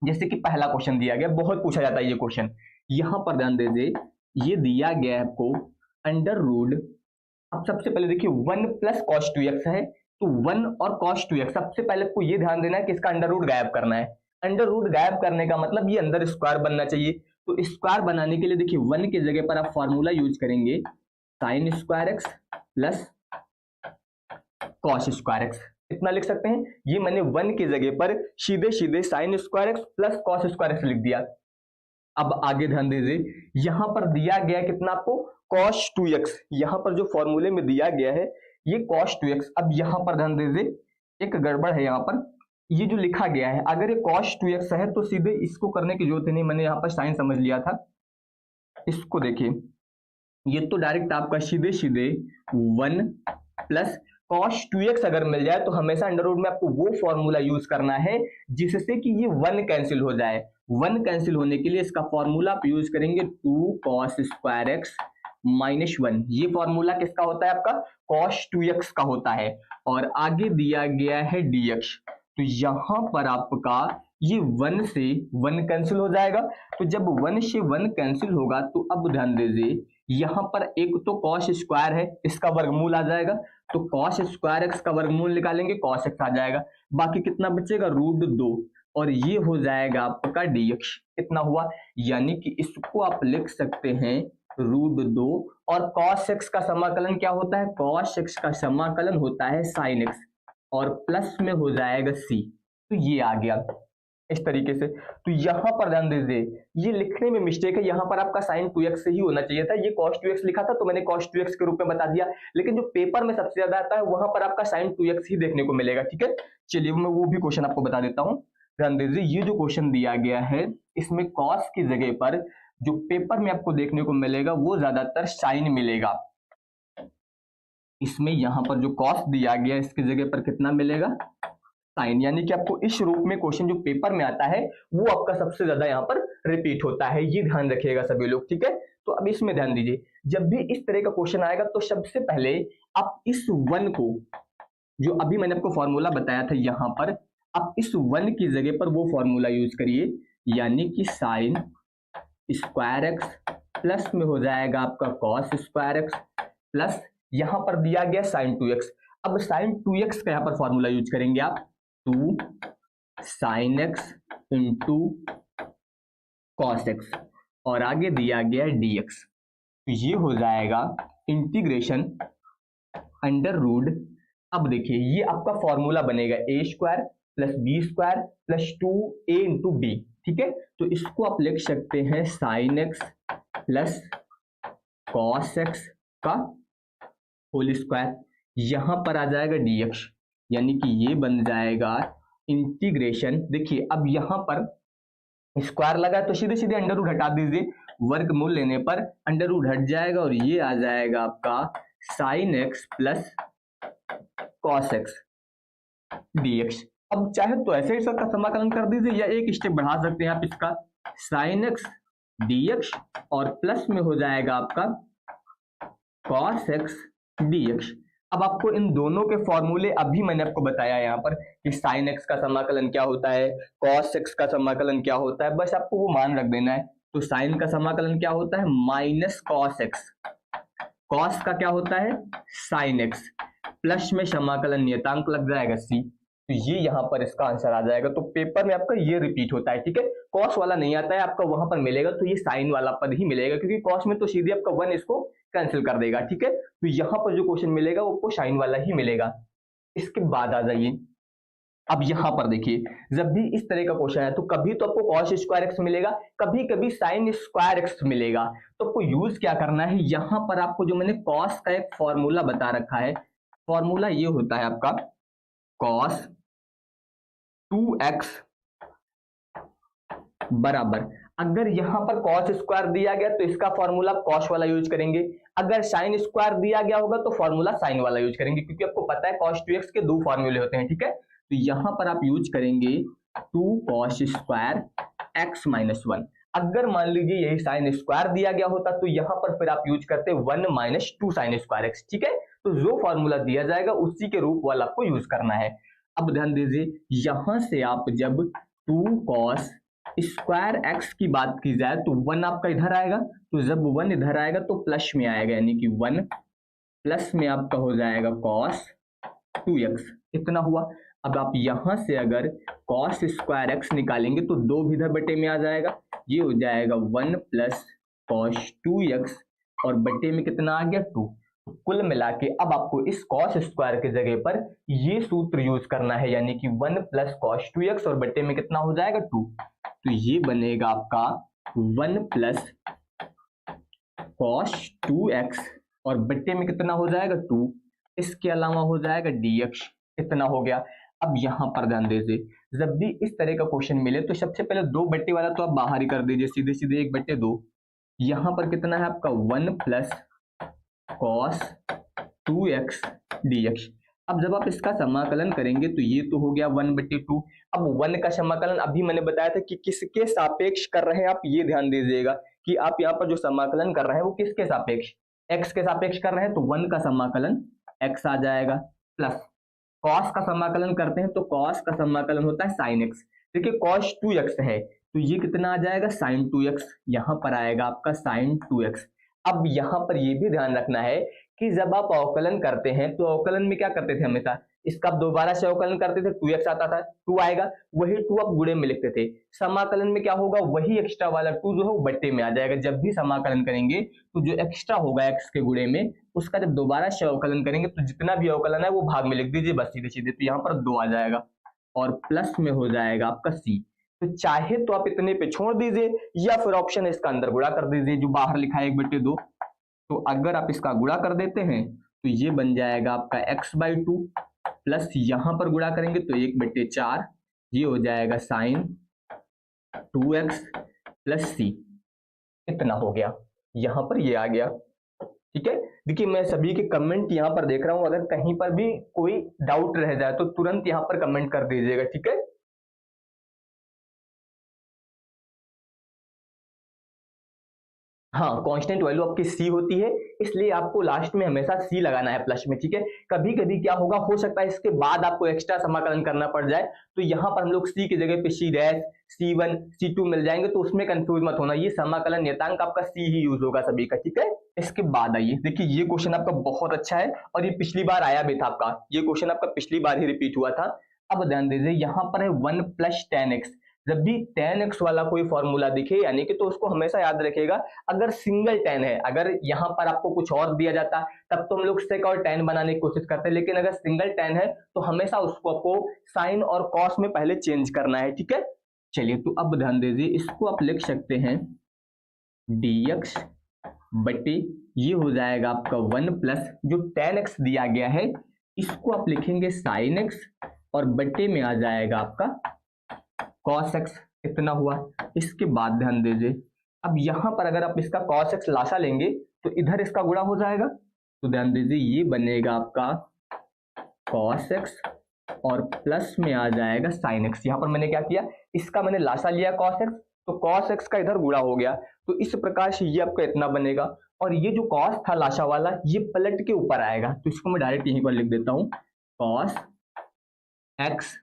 जैसे कि पहला क्वेश्चन दिया गया, बहुत पूछा जाता है ये क्वेश्चन। यहां पर ध्यान दीजिए, ये दिया गया है आपको अंडर रूट। अब सबसे पहले देखिए 1 प्लस कॉस 2x है, तो 1 और कॉस 2x, सबसे पहले आपको ये ध्यान देना है कि इसका अंडर रूट गायब करना है। अंडर रूट गायब करने का मतलब ये अंदर स्क्वायर बनना चाहिए। तो स्क्वायर बनाने के लिए देखिए 1 की जगह पर आप फॉर्मूला यूज करेंगे sine square x plus cos square x. इतना लिख सकते हैं। ये मैंने 1 की जगह पर सीधे सीधे sine square x plus cos square x लिख दिया। अब आगे ध्यान दीजिए, यहां पर दिया गया कितना आपको cos 2x, यहां पर जो फॉर्मूले में दिया गया है ये cos 2x। अब यहां पर ध्यान दीजिए, एक गड़बड़ है यहां पर। ये जो लिखा गया है, अगर ये cos 2x है तो सीधे इसको करने की जरूरत नहीं, मैंने यहां पर साइन समझ लिया था। इसको देखिए, ये तो डायरेक्ट आपका सीधे सीधे 1 प्लस cos 2x अगर मिल जाए तो हमेशा अंडर रूट में आपको वो फॉर्मूला यूज करना है जिससे कि ये 1 कैंसिल हो जाए। 1 कैंसिल होने के लिए इसका फॉर्मूला आप यूज करेंगे 2 cos स्क्वायर एक्स माइनस 1। ये फॉर्मूला किसका होता है? आपका cos 2x का होता है। और आगे दिया गया है dx, तो यहां पर आपका ये 1 से 1 कैंसिल हो जाएगा। तो जब 1 से 1 कैंसिल होगा तो अब ध्यान दीजिए, यहां पर एक तो cos स्क्वायर है, इसका वर्गमूल आ जाएगा, तो cos स्क्वायर एक्स का वर्गमूल निकालेंगे cos एक्स आ जाएगा। बाकी कितना बचेगा? रूट 2, और ये हो जाएगा आपका dx। कितना हुआ? यानी कि इसको आप लिख सकते हैं रूट 2, और cos x का समाकलन क्या होता है? cos x का समाकलन होता है sin x, और प्लस में हो जाएगा c। तो ये आ गया इस तरीके से। तो यहां पर ध्यान दीजिए, ये लिखने में मिस्टेक है, यहां पर आपका sin 2x से ही होना चाहिए था। ये cos 2x लिखा था तो मैंने cos 2x के रूप में बता दिया, लेकिन जो पेपर में सबसे ज्यादा आता है वहां पर आपका sin 2x ही देखने को मिलेगा। ठीक है, चलिए मैं वो भी क्वेश्चन आपको बता देता हूं। ध्यान दीजिए, ये जो क्वेश्चन दिया गया है इसमें cos की जगह पर जो पेपर में आपको देखने को मिलेगा वो ज्यादातर sin मिलेगा। इसमें यहां पर जो cos दिया गया इसकी जगह पर कितना मिलेगा? साइन। यानी कि आपको इस रूप में क्वेश्चन जो पेपर में आता है वो आपका सबसे ज्यादा यहाँ पर रिपीट होता है, ये ध्यान रखिएगा सभी लोग। ठीक है, तो अब इसमें ध्यान दीजिए, जब भी इस तरह का क्वेश्चन आएगा तो सबसे पहले आप इस 1 को, जो अभी मैंने आपको फॉर्मूला बताया था यहां पर, आप इस 1 की जगह पर वो फॉर्मूला यूज करिए, यानी कि साइन स्क्वायर एक्स प्लस में हो जाएगा आपका कॉस स्क्वायर एक्स प्लस यहां पर दिया गया साइन 2x। अब साइन 2x का यहां पर फॉर्मूला यूज करेंगे आप 2 sine x into cos x, और आगे दिया गया dx। तो ये हो जाएगा इंटीग्रेशन अंडर रूट। अब देखिए ये आपका फॉर्मूला बनेगा a square plus b square plus 2a into b. ठीक है, तो इसको आप लिख सकते हैं sine x plus cos x का होल स्क्वायर, यहां पर आ जाएगा dx, यानी कि ये बन जाएगा इंटीग्रेशन। देखिए अब यहां पर स्क्वायर लगा तो सीधे सीधे अंडर रूट हटा दीजिए, वर्गमूल लेने पर अंडर रूट हट जाएगा और ये आ जाएगा आपका sign x plus cos x dx। अब चाहे तो ऐसे इसका समाकलन कर दीजिए या एक स्टेप बढ़ा सकते हैं आप इसका, साइन एक्स dx और प्लस में हो जाएगा आपका कॉस एक्स dx। अब आपको इन दोनों के फॉर्मूले अभी मैंने आपको बताया यहाँ पर कि साइन एक्स का समाकलन क्या होता है, कॉस एक्स का समाकलन क्या होता है, बस आपको वो मान रख देना है। तो साइन का समाकलन क्या होता है? माइनस कॉस एक्स, कॉस का क्या होता है? साइन एक्स, प्लस में समाकलन नियतांक लग जाएगा सी। तो ये यहाँ पर इसका आंसर आ जाएगा। तो पेपर में आपका ये रिपीट होता है। ठीक है, कॉस वाला नहीं आता है आपका, वहां पर मिलेगा तो ये साइन वाला पद ही मिलेगा, क्योंकि कॉस में तो सीधे आपका 1 इसको कैंसिल कर देगा। ठीक है, तो यहां पर जो क्वेश्चन मिलेगा वो आपको साइन वाला ही मिलेगा। इसके बाद आ जाइए, अब यहां पर देखिए, जब भी इस तरह का क्वेश्चन है तो कभी तो आपको कॉस स्क्वायर एक्स मिलेगा, कभी कभी साइन स्क्वायर एक्स मिलेगा। तो आपको यूज क्या करना है, यहां पर आपको जो मैंने कॉस का एक फॉर्मूला बता रखा है, फॉर्मूला ये होता है आपका कॉस 2x बराबर, अगर यहां पर cos स्क्वायर दिया गया तो इसका फॉर्मूला cos वाला यूज करेंगे, अगर sin स्क्वायर दिया गया होगा तो फॉर्मूला sin वाला यूज करेंगे, क्योंकि आपको पता है cos 2x के दो फॉर्मूले होते हैं। ठीक है, तो यहां पर आप यूज करेंगे 2 cos स्क्वायर x माइनस 1। अगर मान लीजिए यही sin स्क्वायर दिया गया होता तो यहां पर फिर आप यूज करते 1 माइनस 2 sin स्क्वायर x। ठीक है, तो जो फॉर्मूला दिया जाएगा उसी के रूप वाला आपको यूज करना है। अब ध्यान दीजिए, यहां से आप जब 2 cos स्क्वायर एक्स की बात की जाए तो 1 आपका इधर आएगा, तो जब 1 इधर आएगा तो प्लस में आएगा, यानी कि 1 प्लस में आपका हो जाएगा कॉस 2x, इतना हुआ। अब आप यहां से अगर कॉस स्क्वायर एक्स निकालेंगे तो 2 भी इधर बटे में आ जाएगा, ये हो जाएगा 1 प्लस कॉस 2x और बटे में कितना आ गया 2। कुल मिला के अब आपको इस कॉस स्क्वायर के जगह पर ये सूत्र यूज करना है, यानी कि 1 प्लस कॉस 2x और बटे में कितना हो जाएगा 2। तो ये बनेगा आपका 1 प्लस कॉस 2x और बटे में कितना हो जाएगा 2, इसके अलावा हो जाएगा dx, इतना हो गया। अब यहां पर ध्यान दीजिए, जब भी इस तरह का क्वेश्चन मिले तो सबसे पहले 2 बट्टे वाला तो आप बाहर ही कर दीजिए, सीधे सीधे 1/2। यहां पर कितना है आपका 1 प्लस कॉस 2x dx। अब जब आप इसका समाकलन करेंगे तो ये तो हो गया 1/2। अब 1 का समाकलन अभी मैंने बताया था कि किसके सापेक्ष कर रहे हैं, आप ये ध्यान दीजिएगा कि आप यहाँ पर जो समाकलन कर रहे हैं वो किसके सापेक्ष, x के सापेक्ष कर रहे हैं, तो 1 का समाकलन x आ जाएगा, प्लस कॉस का समाकलन करते हैं तो कॉस का समाकलन होता है sin x। देखिए cos 2x है तो ये कितना आ जाएगा sin 2x, यहाँ पर आएगा आपका sin 2x। अब यहाँ पर ये भी ध्यान रखना है कि जब आप अवकलन करते हैं तो अवकलन में क्या करते थे, हमेशा इसका आप दोबारा से अवकलन करते थे, 2x आता था, 2 आएगा, वही 2 आप गुणे में लिखते थे। समाकलन में क्या होगा, वही एक्स्ट्रा वाला 2 जो है वो बट्टे में आ जाएगा। जब भी समाकलन करेंगे तो जो एक्स्ट्रा होगा x के गुणे में, उसका जब दोबारा से अवकलन करेंगे तो जितना भी अवकलन है वो भाग में लिख दीजिए बस सीधे सीधे, तो यहाँ पर 2 आ जाएगा और प्लस में हो जाएगा आपका c। तो चाहे तो आप इतने पे छोड़ दीजिए या फिर ऑप्शन इसका अंदर गुणा कर दीजिए, जो बाहर लिखा है 1/2। तो अगर आप इसका गुणा कर देते हैं तो ये बन जाएगा आपका x/2 प्लस यहां पर गुणा करेंगे तो 1/4, ये हो जाएगा sin 2x प्लस c, इतना हो गया, यहां पर ये आ गया। ठीक है, देखिए मैं सभी के कमेंट यहां पर देख रहा हूं, अगर कहीं पर भी कोई डाउट रह जाए तो तुरंत यहां पर कमेंट कर दीजिएगा, ठीक है। हाँ, कांस्टेंट वैल्यू आपकी सी होती है, इसलिए आपको लास्ट में हमेशा सी लगाना है प्लस में, ठीक है। कभी कभी क्या होगा, हो सकता है इसके बाद आपको एक्स्ट्रा समाकलन करना पड़ जाए, तो यहाँ पर हम लोग सी की जगह पे C' C1 C2 मिल जाएंगे, तो उसमें कंफ्यूज मत होना, ये समाकलन नियतांक आपका सी ही यूज होगा सभी का, ठीक है। इसके बाद आइए, देखिए ये क्वेश्चन आपका बहुत अच्छा है और ये पिछली बार आया भी था आपका, ये क्वेश्चन आपका पिछली बार ही रिपीट हुआ था। अब ध्यान दीजिए, यहाँ पर है 1 प्लस tan x। जब भी tan x वाला कोई फॉर्मूला दिखे यानी कि, तो उसको हमेशा याद रखिएगा, अगर सिंगल tan है, अगर यहाँ पर आपको कुछ और दिया जाता तब तो हम लोग sec और tan बनाने की कोशिश करते हैं, लेकिन अगर सिंगल tan है तो हमेशा उसको आपको sin और cos में पहले चेंज करना है, ठीक है। चलिए, तो अब ध्यान दीजिए, इसको आप लिख सकते हैं dx बटे ये हो जाएगा आपका 1 प्लस जो tan x दिया गया है इसको आप लिखेंगे sin x और बटे में आ जाएगा आपका cos x, इतना हुआ। इसके बाद ध्यान दीजिए, अब यहां पर अगर आप इसका cos x लासा लेंगे तो इधर इसका गुणा हो जाएगा, तो ध्यान दीजिए ये बनेगा आपका cos x और प्लस में आ जाएगा sin x। यहां पर मैंने क्या किया, इसका मैंने लासा लिया cos x, तो cos x का इधर गुणा हो गया, तो इस प्रकार से ये आपका इतना बनेगा, और ये जो cos था लाशा वाला ये पलट के ऊपर आएगा, तो इसको मैं डायरेक्ट यहीं पर लिख देता हूं cos x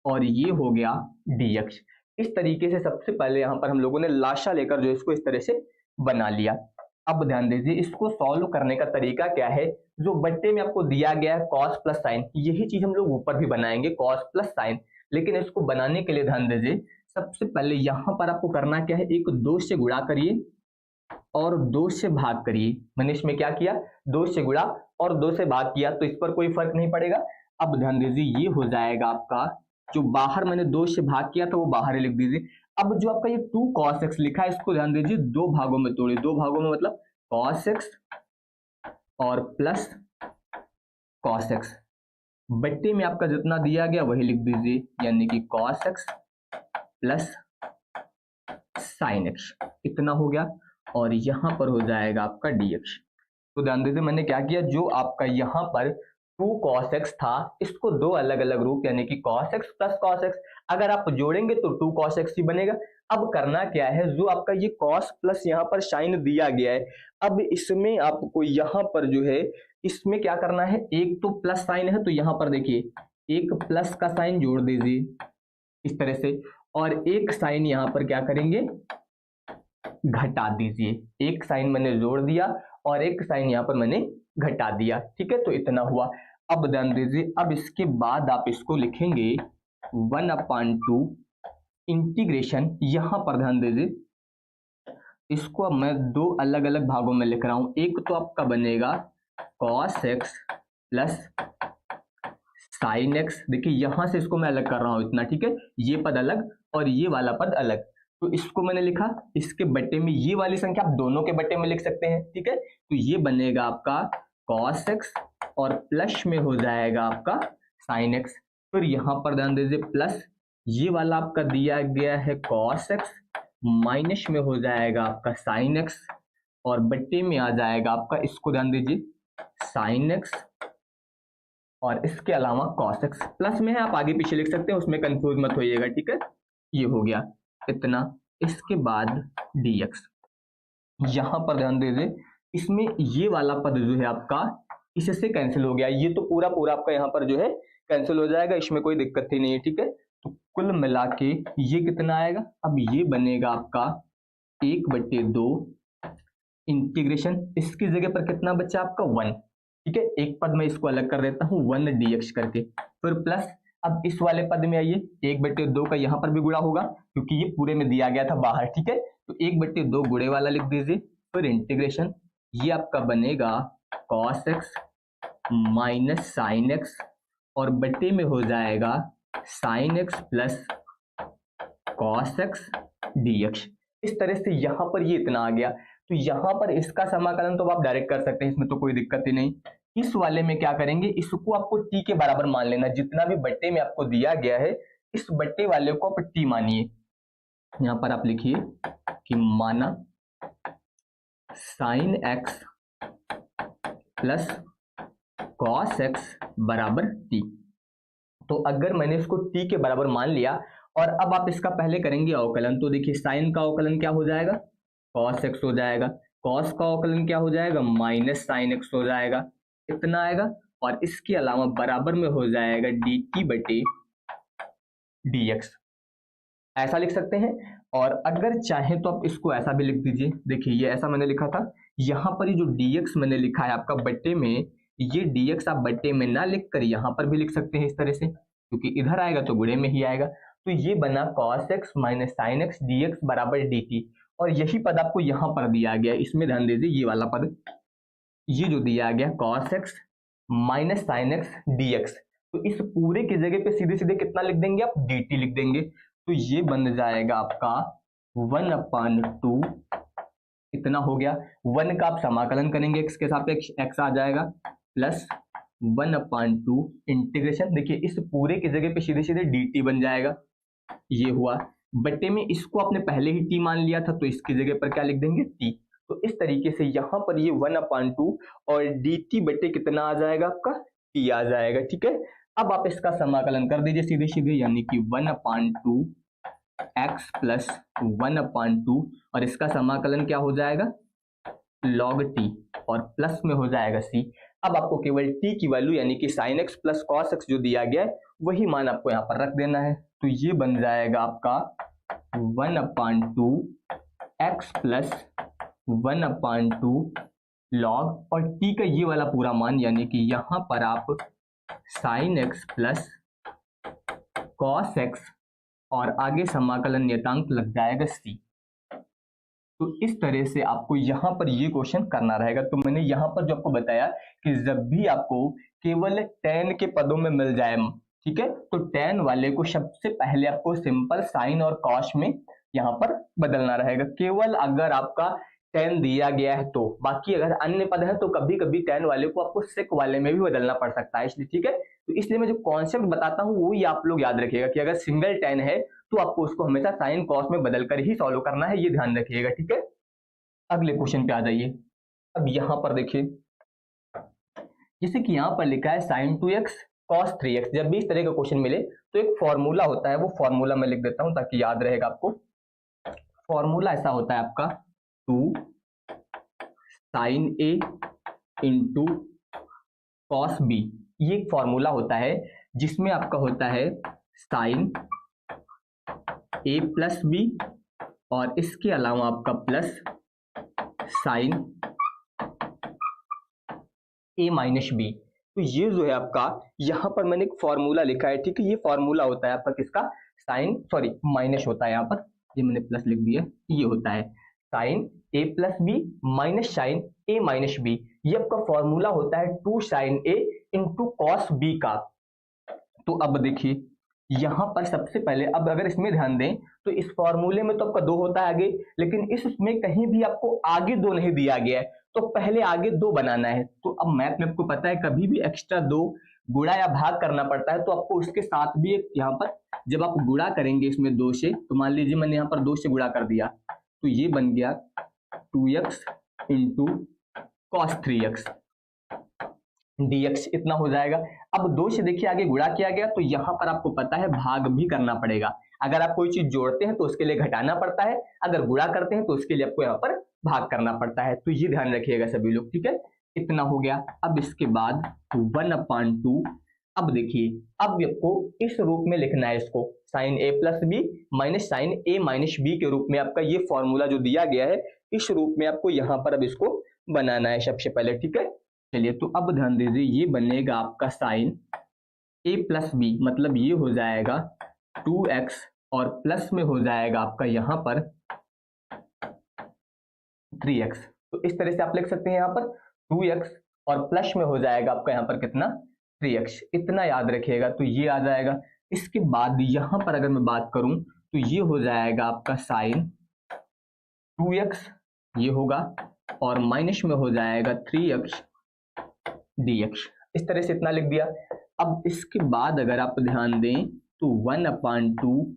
और ये हो गया dx। इस तरीके से सबसे पहले यहां पर हम लोगों ने लाशा लेकर जो इसको इस तरह से बना लिया। अब ध्यान दीजिए, इसको सॉल्व करने का तरीका क्या है, जो बट्टे में आपको दिया गया है cos प्लस साइन, यही चीज हम लोग ऊपर भी बनाएंगे cos प्लस साइन, लेकिन इसको बनाने के लिए ध्यान दीजिए, सबसे पहले यहां पर आपको करना क्या है, एक 2 से गुणा करिए और 2 से भाग करिए। मैंने इसमें क्या किया, 2 से गुणा और 2 से भाग किया, तो इस पर कोई फर्क नहीं पड़ेगा। अब ध्यान दीजिए, ये हो जाएगा आपका, जो बाहर मैंने 2 से भाग किया था वो बाहर ही लिख दीजिए। अब जो आपका ये 2 cos x लिखा है इसको ध्यान दीजिए 2 भागों में तोड़िए, 2 भागों में मतलब cos x और प्लस cos x, बट्टे में आपका जितना दिया गया वही लिख दीजिए, यानी कि cos x plus sin x, इतना हो गया, और यहां पर हो जाएगा आपका dx। तो ध्यान दीजिए मैंने क्या किया, जो आपका यहाँ पर 2 cos x था इसको 2 अलग अलग रूप यानी कि cos x plus cos x, अगर आप जोड़ेंगे तो 2 cos x ही बनेगा। अब करना क्या है, जो आपका ये cos प्लस यहाँ पर sin दिया गया है, अब इसमें आपको यहाँ पर जो है इसमें क्या करना है, एक तो प्लस साइन है तो यहाँ पर देखिए एक प्लस का साइन जोड़ दीजिए इस तरह से, और एक साइन यहाँ पर क्या करेंगे, घटा दीजिए। एक साइन मैंने जोड़ दिया और एक साइन यहाँ पर मैंने घटा दिया, ठीक है, तो इतना हुआ। अब ध्यान दीजिए, अब इसके बाद आप इसको लिखेंगे 1/2 इंटीग्रेशन, यहां पर ध्यान दीजिए, इसको अब मैं दो अलग अलग भागों में लिख रहा हूं। एक तो आपका बनेगा cos x plus sine x, देखिए यहां से इसको मैं अलग कर रहा हूं इतना, ठीक है, ये पद अलग और ये वाला पद अलग, तो इसको मैंने लिखा, इसके बट्टे में ये वाली संख्या आप दोनों के बट्टे में लिख सकते हैं, ठीक है, तो ये बनेगा आपका cos x और प्लस में हो जाएगा आपका sin x। फिर यहां पर ध्यान दीजिए प्लस, ये वाला आपका दिया गया है cos x, माइनस में हो जाएगा आपका sin x और बट्टे में आ जाएगा आपका, इसको ध्यान दीजिए, sin x और इसके अलावा cos x। प्लस में है, आप आगे पीछे लिख सकते हैं, उसमें कंफ्यूज मत होइएगा, ठीक है, ये हो गया इतना। इसके बाद dx, यहां पर ध्यान दीजिए, इसमें ये वाला पद जो है आपका इससे कैंसिल हो गया, ये तो पूरा पूरा आपका यहाँ पर जो है कैंसिल हो जाएगा, इसमें कोई दिक्कत ही नहीं है, ठीक है, तो कुल मिला के ये कितना आएगा, अब ये बनेगा आपका 1/2 इंटीग्रेशन, इसकी जगह पर कितना बचा आपका 1, ठीक है, एक पद मैं इसको अलग कर देता हूँ 1 dx करके, फिर प्लस, अब इस वाले पद में आइए, 1/2 का यहाँ पर भी गुणा होगा क्योंकि ये पूरे में दिया गया था बाहर, ठीक है, तो 1/2 गुणे वाला लिख दीजिए, फिर इंटीग्रेशन, ये आपका बनेगा cos x minus sine x और बट्टे में हो जाएगा sign x plus cos x dx। इस तरह से यहाँ पर ये इतना आ गया, तो यहाँ पर इसका समाकलन तो आप डायरेक्ट कर सकते हैं, इसमें तो कोई दिक्कत ही नहीं। इस वाले में क्या करेंगे, इसको आपको t के बराबर मान लेना, जितना भी बट्टे में आपको दिया गया है इस बट्टे वाले को आप t मानिए। यहाँ पर आप लिखिए कि माना sine x plus cos x बराबर t। तो अगर मैंने इसको t के बराबर मान लिया और अब आप इसका पहले करेंगे अवकलन, तो देखिए साइन का अवकलन क्या हो जाएगा, cos x हो जाएगा, cos का अवकलन क्या हो जाएगा, माइनस साइन x हो जाएगा, इतना आएगा, और इसके अलावा बराबर में हो जाएगा dt बटे dx, ऐसा लिख सकते हैं। और अगर चाहें तो आप इसको ऐसा भी लिख दीजिए, देखिए ये ऐसा मैंने लिखा था, यहाँ पर ये जो dx मैंने लिखा है आपका बट्टे में, ये dx आप बट्टे में ना लिख कर यहाँ पर भी लिख सकते हैं इस तरह से, क्योंकि इधर आएगा तो गुणे में ही आएगा, तो ये बना cos x minus sine x dx बराबर dt, और यही पद आपको यहाँ पर दिया गया, इसमें ध्यान दीजिए ये वाला पद, ये जो दिया गया cos x minus sine x dx, तो इस पूरे की जगह पे सीधे सीधे कितना लिख देंगे आप, dt लिख देंगे, तो ये बन जाएगा आपका 1/2, इतना हो गया। 1 का आप समाकलन करेंगे x के सापेक्ष, x आ जाएगा प्लस 1/2 इंटीग्रेशन, देखिए इस पूरे की जगह पे सीधे सीधे dt बन जाएगा, ये हुआ, बट्टे में इसको आपने पहले ही t मान लिया था तो इसकी जगह पर क्या लिख देंगे t, तो इस तरीके से यहाँ पर ये 1/2 और dt बट्टे कितना आ जाएगा आपका t आ जाएगा, ठीक है। अब आप इसका समाकलन कर दीजिए सीधे सीधे, यानी कि 1/2 x प्लस 1/2 और इसका समाकलन क्या हो जाएगा log t और प्लस में हो जाएगा c। अब आपको केवल t की वैल्यू यानी कि sin x plus cos x जो दिया गया है वही मान आपको यहाँ पर रख देना है, तो ये बन जाएगा आपका 1/2 x प्लस 1/2 log और t का ये वाला पूरा मान, यानी कि यहाँ पर आप sin x plus cos x और आगे समाकलन नियतांक लग जाएगा c। तो इस तरह से आपको यहाँ पर ये क्वेश्चन करना रहेगा। तो मैंने यहाँ पर जो आपको बताया कि जब भी आपको केवल tan के पदों में मिल जाए, ठीक है, तो tan वाले को सबसे पहले आपको सिंपल sin और cos में यहाँ पर बदलना रहेगा, केवल अगर आपका tan दिया गया है तो, बाकी अगर अन्य पद है तो कभी कभी tan वाले को आपको sec वाले में भी बदलना पड़ सकता है, इसलिए ठीक है। तो इसलिए मैं जो कॉन्सेप्ट बताता हूँ वो ही आप लोग याद रखिएगा कि अगर सिंगल tan है तो आपको उसको हमेशा साइन कॉस में बदलकर ही सॉल्व करना है, ये ध्यान रखिएगा, ठीक है। अगले क्वेश्चन पे आ जाइए। अब यहाँ पर देखिए, जैसे कि यहाँ पर लिखा है sin 2x cos 3x, जब भी इस तरह का क्वेश्चन मिले तो एक फॉर्मूला होता है, वो फॉर्मूला मैं लिख देता हूँ ताकि याद रहेगा आपको। फॉर्मूला ऐसा होता है आपका 2 sin a into cos b, ये एक फॉर्मूला होता है जिसमें आपका होता है साइन ए प्लस बी और इसके अलावा आपका plus sign A minus B. तो ये जो है आपका, यहाँ पर मैंने एक फॉर्मूला लिखा है, ठीक है। ये फॉर्मूला होता है आपका किसका, माइनस होता है यहाँ पर, ये मैंने प्लस लिख दिया, ये होता है sign A plus B minus sine A minus B. ये आपका फॉर्मूला होता है 2 साइन ए इंटू कॉस बी का। तो अब देखिए यहाँ पर सबसे पहले, अब अगर इसमें ध्यान दें तो इस फॉर्मूले में तो आपका 2 होता है आगे, लेकिन इसमें कहीं भी आपको आगे 2 नहीं दिया गया है, तो पहले आगे 2 बनाना है। तो अब मैथ में आपको पता है कभी भी एक्स्ट्रा 2 गुणा या भाग करना पड़ता है, तो आपको उसके साथ भी एक यहाँ पर जब आप गुणा करेंगे इसमें 2 से, तो मान लीजिए मैंने यहाँ पर 2 से गुणा कर दिया, तो ये बन गया 2x into cos 3x dx, इतना हो जाएगा। अब 2 से देखिए आगे गुणा किया गया, तो यहाँ पर आपको पता है भाग भी करना पड़ेगा। अगर आप कोई चीज जोड़ते हैं तो उसके लिए घटाना पड़ता है, अगर गुणा करते हैं तो उसके लिए आपको यहाँ पर भाग करना पड़ता है। तो ये ध्यान रखिएगा सभी लोग, ठीक है। इतना हो गया। अब इसके बाद 1/2, अब देखिए अब आपको इस रूप में लिखना है इसको, sign A plus B minus sine A minus B के रूप में आपका ये फॉर्मूला जो दिया गया है, इस रूप में आपको यहाँ पर अब इसको बनाना है सबसे पहले, ठीक है। चलिए तो अब ध्यान दीजिए, ये बनेगा आपका साइन ए प्लस बी, मतलब ये हो जाएगा 2x और प्लस में हो जाएगा आपका यहाँ पर 3x। तो इस तरह से आप लिख सकते हैं यहाँ पर 2x और प्लस में हो जाएगा आपका यहाँ पर कितना, 3x, इतना याद रखिएगा। तो ये आ जाएगा। इसके बाद यहाँ पर अगर मैं बात करूं तो ये हो जाएगा आपका साइन 2x, ये होगा, और माइनस में हो जाएगा 3x dx। इस तरह से इतना लिख दिया। अब इसके बाद अगर आप ध्यान दें तो 1/2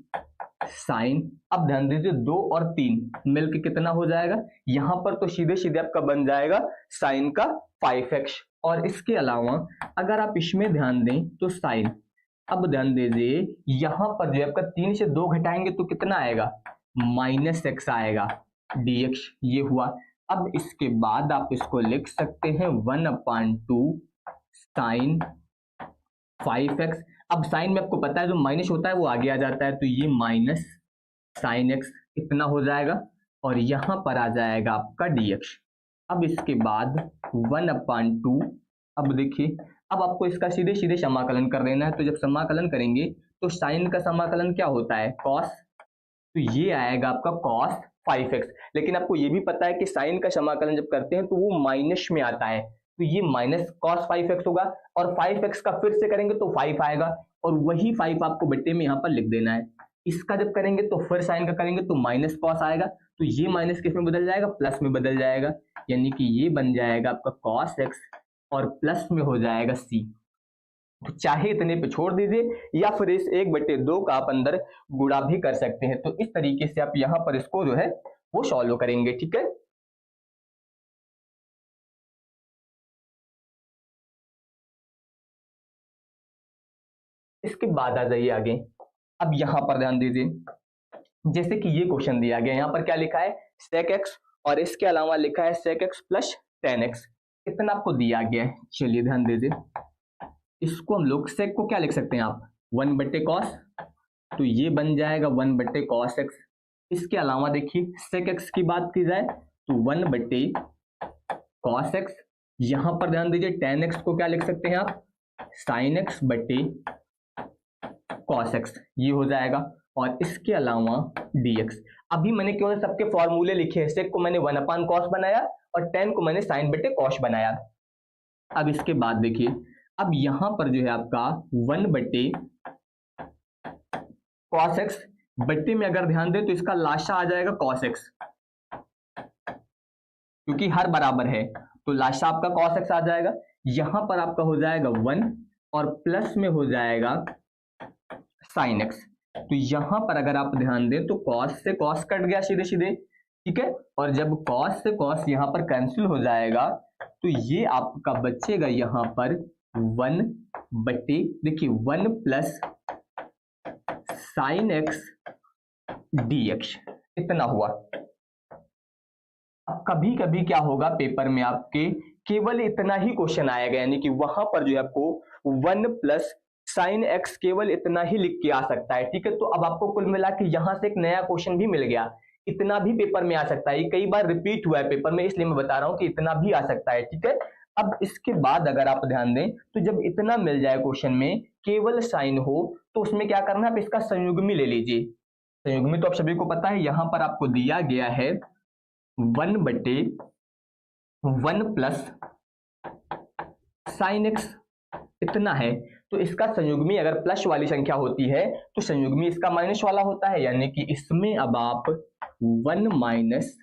साइन, अब ध्यान दीजिए 2 और 3 मिलकर कितना हो जाएगा, यहां पर तो सीधे सीधे आपका बन जाएगा साइन का 5x। और इसके अलावा अगर आप इसमें ध्यान दें तो साइन, अब ध्यान दीजिए यहां पर जो आपका 3 से 2 घटाएंगे तो कितना आएगा, -x आएगा dx, ये हुआ। अब इसके बाद आप इसको लिख सकते हैं 1/2 साइन 5x। अब साइन में आपको पता है जो माइनस होता है वो आगे आ जाता है, तो ये माइनस साइन x इतना हो जाएगा, और यहां पर आ जाएगा आपका dx। अब इसके बाद 1/2, अब देखिए अब आपको इसका सीधे सीधे समाकलन कर देना है। तो जब समाकलन करेंगे तो साइन का समाकलन क्या होता है, कॉस, तो ये आएगा आपका कॉस 5x। लेकिन आपको ये भी पता है कि साइन का समाकलन जब करते हैं तो वो माइनस में आता है, तो ये माइनस कॉस 5x होगा, और 5x का फिर से करेंगे तो 5 आएगा, और वही 5 आपको बट्टे में यहाँ पर लिख देना है। इसका जब करेंगे तो फिर साइन का करेंगे तो माइनस कॉस आएगा, तो ये माइनस किस में बदल जाएगा, प्लस में बदल जाएगा, यानी कि ये बन जाएगा आपका कॉस x और प्लस में हो जाएगा c। तो चाहे इतने पे छोड़ दीजिए या फिर इस 1/2 का आप अंदर गुणा भी कर सकते हैं। तो इस तरीके से आप यहाँ पर इसको जो है वो सॉल्व करेंगे, ठीक है। इसके बाद आ जाइए आगे। अब यहाँ पर ध्यान दीजिए, जैसे कि ये क्वेश्चन दिया गया, यहाँ पर क्या लिखा है, sec x, और इसके अलावा लिखा है sec x plus tan x, इतना आपको दिया गया है। चलिए ध्यान दीजिए, इसको हम लोग sec को क्या लिख सकते हैं आप, 1/cos, तो ये बन जाएगा 1/cos x। इसके अलावा देखिए sec x की बात की जाए तो 1/cos x, यहां पर ध्यान दीजिए tan x को क्या लिख सकते हैं आप, sin x बटे cos x, ये हो जाएगा। और इसके अलावा dx, अभी मैंने केवल सबके फॉर्मूले लिखे हैं, sec को मैंने 1/cos बनाया और tan को मैंने sin बटे cos बनाया। अब इसके बाद देखिए, अब यहां पर जो है आपका 1/cos x बट्टे में अगर ध्यान दें तो इसका लाशा आ जाएगा cos x, क्योंकि हर बराबर है तो लाशा आपका cos x आ जाएगा। यहां पर आपका हो जाएगा 1 और प्लस में हो जाएगा sin x। तो यहां पर अगर आप ध्यान दें तो cos से cos कट गया सीधे सीधे, ठीक है, और जब cos से cos यहां पर कैंसिल हो जाएगा तो ये आपका बचेगा यहां पर 1 बटे, देखिए 1 प्लस sin x dx, इतना हुआ। अब कभी कभी क्या होगा पेपर में आपके केवल इतना ही क्वेश्चन आएगा, यानी कि वहां पर जो है आपको 1 प्लस साइन एक्स केवल इतना ही लिख के आ सकता है, ठीक है। तो अब आपको कुल मिला के यहां से एक नया क्वेश्चन भी मिल गया, इतना भी पेपर में आ सकता है, ये कई बार रिपीट हुआ है पेपर में, इसलिए मैं बता रहा हूं कि इतना भी आ सकता है, ठीक है। अब इसके बाद अगर आप ध्यान दें तो जब इतना मिल जाए क्वेश्चन में केवल साइन हो, तो उसमें क्या करना है, आप इसका संयुग्मी ले लीजिए। संयुग्मी तो आप सभी को पता है, यहां पर आपको दिया गया है 1/1 प्लस साइन एक्स, इतना है। तो इसका संयुग्मी अगर प्लस वाली संख्या होती है तो संयुग्मी इसका माइनस वाला होता है, यानी कि इसमें अब आप 1 माइनस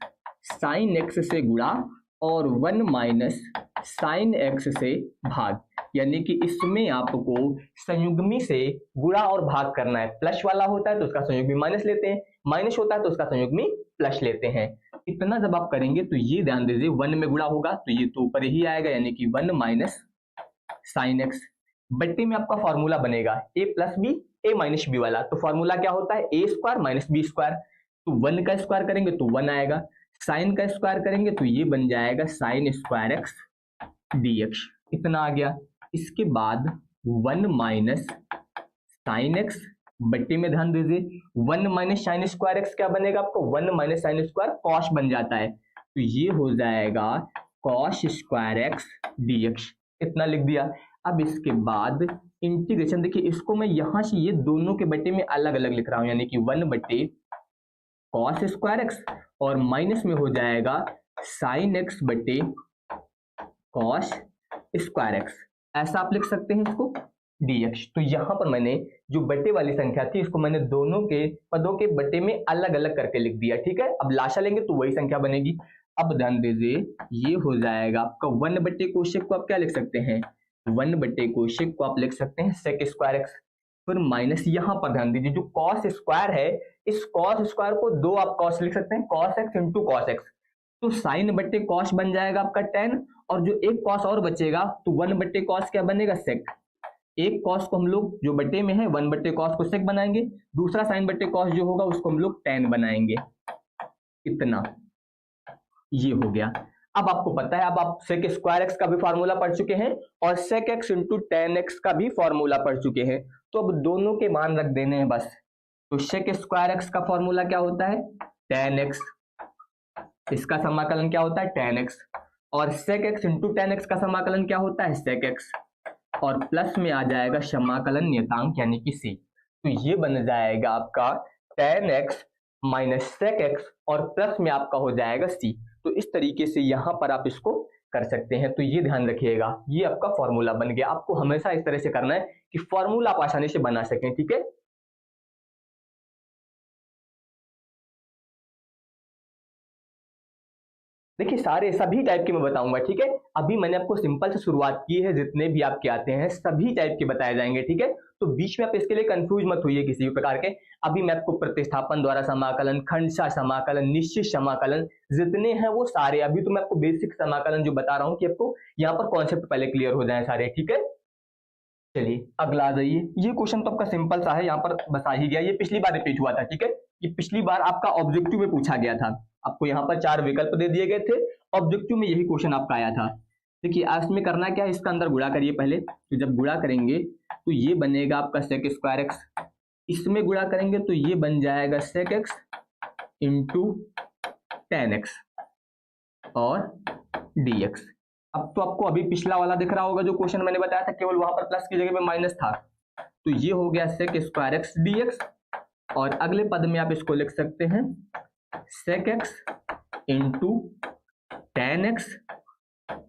साइन एक्स से गुणा और 1 माइनस साइन एक्स से भाग, यानी कि इसमें आपको संयुग्मी से गुणा और भाग करना है। प्लस वाला होता है तो उसका संयुग्मी माइनस लेते हैं, माइनस होता है तो उसका संयुग्मी प्लस लेते हैं। इतना जब आप करेंगे तो ये ध्यान दीजिए 1 में गुणा होगा तो ये तो ऊपर ही आएगा, यानी कि 1 माइनस साइन एक्स, बट्टे में आपका फॉर्मूला बनेगा a plus B a minus B वाला। तो फॉर्मूला क्या होता है, a square minus B square. तो 1 का स्क्वायर करेंगे तो 1 आएगा, साइन का स्क्वायर करेंगे तो ये बन जाएगा साइन स्क्वायर एक्स dx, इतना आ गया। इसके बाद 1 माइनस साइन एक्स बट्टे में ध्यान दीजिए 1 माइनस साइन स्क्वायर एक्स क्या बनेगा आपको, 1 माइनस साइन स्क्वायर कॉस बन जाता है, तो ये हो जाएगा कॉस स्क्वायर एक्स dx, इतना लिख दिया। अब इसके बाद इंटीग्रेशन, देखिए इसको मैं यहां से ये दोनों के बट्टे में अलग अलग लिख रहा हूं, यानी कि 1 बट्टे कॉस स्क्वायर एक्स और माइनस में हो जाएगा साइन एक्स बट्टे कॉस स्क्वायर एक्स, ऐसा आप लिख सकते हैं इसको dx। तो यहां पर मैंने जो बट्टे वाली संख्या थी इसको मैंने दोनों के पदों के बट्टे में अलग अलग करके लिख दिया, ठीक है। अब लाशा लेंगे तो वही संख्या बनेगी। अब ध्यान दीजिए ये हो जाएगा आपका 1 बट्टे कोशेक को आप क्या लिख सकते हैं, 1 बट्टे कोशेक को आप लिख सकते हैं सेक स्क्वायर एक्स, फिर माइनस यहां पर ध्यान दीजिए जो कॉस स्क्वायर है, इस कॉस स्क्वायर को दो आप कॉस लिख सकते हैं, cos x into cos x, तो साइन बट्टे कॉस बन जाएगा आपका tan, और जो एक कॉस और बचेगा तो 1 बट्टे कॉस क्या बनेगा सेक। एक कॉस को हम लोग जो बट्टे में है 1 बट्टे कॉस को सेक बनाएंगे, दूसरा साइन बट्टे कॉस जो होगा उसको हम लोग tan बनाएंगे, इतना ये हो गया। अब आपको पता है, अब आप सेक स्क्वायर एक्स का भी फॉर्मूला पढ़ चुके हैं और sec x into tan x का भी फॉर्मूला पढ़ चुके हैं, तो अब दोनों के मान रख देने हैं बस। तो सेक स्क्वायर एक्स का फॉर्मूला क्या होता है tan एक्स, इसका समाकलन क्या होता है tan एक्स, और sec x into tan x का समाकलन क्या होता है सेक एक्स, और प्लस में आ जाएगा समाकलन नियतांक यानी कि c। तो ये बन जाएगा आपका tan x minus sec x और प्लस में आपका हो जाएगा c। तो इस तरीके से यहां पर आप इसको कर सकते हैं। तो ये ध्यान रखिएगा, ये आपका फॉर्मूला बन गया। आपको हमेशा इस तरह से करना है कि फॉर्मूला आप आसानी से बना सकें, ठीक है। देखिए सारे सभी टाइप के मैं बताऊंगा, ठीक है। अभी मैंने आपको सिंपल से शुरुआत की है, जितने भी आपके आते हैं सभी टाइप के बताए जाएंगे, ठीक है। तो बीच में आप इसके लिए कंफ्यूज मत होइए किसी भी प्रकार के। अभी मैं आपको प्रतिस्थापन द्वारा समाकलन, खंडशः समाकलन, निश्चित समाकलन जितने हैं वो सारे, अभी तो मैं आपको बेसिक समाकलन जो बता रहा हूँ कि आपको यहाँ पर कॉन्सेप्ट पहले क्लियर हो जाए सारे, ठीक है। चलिए अगला आ जाइए, ये क्वेश्चन तो आपका सिंपल सा है, यहाँ पर बता ही गया, ये पिछली बार रिपीट हुआ था, ठीक है। ये पिछली बार आपका ऑब्जेक्टिव में पूछा गया था, आपको यहाँ पर 4 विकल्प दे दिए गए थे, ऑब्जेक्टिव में यही क्वेश्चन आपका आया था। देखिए आज में करना क्या है, इसका अंदर गुणा करिए पहले, तो जब गुणा करेंगे तो ये बनेगा आपका सेक स्क्वायर एक्स, इसमें गुणा करेंगे तो ये बन जाएगा sec x into tan x और dx। अब तो आपको अभी पिछला वाला दिख रहा होगा जो क्वेश्चन मैंने बताया था, केवल वहां पर प्लस की जगह पे माइनस था, तो ये हो गया सेक स्क्वायर एक्स dx, और अगले पद में आप इसको लिख सकते हैं sec x into tan x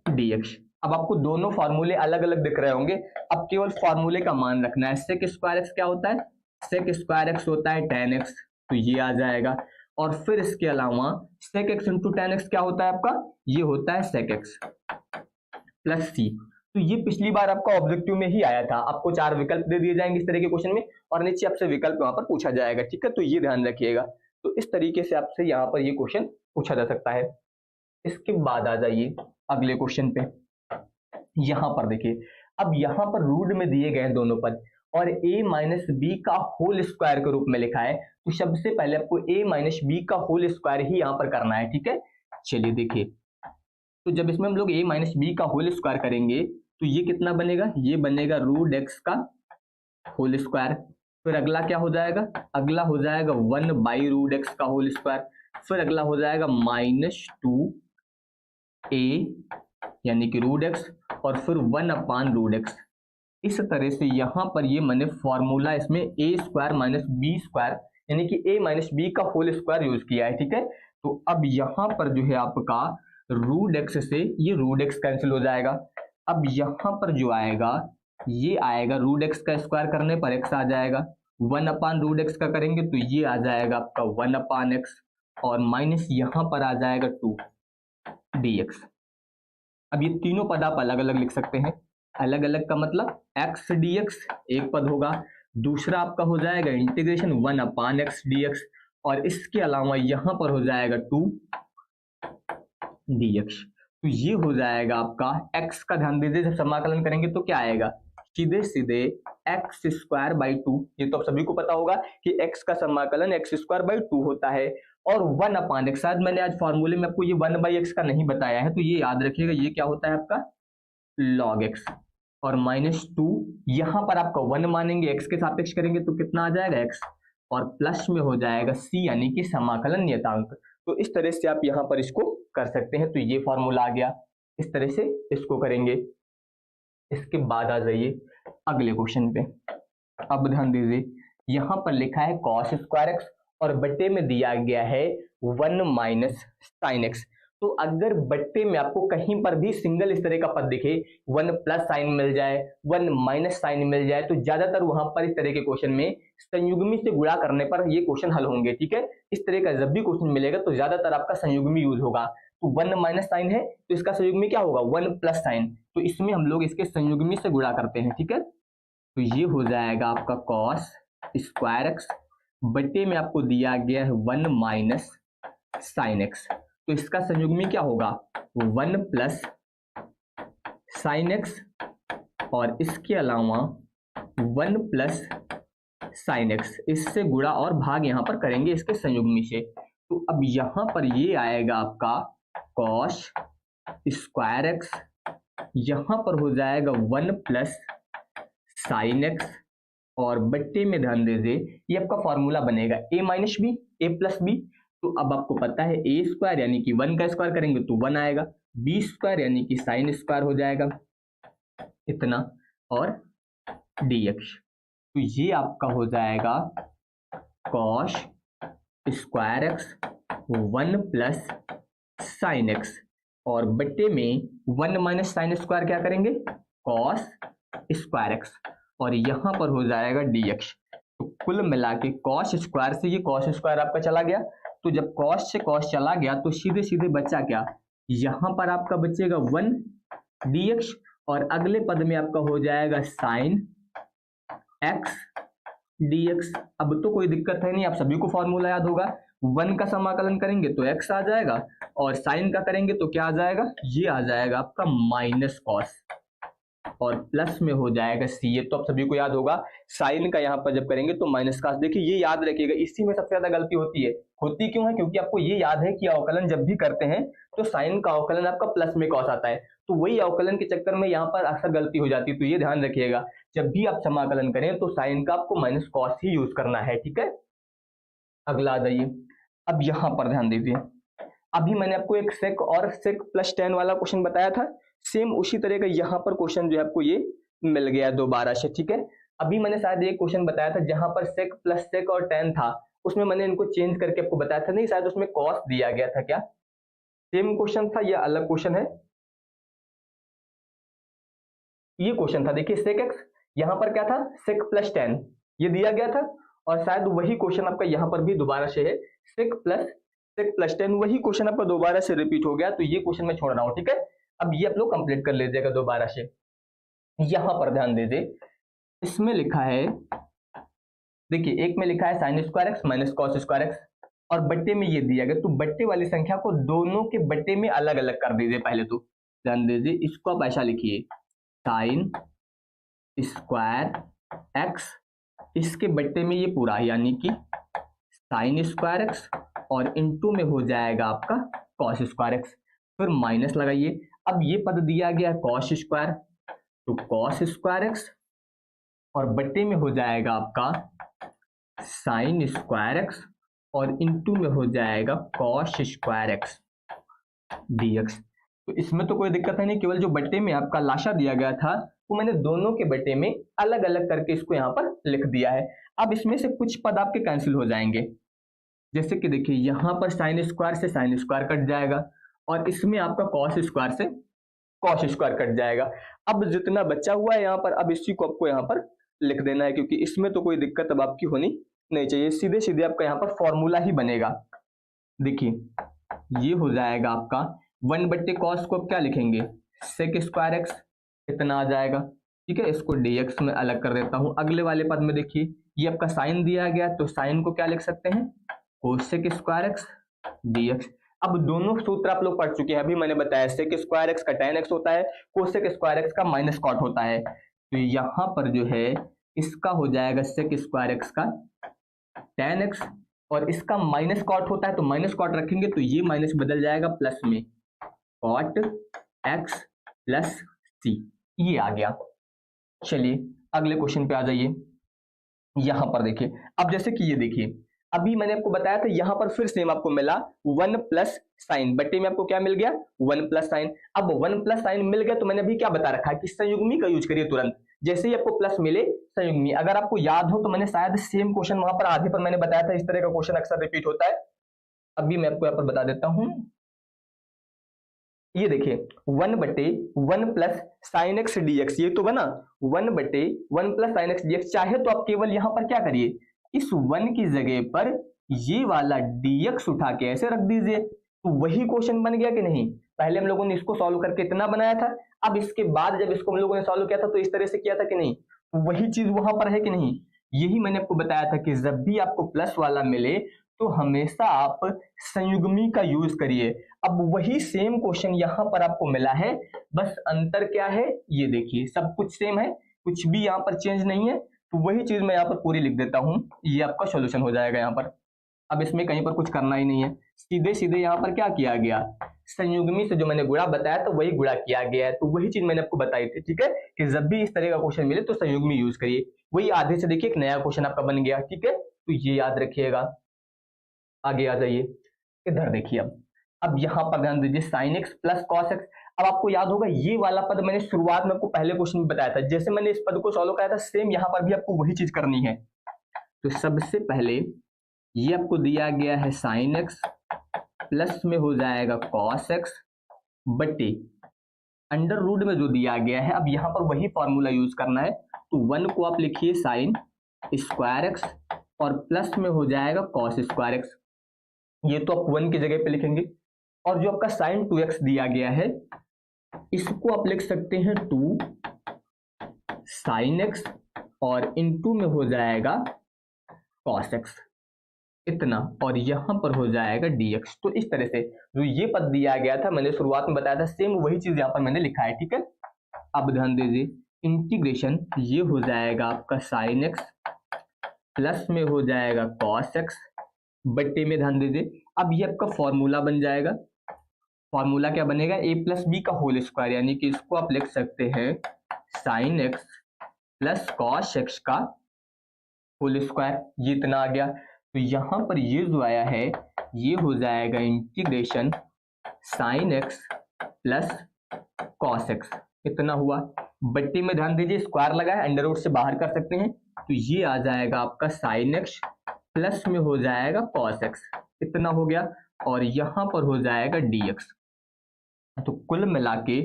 dx। अब आपको दोनों फॉर्मूले अलग अलग दिख रहे होंगे, अब केवल फॉर्मूले का मान रखना है। सेक स्क्वायर एक्स क्या होता है, सेक स्क्वायर एक्स होता है tan एक्स, तो ये आ जाएगा, और फिर इसके अलावा sec x into tan x क्या होता है आपका, ये होता है सेक एक्स प्लस सी। तो ये पिछली बार आपका ऑब्जेक्टिव में ही आया था, आपको 4 विकल्प दे दिए जाएंगे इस तरह के क्वेश्चन में, और नीचे आपसे विकल्प वहां पर पूछा जाएगा, ठीक है। तो ये ध्यान रखिएगा, तो इस तरीके से आपसे यहाँ पर ये क्वेश्चन पूछा जा सकता है। इसके बाद आ जाइए अगले क्वेश्चन पे, यहां पर देखिए, अब यहां पर रूट में दिए गए हैं दोनों पद और a माइनस बी का होल स्क्वायर के रूप में लिखा है, तो सबसे पहले आपको a माइनस बी का होल स्क्वायर ही यहां पर करना है, ठीक है। चलिए देखिए, तो जब इसमें हम लोग a माइनस बी का होल स्क्वायर करेंगे तो ये कितना बनेगा, ये बनेगा रूट एक्स का होल स्क्वायर। फिर अगला क्या हो जाएगा, अगला हो जाएगा 1/√x का होल स्क्वायर। फिर अगला हो जाएगा -2a यानी कि √x, और फिर 1/√x। इस तरह से यहां पर ये मैंने फॉर्मूला इसमें a² - b² यानी कि a - b का होल स्क्वायर यूज किया है, ठीक है। तो अब यहां पर जो है आपका √x से ये √x कैंसिल हो जाएगा। अब यहां पर जो आएगा ये आएगा √x का स्क्वायर करने पर x आ जाएगा, 1/√x का करेंगे तो ये आ जाएगा आपका 1/x, और माइनस यहां पर आ जाएगा 2dx। अब ये तीनों पद आप अलग अलग लिख सकते हैं। अलग अलग का मतलब x dx एक पद होगा, दूसरा आपका हो जाएगा इंटीग्रेशन 1/x dx, और इसके अलावा यहां पर हो जाएगा 2dx। तो ये हो जाएगा आपका x का, ध्यान दीजिए जब समाकलन करेंगे तो क्या आएगा, सीधे सीधे x²/2। ये तो आप सभी को पता होगा कि x का समाकलन x²/2 होता है, और 1/x, शायद मैंने आज फॉर्मूले में आपको ये 1/x का नहीं बताया है, तो ये याद रखिएगा, ये क्या होता है आपका log x, और -2 यहां पर आपका 1 मानेंगे, x के सापेक्ष करेंगे तो कितना आ जाएगा x, और प्लस में हो जाएगा c यानी कि समाकलन नियतांक। तो इस तरह से आप यहां पर इसको कर सकते हैं। तो ये फॉर्मूला आ गया, इस तरह से इसको करेंगे। इसके बाद आ जाइए अगले क्वेश्चन पे। अब ध्यान दीजिए, यहां पर लिखा है cos²x और बट्टे में दिया गया है 1 - sin x। तो अगर बट्टे में आपको कहीं पर भी सिंगल इस तरह का पद दिखे, 1 + sin मिल जाए, 1 - sin मिल जाए, तो ज्यादातर वहां पर इस तरह के क्वेश्चन में संयुग्मी से गुणा करने पर ये क्वेश्चन हल होंगे, ठीक है। इस तरह का जब भी क्वेश्चन मिलेगा तो ज्यादातर आपका संयुग्मी यूज होगा। तो 1 - sin है तो इसका संयुग्मी क्या होगा, 1 + sin। तो इसमें हम लोग इसके संयुग्मी से गुणा करते हैं, ठीक है। तो ये हो जाएगा आपका cos²x, बटे में आपको दिया गया है 1 - sin x। तो इसका संयुग्मी क्या होगा, 1 + sin x, और इसके अलावा 1 + sin x, इससे गुणा और भाग यहां पर करेंगे इसके संयुग्मी से। तो अब यहां पर ये आएगा आपका cos²x, यहां पर हो जाएगा 1 + sin x, और बट्टे में ध्यान दीजिए ये आपका फॉर्मूला बनेगा a - b, a + b। तो अब आपको पता है a² यानी कि 1 का स्क्वायर करेंगे तो 1 आएगा, b² यानी कि sin² हो जाएगा इतना, और dx। तो ये आपका हो जाएगा cos²x 1 + sin x, और बट्टे में 1 - sin² क्या करेंगे, cos²x, और यहां पर हो जाएगा dx। तो कुल मिला के cos² से ये cos² आपका चला गया, तो जब cos से cos चला गया तो सीधे सीधे बचा क्या, यहां पर आपका बचेगा 1 dx, और अगले पद में आपका हो जाएगा sin x dx। अब तो कोई दिक्कत है नहीं, आप सभी को फॉर्मूला याद होगा, 1 का समाकलन करेंगे तो x आ जाएगा, और sin का करेंगे तो क्या आ जाएगा, ये आ जाएगा आपका -cos, और प्लस में हो जाएगा c। ये तो आप सभी को याद होगा, साइन का यहाँ पर जब करेंगे तो -cos। देखिए ये याद रखिएगा, इसी में सबसे ज्यादा गलती होती है। होती क्यों है, क्योंकि आपको ये याद है कि अवकलन जब भी करते हैं तो साइन का अवकलन आपका प्लस में cos आता है, तो वही अवकलन के चक्कर में यहाँ पर अक्सर गलती हो जाती है। तो ये ध्यान रखिएगा, जब भी आप समाकलन करें तो साइन का आपको -cos ही यूज करना है, ठीक है। अगला आ जाइए, अब यहाँ पर ध्यान दीजिए, अभी मैंने आपको एक sec और sec + tan वाला क्वेश्चन बताया था, सेम उसी तरह का यहाँ पर क्वेश्चन जो है आपको ये मिल गया दोबारा से, ठीक है। अभी मैंने शायद एक क्वेश्चन बताया था जहां पर sec + sec और tan था, उसमें मैंने इनको चेंज करके आपको बताया था, नहीं शायद उसमें cos दिया गया था, क्या सेम क्वेश्चन था या अलग क्वेश्चन है, ये क्वेश्चन था। देखिए sec x यहाँ पर क्या था, sec + tan ये दिया गया था, और शायद वही क्वेश्चन आपका यहाँ पर भी दोबारा से है, sec + tan, वही क्वेश्चन आपका दोबारा से रिपीट हो गया। तो ये क्वेश्चन मैं छोड़ रहा हूँ, ठीक है। अब ये आप लोग कंप्लीट कर लीजिएगा दोबारा से। यहां पर ध्यान दीजिए, इसमें लिखा है, देखिए एक में लिखा है sin² x - cos²x, और बट्टे में ये दिया गया, तो बट्टे वाली संख्या को दोनों के बट्टे में अलग अलग कर दीजिए। पहले तो ध्यान दीजिए, इसको आप ऐसा लिखिए sin²x, इसके बट्टे में ये पूरा यानी कि sin²x, और इनटू में हो जाएगा आपका cos²x, फिर माइनस लगाइए। अब ये पद दिया गया cos², तो cos²x और बट्टे में हो जाएगा आपका साइन स्क्वायर एक्स और इनटू में हो जाएगा कॉस स्क्वायर एक्स dx। तो इसमें तो कोई दिक्कत है नहीं, केवल जो बट्टे में आपका लाशा दिया गया था वो मैंने दोनों के बट्टे में अलग अलग करके इसको यहाँ पर लिख दिया है। अब इसमें से कुछ पद आपके कैंसिल हो जाएंगे, जैसे कि देखिए यहाँ पर साइन स्क्वायर से साइन स्क्वायर कट जाएगा और इसमें आपका कॉस स्क्वायर से कॉस स्क्वायर कट जाएगा। अब जितना बचा हुआ है यहाँ पर, अब इसी को आपको यहाँ पर लिख देना है, क्योंकि इसमें तो कोई दिक्कत अब आपकी होनी नहीं चाहिए। सीधे सीधे आपका यहाँ पर फॉर्मूला ही बनेगा। देखिए ये हो जाएगा आपका 1/cos को अब क्या लिखेंगे, सेक स्क्वायर एक्स, इतना आ जाएगा। ठीक है, इसको dx में अलग कर देता हूं। अगले वाले पद में देखिए ये आपका साइन दिया गया, तो साइन को क्या लिख सकते हैं, कोसेक स्क्वायर एक्स dx। अब दोनों सूत्र आप लोग पढ़ चुके हैं, अभी मैंने बताया सेक स्क्वायर एक्स का tan x होता है, कोसेक स्क्वायर एक्स का माइनस कॉट होता है। तो यहाँ पर जो है इसका हो जाएगा सेक स्क्वायर एक्स का tan x और इसका माइनस कॉट होता है, तो माइनस कॉट रखेंगे तो ये माइनस बदल जाएगा प्लस में कॉट x प्लस सी, ये आ गया। चलिए अगले क्वेश्चन पे आ जाइए। यहां पर देखिए, अब जैसे कि ये देखिए अभी मैंने आपको बताया था, यहां पर फिर सेम आपको मिला 1 प्लस साइन, बट्टे में आपको क्या मिल गया 1 प्लस साइन। अब 1 प्लस साइन मिल गया तो मैंने अभी क्या बता रखा है कि संयुग्मी का यूज करिए तुरंत, जैसे ही आपको प्लस मिले संयुग्मी। अगर आपको याद हो तो मैंने शायद सेम क्वेश्चन वहां पर आधे पर मैंने बताया था, इस तरह का क्वेश्चन अक्सर रिपीट होता है। अभी मैं आपको यहाँ पर बता देता हूं, ये देखिए 1/1 प्लस साइन एक्स dx, ये तो बना 1/1 प्लस साइन एक्स dx। चाहे तो आप केवल यहां पर क्या करिए, इस 1 की जगह पर ये वाला dx उठा के ऐसे रख दीजिए, तो वही क्वेश्चन बन गया कि नहीं। पहले हम लोगों ने इसको सॉल्व करके इतना बनाया था, अब इसके बाद जब इसको हम लोगों ने सॉल्व किया था तो इस तरह से किया था कि नहीं, तो वही चीज वहां पर है कि नहीं। यही मैंने आपको बताया था कि जब भी आपको प्लस वाला मिले तो हमेशा आप संयुग्मी का यूज करिए। अब वही सेम क्वेश्चन यहां पर आपको मिला है, बस अंतर क्या है, ये देखिए सब कुछ सेम है, कुछ भी यहाँ पर चेंज नहीं है। तो वही चीज मैं यहाँ पर पूरी लिख देता हूं, ये आपका सॉल्यूशन हो जाएगा यहाँ पर। अब इसमें कहीं पर कुछ करना ही नहीं है, सीधे सीधे यहाँ पर क्या किया गया, संयुग्मी से जो मैंने गुणा बताया तो वही गुणा किया गया है। तो वही चीज मैंने आपको बताई थी, ठीक है, कि जब भी इस तरह का क्वेश्चन मिले तो संयुग्मी यूज करिए। वही आधे से देखिए एक नया क्वेश्चन आपका बन गया, ठीक है, तो ये याद रखिएगा। आगे आ जाइए, इधर देखिए अब यहां पर ध्यान दीजिए sign x plus cos x. अब आपको याद होगा ये वाला पद मैंने शुरुआत में आपको पहले क्वेश्चन में बताया था, जैसे मैंने इस पद को सॉल्व कराया था सेम यहां पर भी आपको वही चीज करनी है। तो सबसे पहले ये आपको दिया गया है साइन एक्स प्लस में हो जाएगा कॉस एक्स बट्टे अंडर रूट में जो दिया गया है। अब यहां पर वही फॉर्मूला यूज करना है, तो 1 को आप लिखिए साइन स्क्वायर एक्स और प्लस में हो जाएगा कॉस स्क्वायर एक्स, ये तो आप 1 की जगह पे लिखेंगे। और जो आपका साइन 2x दिया गया है इसको आप लिख सकते हैं 2 साइन एक्स और इनटू में हो जाएगा कॉस एक्स, इतना, और यहां पर हो जाएगा dx। तो इस तरह से जो ये पद दिया गया था मैंने शुरुआत में बताया था, सेम वही चीज यहां पर मैंने लिखा है, ठीक है। अब ध्यान दीजिए इंटीग्रेशन ये हो जाएगा आपका साइन एक्स प्लस में हो जाएगा कॉस एक्स बट्टे में, ध्यान दीजिए अब ये आपका फॉर्मूला बन जाएगा। फॉर्मूला क्या बनेगा, a प्लस बी का होल स्क्वायर, यानी कि इसको आप लिख सकते हैं sine x plus cos x का होल स्क्वायर, ये इतना आ गया। तो यहां पर ये जो आया है ये हो जाएगा integration sign x plus cos x, इतना हुआ। बट्टे में ध्यान दीजिए स्क्वायर लगा है, अंडर रूट से बाहर कर सकते हैं, तो ये आ जाएगा आपका साइन एक्स प्लस में हो जाएगा कॉस एक्स, इतना हो गया, और यहां पर हो जाएगा dx। तो कुल मिला के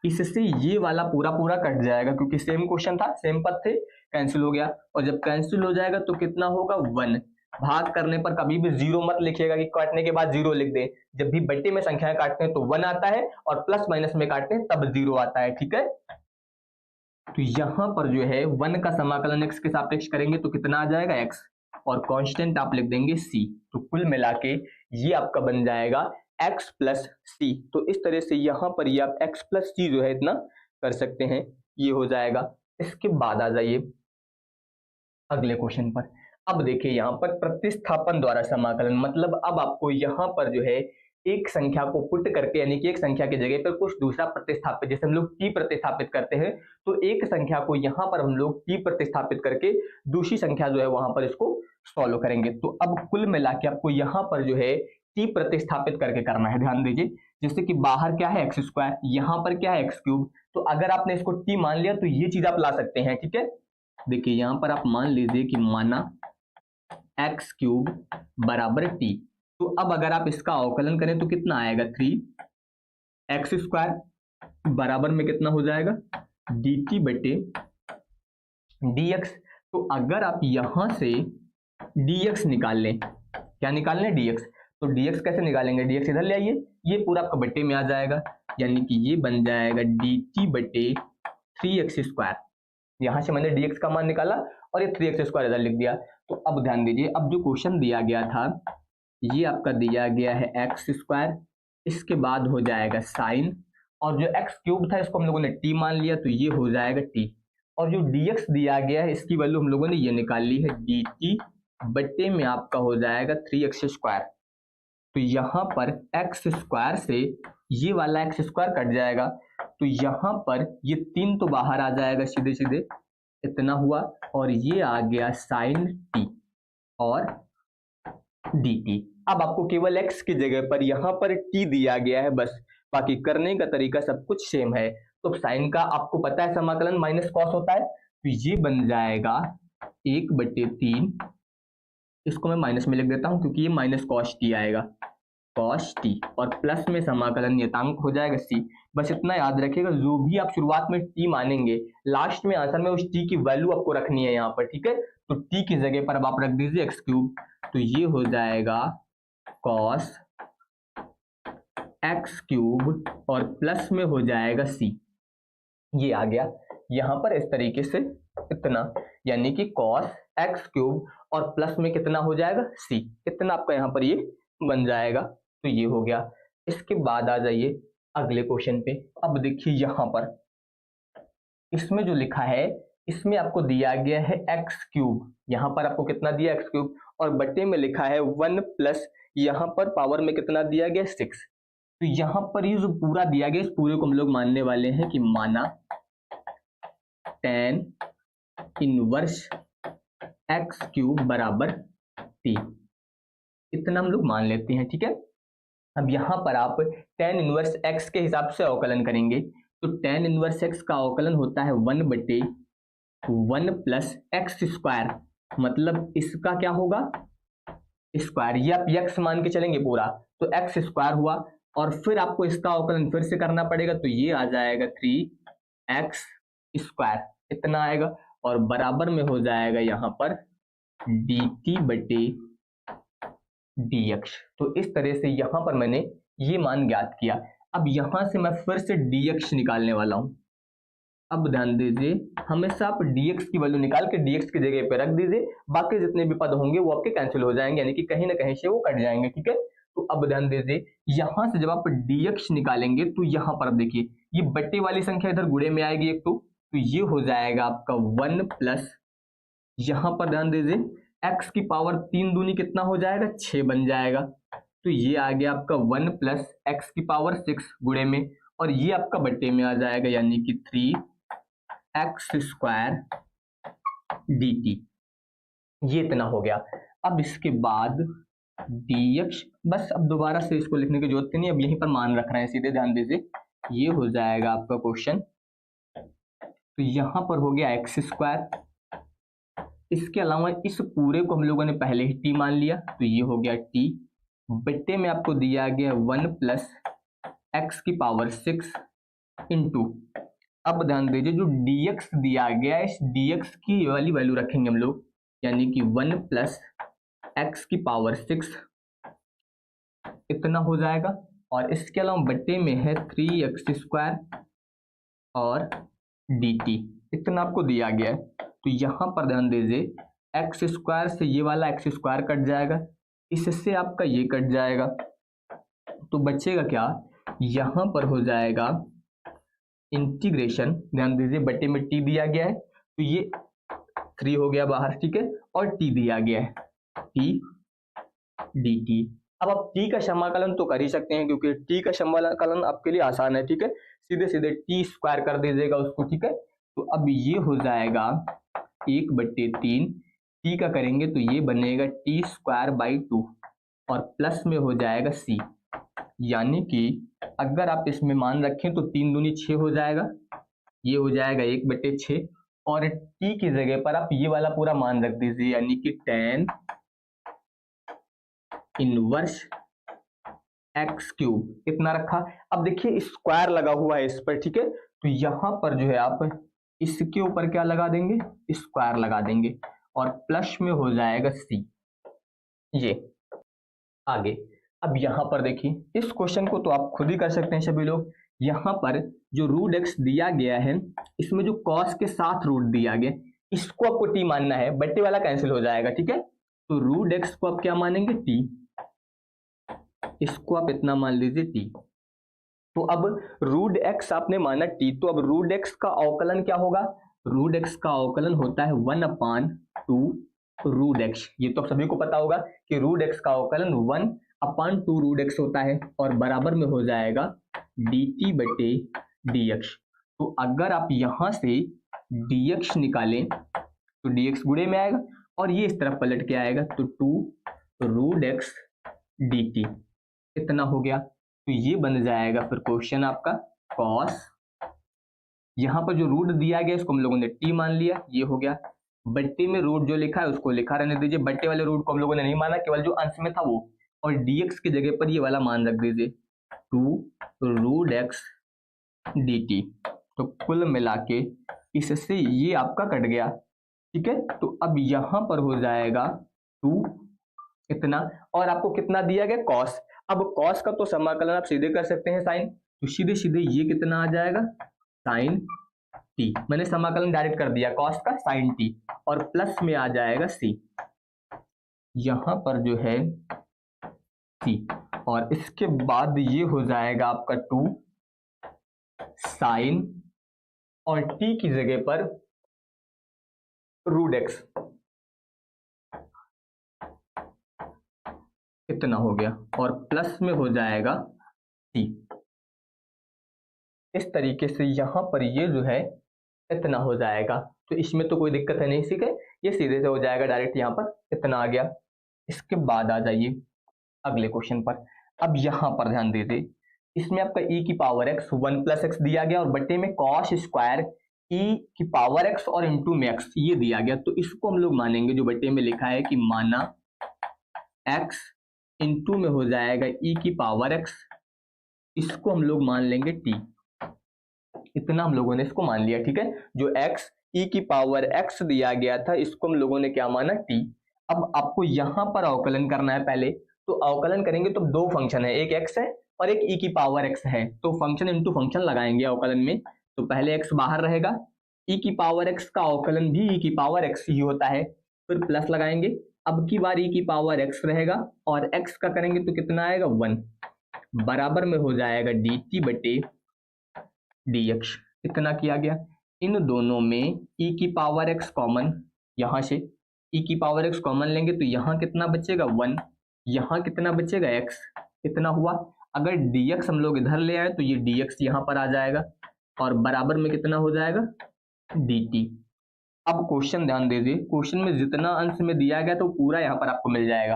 इससे ये वाला पूरा पूरा कट जाएगा, क्योंकि सेम क्वेश्चन था, सेम पद थे, कैंसिल हो गया। और जब कैंसिल हो जाएगा तो कितना होगा 1। भाग करने पर कभी भी जीरो मत लिखिएगा कि काटने के बाद जीरो लिख दें, जब भी बट्टे में संख्याएं काटते हैं तो 1 आता है और प्लस माइनस में काटते हैं तब 0 आता है, ठीक है। तो यहां पर जो है 1 का समाकलन x के सापेक्ष करेंगे तो कितना आ जाएगा x, और कांस्टेंट आप लिख देंगे c। तो कुल मिला के ये आपका बन जाएगा x प्लस सी। तो इस तरह से यहाँ पर ये आप x प्लस सी जो है इतना कर सकते हैं, ये हो जाएगा। इसके बाद आ जाइए अगले क्वेश्चन पर। अब देखिए यहाँ पर प्रतिस्थापन द्वारा समाकलन, मतलब अब आपको यहाँ पर जो है एक संख्या को पुट करके, यानी कि एक संख्या की जगह पर कुछ दूसरा प्रतिस्थापित, जैसे हम लोग t प्रतिस्थापित करते हैं, तो एक संख्या को यहाँ पर हम लोग t प्रतिस्थापित करके दूसरी संख्या जो है वहां पर इसको सॉल्व करेंगे। तो अब कुल मिला के आपको यहाँ पर जो है t प्रतिस्थापित करके करना है, ध्यान दीजिए। जैसे कि बाहर क्या है x स्क्वायर, यहाँ पर क्या है x क्यूब, तो अगर आपने इसको t मान लिया तो ये चीज आप ला सकते हैं, ठीक है। देखिए यहाँ पर आप मान लीजिए कि माना x क्यूब बराबर t, तो अब अगर आप इसका अवकलन करें तो कितना आएगा, 3x स्क्वायर बराबर में कितना हो जाएगा, dt बटे dx। तो अगर आप यहां से dx निकाल लें, क्या निकाल लें, dx, तो dx कैसे निकालेंगे, dx इधर ले आइए, ये पूरा आपका बट्टे में आ जाएगा, यानी कि ये बन जाएगा dt बटे 3x स्क्वायर। यहां से मैंने dx का मान निकाला और ये 3x स्क्वायर इधर लिख दिया। तो अब ध्यान दीजिए, अब जो क्वेश्चन दिया गया था ये आपका दिया गया है x स्क्वायर, इसके बाद हो जाएगा साइन, और जो x क्यूब था इसको हम लोगों ने t मान लिया तो ये हो जाएगा t, और जो dx दिया गया है इसकी वैल्यू हम लोगों ने ये निकाल ली है, dt बट्टे में आपका हो जाएगा 3x स्क्वायर। तो यहाँ पर x स्क्वायर से ये वाला x स्क्वायर कट जाएगा, तो यहाँ पर ये 3 तो बाहर आ जाएगा सीधे सीधे, इतना हुआ, और ये आ गया साइन t और dt। अब आपको केवल x की जगह पर यहाँ पर t दिया गया है बस, बाकी करने का तरीका सब कुछ सेम है। तो साइन का आपको पता है समाकलन माइनस कॉस होता है, तो ये बन जाएगा 1/3, इसको मैं माइनस में लिख देता हूं क्योंकि ये माइनस कॉस टी आएगा, कॉस टी, और प्लस में समाकलन नियतांक हो जाएगा c। बस इतना याद रखिएगा, जो भी आप शुरुआत में t मानेंगे लास्ट में आंसर में उस t की वैल्यू आपको रखनी है यहाँ पर, ठीक है। तो t की जगह पर अब आप रख दीजिए x क्यूब, तो ये हो जाएगा cos x क्यूब और प्लस में हो जाएगा c, ये आ गया यहाँ पर इस तरीके से इतना, यानी कि cos x क्यूब और प्लस में कितना हो जाएगा c, इतना आपका यहाँ पर ये बन जाएगा। तो ये हो गया। इसके बाद आ जाइए अगले क्वेश्चन पे। अब देखिए यहाँ पर इसमें जो लिखा है इसमें आपको दिया गया है x क्यूब, यहाँ पर आपको कितना दिया x क्यूब, और बट्टे में लिखा है 1 प्लस यहाँ पर पावर में कितना दिया गया 6। तो यहाँ पर ये जो पूरा दिया गया इस पूरे को हम लोग मानने वाले हैं कि माना tan इनवर्स x क्यूब बराबर t, इतना हम लोग मान लेते हैं, ठीक है। अब यहाँ पर आप tan इनवर्स x के हिसाब से अवकलन करेंगे, तो tan इनवर्स x का अवकलन होता है 1/1 प्लस x स्क्वायर, मतलब इसका क्या होगा स्क्वायर, ये आप x मान के चलेंगे पूरा, तो x स्क्वायर हुआ, और फिर आपको इसका अवकलन फिर से करना पड़ेगा, तो ये आ जाएगा 3x स्क्वायर, इतना आएगा, और बराबर में हो जाएगा यहाँ पर dt बटे dx। तो इस तरह से यहाँ पर मैंने ये मान ज्ञात किया। अब यहाँ से मैं फिर से dx निकालने वाला हूँ। अब ध्यान दीजिए, हमेशा आप dx की वैल्यू निकाल के dx की जगह पे रख दीजिए, बाकी जितने भी पद होंगे वो आपके कैंसिल हो जाएंगे, यानी कि कहीं ना कहीं से वो कट जाएंगे, ठीक है। तो अब ध्यान दीजिए, यहाँ से जब आप dx निकालेंगे तो यहाँ पर देखिए ये बट्टे वाली संख्या इधर गुणे में आएगी एक, तो ये हो जाएगा आपका 1 प्लस, यहाँ पर ध्यान दीजिए x की पावर 3 दूनी कितना हो जाएगा 6 बन जाएगा, तो ये आ गया आपका 1 प्लस x की पावर 6 गुणे में, और ये आपका बट्टे में आ जाएगा, यानी कि 3x स्क्वायर dt, ये इतना हो गया। अब इसके बाद dx, बस अब दोबारा से इसको लिखने की जरूरत नहीं, अब यहीं पर मान रख रहे हैं सीधे, ध्यान दीजिए ये हो जाएगा आपका क्वेश्चन। तो यहाँ पर हो गया x स्क्वायर, इसके अलावा इस पूरे को हम लोगों ने पहले ही t मान लिया, तो ये हो गया t बट्टे में आपको दिया गया 1 प्लस x की पावर 6 इंटू, अब ध्यान दीजिए जो dx दिया गया है इस dx की वाली वैल्यू रखेंगे हम लोग, यानी कि 1 प्लस x की पावर 6 इतना हो जाएगा, और इसके अलावा बट्टे में है 3x स्क्वायर और dt, इतना आपको दिया गया है। तो यहाँ पर ध्यान दीजिए x स्क्वायर से ये वाला x स्क्वायर कट जाएगा, इससे आपका ये कट जाएगा, तो बचेगा क्या, यहाँ पर हो जाएगा इंटीग्रेशन, ध्यान दीजिए बट्टे में t दिया गया है तो ये 3 हो गया बाहर, ठीक है, और t दिया गया है t dt, अब आप टी का समाकलन तो कर ही सकते हैं, क्योंकि टी का समाकलन आपके लिए आसान है, ठीक है, सीधे सीधे टी स्क्वायर कर दीजिएगा उसको, ठीक है। तो अब ये हो जाएगा 1/3, टी का करेंगे तो ये बनेगा टी स्क्वायर बाई 2 और प्लस में हो जाएगा सी, यानी कि अगर आप इसमें मान रखें तो 3 दूनी 6 हो जाएगा, ये हो जाएगा 1/6 और टी की जगह पर आप ये वाला पूरा मान रख दीजिए, यानी कि tan इनवर्स एक्स क्यूब इतना रखा। अब देखिए स्क्वायर लगा हुआ है इस पर, ठीक है, तो यहां पर जो है आप इसके ऊपर क्या लगा देंगे, स्क्वायर लगा देंगे और प्लस में हो जाएगा सी। ये आगे अब यहां पर देखिए इस क्वेश्चन को तो आप खुद ही कर सकते हैं सभी लोग। यहां पर जो रूट एक्स दिया गया है, इसमें जो कॉस के साथ रूट दिया गया, इसको आपको टी मानना है, बट्टे वाला कैंसिल हो जाएगा, ठीक है। तो रूट एक्स को आप क्या मानेंगे, टी, इसको आप इतना मान लीजिए टी। तो अब रूट एक्स आपने माना टी, तो अब रूट एक्स का अवकलन क्या होगा, रूट एक्स का अवकलन होता है 1/2 रूट एक्स। ये तो सभी को पता होगा कि रूट एक्स का अवकलन 1/2 रूट एक्स होता है और बराबर में हो जाएगा dt/dx। तो अगर आप यहां से dx निकालें तो dx गुणे में आएगा और ये इस तरफ पलट के आएगा, तो 2 रूट एक्स dt इतना हो गया। तो ये बन जाएगा फिर क्वेश्चन आपका cos, यहां पर जो रूट दिया गया इसको हम लोगों ने टी मान लिया, ये हो गया। बट्टे में रूट जो लिखा है उसको लिखा रहने दीजिए, बट्टे वाले रूट को हम लोगों ने नहीं माना, केवल जो अंश में था वो, और dx की जगह पर ये वाला मान रख दीजिए 2 रूट एक्स dt। तो कुल मिला के इससे ये आपका कट गया, ठीक है। तो अब यहां पर हो जाएगा 2 इतना, और आपको कितना दिया गया, cos। अब cos का तो समाकलन आप सीधे कर सकते हैं sin, तो सीधे सीधे ये कितना आ जाएगा, sin t। मैंने समाकलन डायरेक्ट कर दिया cos का sin t और प्लस में आ जाएगा c, यहां पर जो है c, और इसके बाद ये हो जाएगा आपका 2 sin और t की जगह पर रूट एक्स इतना हो गया और प्लस में हो जाएगा t। इस तरीके से यहां पर ये जो है इतना हो जाएगा, तो इसमें तो कोई दिक्कत है नहीं, ठीक है, ये सीधे से हो जाएगा डायरेक्ट, यहाँ पर इतना आ गया। इसके बाद आ जाइए अगले क्वेश्चन पर। अब यहां पर ध्यान दीजिए, इसमें आपका e की पावर x 1 + x दिया गया और बट्टे में cos स्क्वायर e की पावर x और इंटू में x ये दिया गया, तो इसको हम लोग मानेंगे जो बट्टे में लिखा है कि माना x इंटू में हो जाएगा e की पावर x, इसको हम लोग मान लेंगे t, इतना हम लोगों ने इसको मान लिया, ठीक है। जो x e की पावर x दिया गया था इसको हम लोगों ने क्या माना, t। अब आपको यहां पर अवकलन करना है पहले, तो अवकलन करेंगे तो दो फंक्शन है, एक x है और एक e की पावर x है, तो फंक्शन इंटू फंक्शन लगाएंगे अवकलन में। तो पहले x बाहर रहेगा, e की पावर x का अवकलन भी e की पावर x ही होता है, फिर प्लस लगाएंगे। अब की बार e की पावर x रहेगा और x का करेंगे तो कितना आएगा 1, बराबर में हो जाएगा dt/dx, इतना किया गया। इन दोनों में e की पावर x कॉमन, यहां से e की पावर x कॉमन लेंगे तो यहां कितना बचेगा 1, यहां कितना बचेगा x, इतना हुआ। अगर dx हम लोग इधर ले आए तो ये dx यहां पर आ जाएगा और बराबर में कितना हो जाएगा dt। अब क्वेश्चन ध्यान दीजिए, क्वेश्चन में जितना अंश में दिया गया तो पूरा यहाँ पर आपको मिल जाएगा।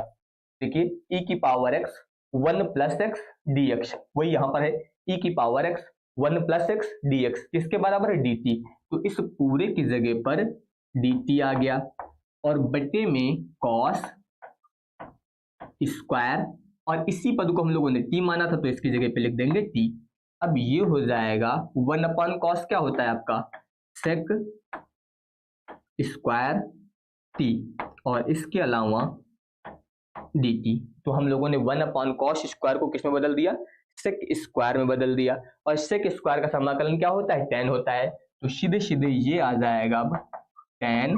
देखिए e की पावर x 1 + x dx, वही यहाँ पर है e की पावर x 1 + x dx, किसके बराबर है dt, तो इस पूरे की जगह पर dt आ गया और बटे में cos स्क्वायर, और इसी पद को हम लोगों ने t माना था तो इसकी जगह पे लिख देंगे t। अब ये हो जाएगा 1/cos क्या होता है आपका sec स्क्वायर t और इसके अलावा dt। तो हम लोगों ने 1/cos स्क्वायर को किस में बदल दिया, सेक स्क्वायर में बदल दिया, और सेक स्क्वायर का समाकलन क्या होता है, tan होता है, तो सीधे सीधे ये आ जाएगा अब tan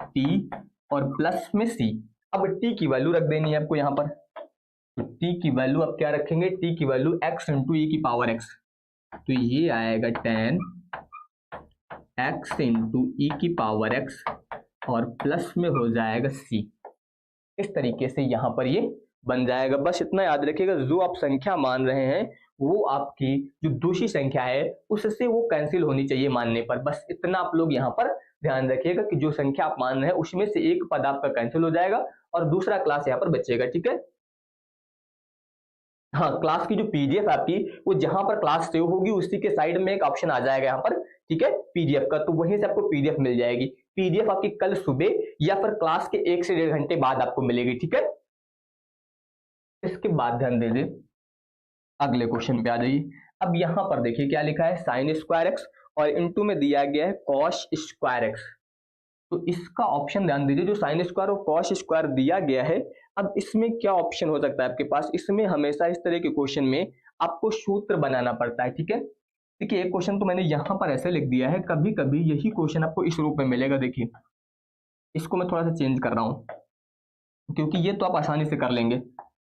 t और प्लस में c। अब t की वैल्यू रख देनी है आपको यहाँ पर, तो t की वैल्यू आप क्या रखेंगे, t की वैल्यू x इंटू e की पावर x, तो ये आएगा tan x इंटू e की पावर x और प्लस में हो जाएगा c। इस तरीके से यहाँ पर ये बन जाएगा। बस इतना याद रखिएगा, जो आप संख्या मान रहे हैं वो आपकी जो दूसरी संख्या है उससे वो कैंसिल होनी चाहिए मानने पर। बस इतना आप लोग यहाँ पर ध्यान रखिएगा कि जो संख्या आप मान रहे हैं उसमें से एक पद आपका कैंसिल हो जाएगा और दूसरा क्लास यहाँ पर बचेगा, ठीक है। हाँ, क्लास की जो पीडीएफ आपकी वो जहां पर क्लास सेव होगी उसी के साइड में एक ऑप्शन आ जाएगा यहाँ पर, ठीक है, पीडीएफ का, तो वहीं से आपको पीडीएफ मिल जाएगी। पीडीएफ आपकी कल सुबह या फिर क्लास के 1 से 1.5 घंटे बाद आपको मिलेगी, ठीक है। इसके बाद ध्यान दीजिए, अगले क्वेश्चन पे आ जाइए। अब यहाँ पर देखिए क्या लिखा है, साइन स्क्वायर एक्स और इनटू में दिया गया है कॉस स्क्वायर एक्स। तो इसका ऑप्शन ध्यान दीजिए, जो साइन स्क्वायर और कॉस स्क्वायर दिया गया है, अब इसमें क्या ऑप्शन हो सकता है आपके पास। इसमें हमेशा इस तरह के क्वेश्चन में आपको सूत्र बनाना पड़ता है, ठीक है। देखिए एक क्वेश्चन तो मैंने यहाँ पर ऐसे लिख दिया है, कभी कभी यही क्वेश्चन आपको इस रूप में मिलेगा। देखिए इसको मैं थोड़ा सा चेंज कर रहा हूँ क्योंकि ये तो आप आसानी से कर लेंगे,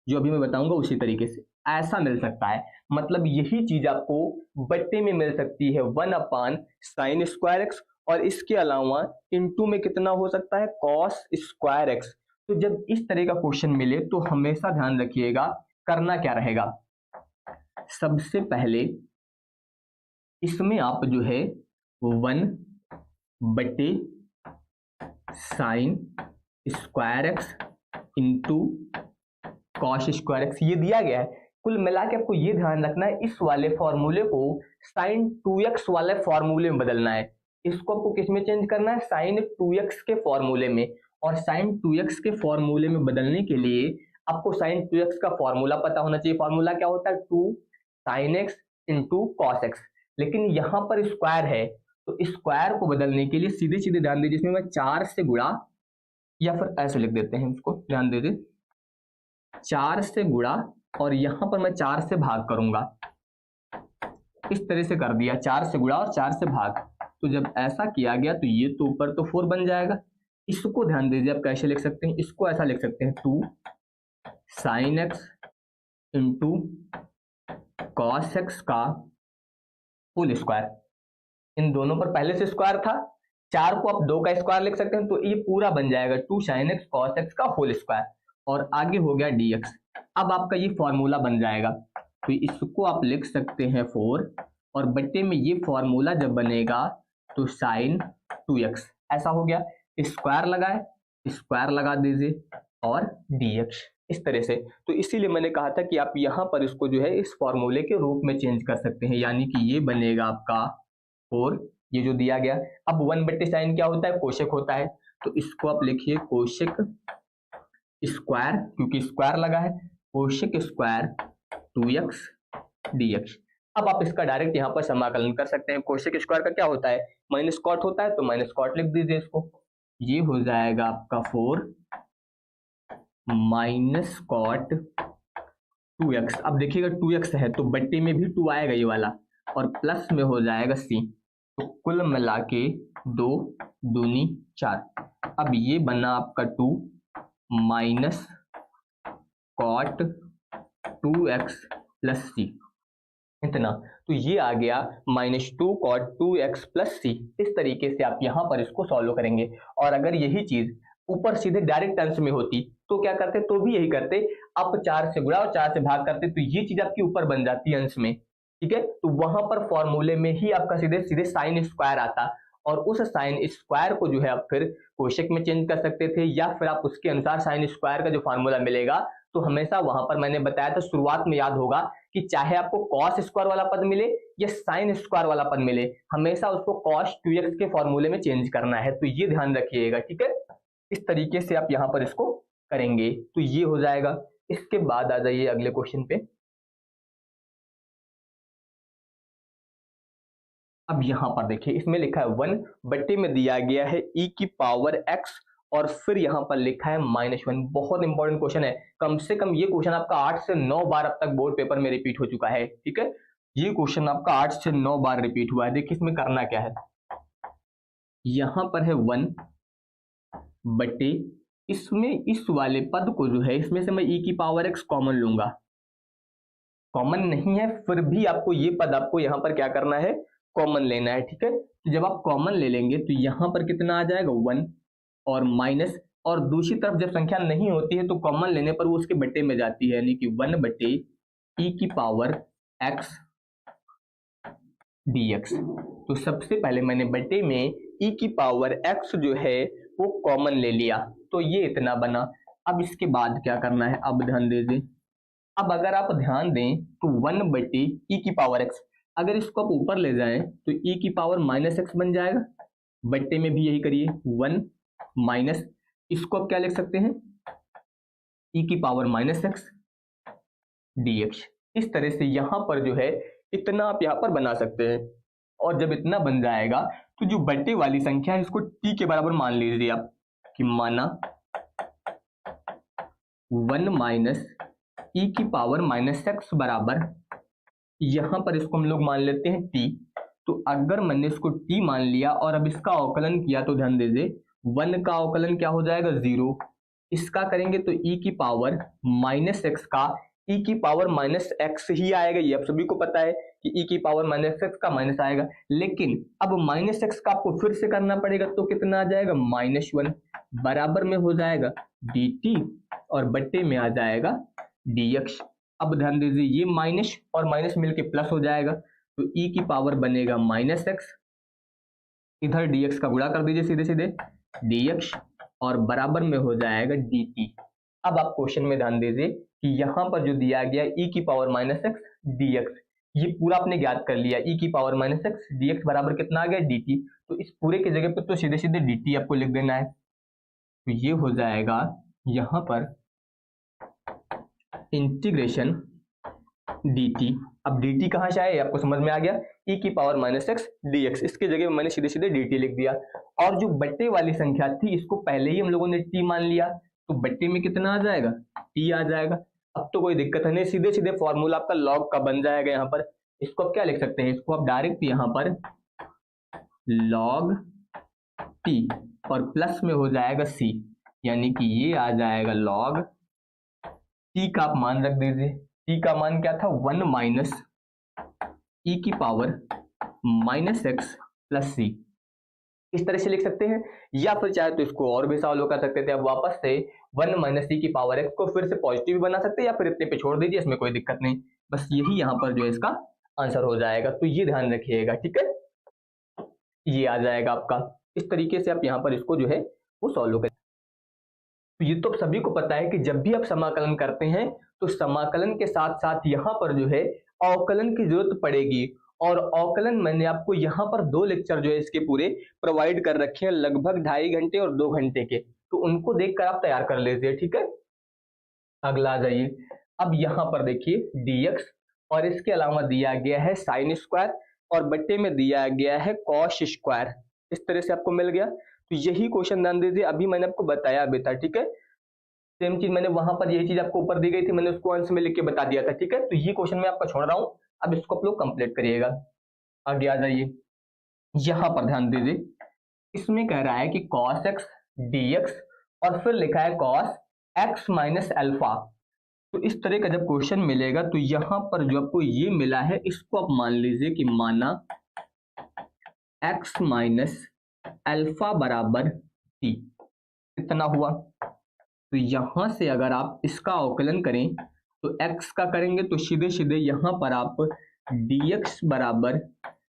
जो अभी मैं बताऊंगा उसी तरीके से ऐसा मिल सकता है। मतलब यही चीज आपको बट्टे में मिल सकती है 1/sin स्क्वायर एक्स, और इसके अलावा इनटू में कितना हो सकता है, कॉस स्क्वायर एक्स। तो जब इस तरह का क्वेश्चन मिले तो हमेशा ध्यान रखिएगा करना क्या रहेगा। सबसे पहले इसमें आप जो है 1/sin square x into cos square x ये दिया गया है। कुल मिला के आपको ये ध्यान रखना है, इस वाले फॉर्मूले को sin 2x वाले फॉर्मूले में बदलना है। इसको आपको किस में चेंज करना है, sin 2x के फॉर्मूले में। और sin 2x के फॉर्मूले में बदलने के लिए आपको sin 2x का फॉर्मूला पता होना चाहिए। फॉर्मूला क्या होता है, 2 sin x into cos x. लेकिन यहाँ पर स्क्वायर है तो स्क्वायर को बदलने के लिए सीधे सीधे ध्यान दीजिए, इसमें मैं 4 से गुणा, या फिर ऐसे लिख देते हैं इसको, ध्यान दीजिए 4 से गुणा और यहां पर मैं 4 से भाग करूंगा। इस तरह से कर दिया, 4 से गुणा और 4 से भाग। तो जब ऐसा किया गया तो ये तो ऊपर तो 4 बन जाएगा। इसको ध्यान दीजिए आप कैसे लिख सकते हैं, इसको ऐसा लिख सकते हैं 2 sin x into cos x का होल स्क्वायर। इन दोनों पर पहले से स्क्वायर था, 4 को आप 2 का स्क्वायर लिख सकते हैं, तो ये पूरा बन जाएगा 2 sin x cos x का होल स्क्वायर, और आगे हो गया dx। अब आपका ये फॉर्मूला बन जाएगा, तो इसको आप लिख सकते हैं 4, और बट्टे में ये फॉर्मूला जब बनेगा तो sin 2x ऐसा हो गया, स्क्वायर लगाए, स्क्वायर लगा दीजिए और dx इस तरह से। तो इसीलिए मैंने कहा था कि आप यहाँ पर इसको जो है इस फॉर्मूले के रूप में चेंज कर सकते हैं, यानी कि ये बनेगा आपका 4, ये जो दिया गया। अब 1/sin क्या होता है, कोशेक होता है, तो इसको आप लिखिए कोशेक स्क्वायर, क्योंकि स्क्वायर लगा है, कोशेक स्क्वायर 2x dx। अब आप इसका डायरेक्ट यहाँ पर समाकलन कर सकते हैं। कोशेक स्क्वायर का क्या होता है, माइनस कॉट होता है, तो माइनस कॉट लिख दीजिए इसको। ये हो जाएगा आपका 4 माइनस कॉट 2x। अब देखिएगा 2x है तो बट्टे में भी 2 आएगा ये वाला, और प्लस में हो जाएगा c। तो कुल मिला के 2 दूनी 4। अब ये बना आपका 2 minus cot 2x plus c, इतना। तो ये आ गया -2 cot 2x प्लस c। इस तरीके से आप यहाँ पर इसको सॉल्व करेंगे। और अगर यही चीज ऊपर सीधे डायरेक्ट अंश में होती तो क्या करते, तो भी यही करते, आप 4 से गुणा और 4 से भाग करते, तो ये चीज आपकी ऊपर बन जाती है अंश में, ठीक है। तो वहां पर फॉर्मूले में ही आपका सीधे सीधे साइन स्क्वायर आता, और उस साइन स्क्वायर को जो है आप फिर कोशेक में चेंज कर सकते थे, या फिर आप उसके अनुसार साइन स्क्वायर का जो फॉर्मूला मिलेगा तो हमेशा वहां पर मैंने बताया था शुरुआत में, याद होगा कि चाहे आपको कॉस स्क्वायर वाला पद मिले या साइन स्क्वायर वाला पद मिले, हमेशा उसको कॉस 2x के फॉर्मूले में चेंज करना है। तो ये ध्यान रखिएगा, ठीक है। इस तरीके से आप यहाँ पर इसको करेंगे तो ये हो जाएगा। इसके बाद आ जाइए अगले क्वेश्चन पे। अब यहाँ पर देखिए इसमें लिखा है 1 बट्टे में दिया गया है e की पावर x, और फिर यहाँ पर लिखा है -1। बहुत इंपॉर्टेंट क्वेश्चन है, कम से कम ये क्वेश्चन आपका 8 से 9 बार अब तक बोर्ड पेपर में रिपीट हो चुका है, ठीक है। ये क्वेश्चन आपका 8 से 9 बार रिपीट हुआ है। देखिए इसमें करना क्या है, यहाँ पर है 1 बट्टे, इसमें इस वाले पद को जो है इसमें से मैं e की पावर x कॉमन लूंगा। कॉमन नहीं है फिर भी आपको ये पद आपको यहाँ पर क्या करना है, कॉमन लेना है, ठीक है। तो जब आप कॉमन ले लेंगे तो यहाँ पर कितना आ जाएगा 1 और माइनस, और दूसरी तरफ जब संख्या नहीं होती है तो कॉमन लेने पर वो उसके बट्टे में जाती है, यानी कि 1 बटे e की पावर x dx। तो सबसे पहले मैंने बटे में e की पावर x जो है वो कॉमन ले लिया, तो ये इतना बना। अब इसके बाद क्या करना है, अब ध्यान दीजिए। अब अगर आप ध्यान दें तो 1 बटे e की पावर x, अगर इसको आप ऊपर ले जाएं तो e की पावर माइनस एक्स बन जाएगा। बट्टे में भी यही करिए, 1 माइनस, इसको आप क्या लिख सकते हैं, e की पावर माइनस एक्स dx। इस तरह से यहां पर जो है इतना आप यहां पर बना सकते हैं। और जब इतना बन जाएगा तो जो बट्टे वाली संख्या है इसको t के बराबर मान लीजिए आप, कि माना 1 माइनस e की पावर माइनस एक्स बराबर, यहां पर इसको हम लोग मान लेते हैं t। तो अगर मैंने इसको t मान लिया और अब इसका अवकलन किया तो ध्यान दीजिए 1 का अवकलन क्या हो जाएगा, 0। इसका करेंगे तो e की पावर माइनस एक्स का e की पावर माइनस एक्स ही आएगा, ये आप सभी को पता है कि e की पावर माइनस एक्स का माइनस आएगा। लेकिन अब माइनस एक्स का आपको फिर से करना पड़ेगा, तो कितना आ जाएगा, -1 बराबर में हो जाएगा dt और बट्टे में आ जाएगा dx। अब ध्यान दीजिए ये माइनस और माइनस मिलके प्लस हो जाएगा, तो e की पावर बनेगा माइनस एक्स, इधर dx का गुणा कर दीजिए सीधे सीधे dx और बराबर में हो जाएगा dt। अब आप क्वेश्चन में ध्यान दीजिए कि यहां पर जो दिया गया e की पावर माइनस एक्स dx, ये पूरा आपने ज्ञात कर लिया, e की पावर माइनस एक्स dx बराबर कितना आ गया, dt। तो इस पूरे की जगह पर तो सीधे सीधे dt आपको लिख देना है। तो ये हो जाएगा यहां पर इंटीग्रेशन dt। अब dt कहां से आया आपको समझ में आ गया, e की पावर माइनस एक्स dx, इसके जगह मैंने सीधे सीधे dt लिख दिया। और जो बट्टे वाली संख्या थी इसको पहले ही हम लोगों ने t मान लिया, तो बट्टे में कितना आ जाएगा, t आ जाएगा। अब तो कोई दिक्कत है नहीं, सीधे सीधे फॉर्मूला आपका log का बन जाएगा। यहाँ पर इसको आप क्या लिख सकते हैं, इसको आप डायरेक्ट यहाँ पर log t और प्लस में हो जाएगा c, यानी कि ये आ जाएगा log t का आप मान रख दीजिए। t का मान क्या था, 1 माइनस e की पावर माइनस एक्स प्लस सी, इस तरह से लिख सकते हैं। या फिर चाहे तो इसको और भी सॉल्व कर सकते थे। अब वापस से 1 माइनस e की पावर एक्स को फिर से पॉजिटिव भी बना सकते हैं, या फिर इतने पे छोड़ दीजिए, इसमें कोई दिक्कत नहीं। बस यही यहाँ पर जो है इसका आंसर हो जाएगा, तो ये ध्यान रखिएगा, ठीक है। ये आ जाएगा आपका, इस तरीके से आप यहाँ पर इसको जो है वो सॉल्व करें। तो ये तो सभी को पता है कि जब भी आप समाकलन करते हैं तो समाकलन के साथ साथ यहाँ पर जो है अवकलन की जरूरत पड़ेगी। और अवकलन मैंने आपको यहाँ पर 2 लेक्चर जो है इसके पूरे प्रोवाइड कर रखे हैं, लगभग 2.5 घंटे और 2 घंटे के, तो उनको देखकर आप तैयार कर लीजिए, ठीक है। अगला आ जाइए। अब यहाँ पर देखिए dx और इसके अलावा दिया गया है साइन स्क्वायर और बट्टे में दिया गया है कॉस स्क्वायर, इस तरह से आपको मिल गया। तो यही क्वेश्चन ध्यान दीजिए, अभी मैंने आपको बताया अभी था, ठीक है। सेम चीज मैंने वहां पर यही चीज आपको ऊपर दी गई थी, मैंने उसको आंसर में लिख के बता दिया था, ठीक है। तो ये क्वेश्चन मैं आपका छोड़ रहा हूं, अब इसको आप लोग कंप्लीट करिएगा। आगे आ जाइए, यहां पर ध्यान दीजिए, इसमें कह रहा है कि कॉस एक्स dx और फिर लिखा है कॉस एक्स माइनस अल्फा। तो इस तरह का जब क्वेश्चन मिलेगा तो यहां पर जो आपको ये मिला है इसको आप मान लीजिए कि माना एक्स माइनस अल्फा बराबर t, इतना हुआ। तो यहां से अगर आप इसका अवकलन करें तो x का करेंगे तो सीधे सीधे यहां पर आप dx बराबर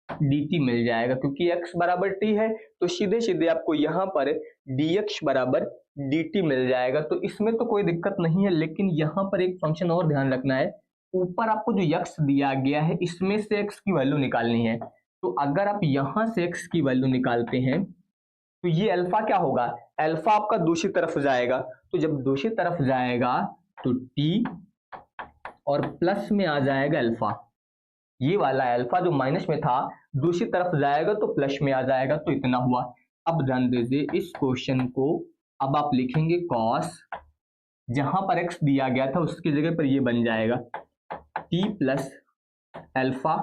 dt मिल जाएगा, क्योंकि x बराबर t है तो सीधे सीधे आपको यहाँ पर dx बराबर dt मिल जाएगा। तो इसमें तो कोई दिक्कत नहीं है, लेकिन यहाँ पर एक फंक्शन और ध्यान रखना है, ऊपर आपको जो x दिया गया है इसमें से x की वैल्यू निकालनी है। तो अगर आप यहाँ से x की वैल्यू निकालते हैं तो ये अल्फा क्या होगा, अल्फा आपका दूसरी तरफ जाएगा, तो जब दूसरी तरफ जाएगा तो t और प्लस में आ जाएगा अल्फा, ये वाला अल्फा जो माइनस में था दूसरी तरफ जाएगा तो प्लस में आ जाएगा, तो इतना हुआ। अब ध्यान दीजिए इस क्वेश्चन को अब आप लिखेंगे कॉस, जहां पर x दिया गया था उसकी जगह पर ये बन जाएगा t प्लस अल्फा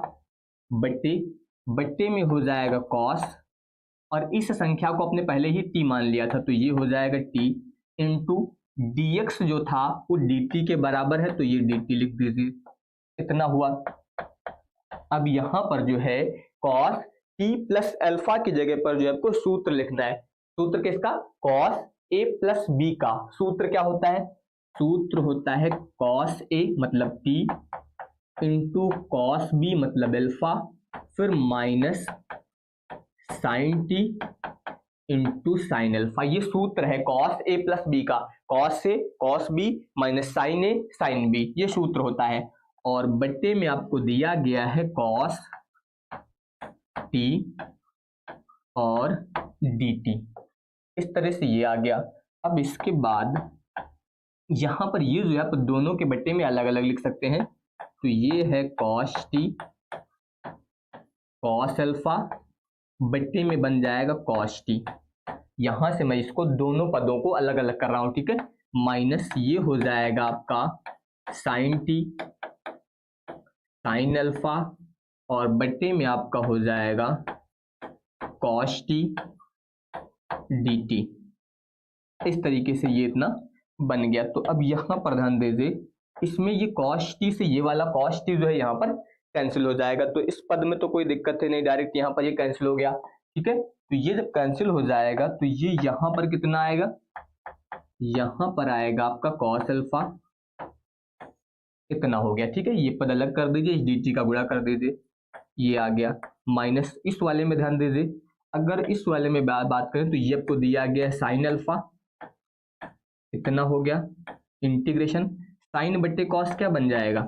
बट्टे में हो जाएगा कॉस, और इस संख्या को आपने पहले ही t मान लिया था तो ये हो जाएगा t इंटू dx जो था वो dt के बराबर है, तो ये dt लिख दीजिए, इतना हुआ। अब यहां पर जो है cos t प्लस अल्फा की जगह पर जो है आपको सूत्र लिखना है, सूत्र किसका, cos ए प्लस बी का सूत्र क्या होता है? सूत्र होता है कॉस ए मतलब टी इंटू कॉस बी मतलब अल्फा, फिर minus sine T into sine alpha. ये सूत्र है कॉस ए प्लस बी का, cos A cos B minus sine A sine B, ये सूत्र होता है। और बट्टे में आपको दिया गया है कॉस टी और डी टी, इस तरह से ये आ गया। अब इसके बाद यहां पर ये जो है आप दोनों के बट्टे में अलग अलग लिख सकते हैं, तो ये है कॉस टी कॉस अल्फा, बट्टे में बन जाएगा कॉस टी। यहां से मैं इसको दोनों पदों को अलग अलग कर रहा हूं, ठीक है। माइनस ये हो जाएगा आपका साइन टी साइन अल्फा, और बट्टे में आपका हो जाएगा कॉस टी डी टी। इस तरीके से ये इतना बन गया। तो अब यहां पर ध्यान दीजिए, इसमें ये कॉस टी से ये वाला कॉस टी जो है यहाँ पर कैंसिल हो जाएगा, तो इस पद में तो कोई दिक्कत है नहीं, डायरेक्ट यहाँ पर ये कैंसिल हो गया, ठीक है। तो ये जब कैंसिल हो जाएगा तो ये यहाँ पर कितना आएगा, यहाँ पर आएगा आपका कॉस अल्फा, इतना हो गया, ठीक है। ये पद अलग कर दीजिए, इस dt का गुणा कर दीजिए, ये आ गया। माइनस इस वाले में ध्यान दीजिए, अगर इस वाले में बात करें तो ये आपको दिया गया साइन अल्फा, इतना हो गया। इंटीग्रेशन साइन बट्टे कॉस क्या बन जाएगा,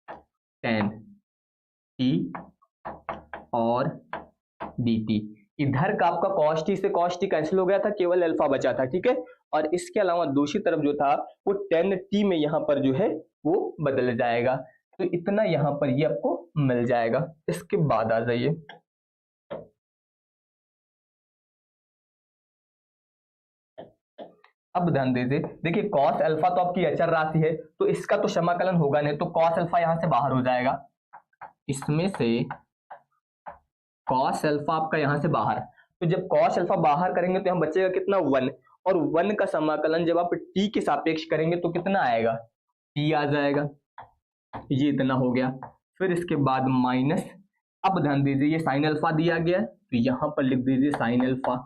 टेन टी और डी टी। इधर का आपका कॉस टी से कॉस टी कैंसिल हो गया था, केवल अल्फा बचा था, ठीक है। और इसके अलावा दूसरी तरफ जो था वो टेन टी में यहाँ पर जो है वो बदल जाएगा, तो इतना यहाँ पर ये आपको मिल जाएगा। इसके बाद आ जाइए, अब ध्यान दीजिए, देखिए कॉस अल्फा तो आपकी अचर राशि है, तो इसका तो समाकलन होगा नहीं, तो कॉस अल्फा यहां से बाहर हो जाएगा, इसमें से कॉस अल्फा आपका यहां से बाहर। तो जब कॉस अल्फा बाहर करेंगे तो यहां बचेगा कितना, 1, और 1 का समाकलन जब आप टी के सापेक्ष करेंगे तो कितना आएगा, टी आ जाएगा, ये इतना हो गया। फिर इसके बाद माइनस, अब ध्यान दीजिए ये साइन अल्फा दिया गया है, तो यहां पर लिख दीजिए साइन अल्फा।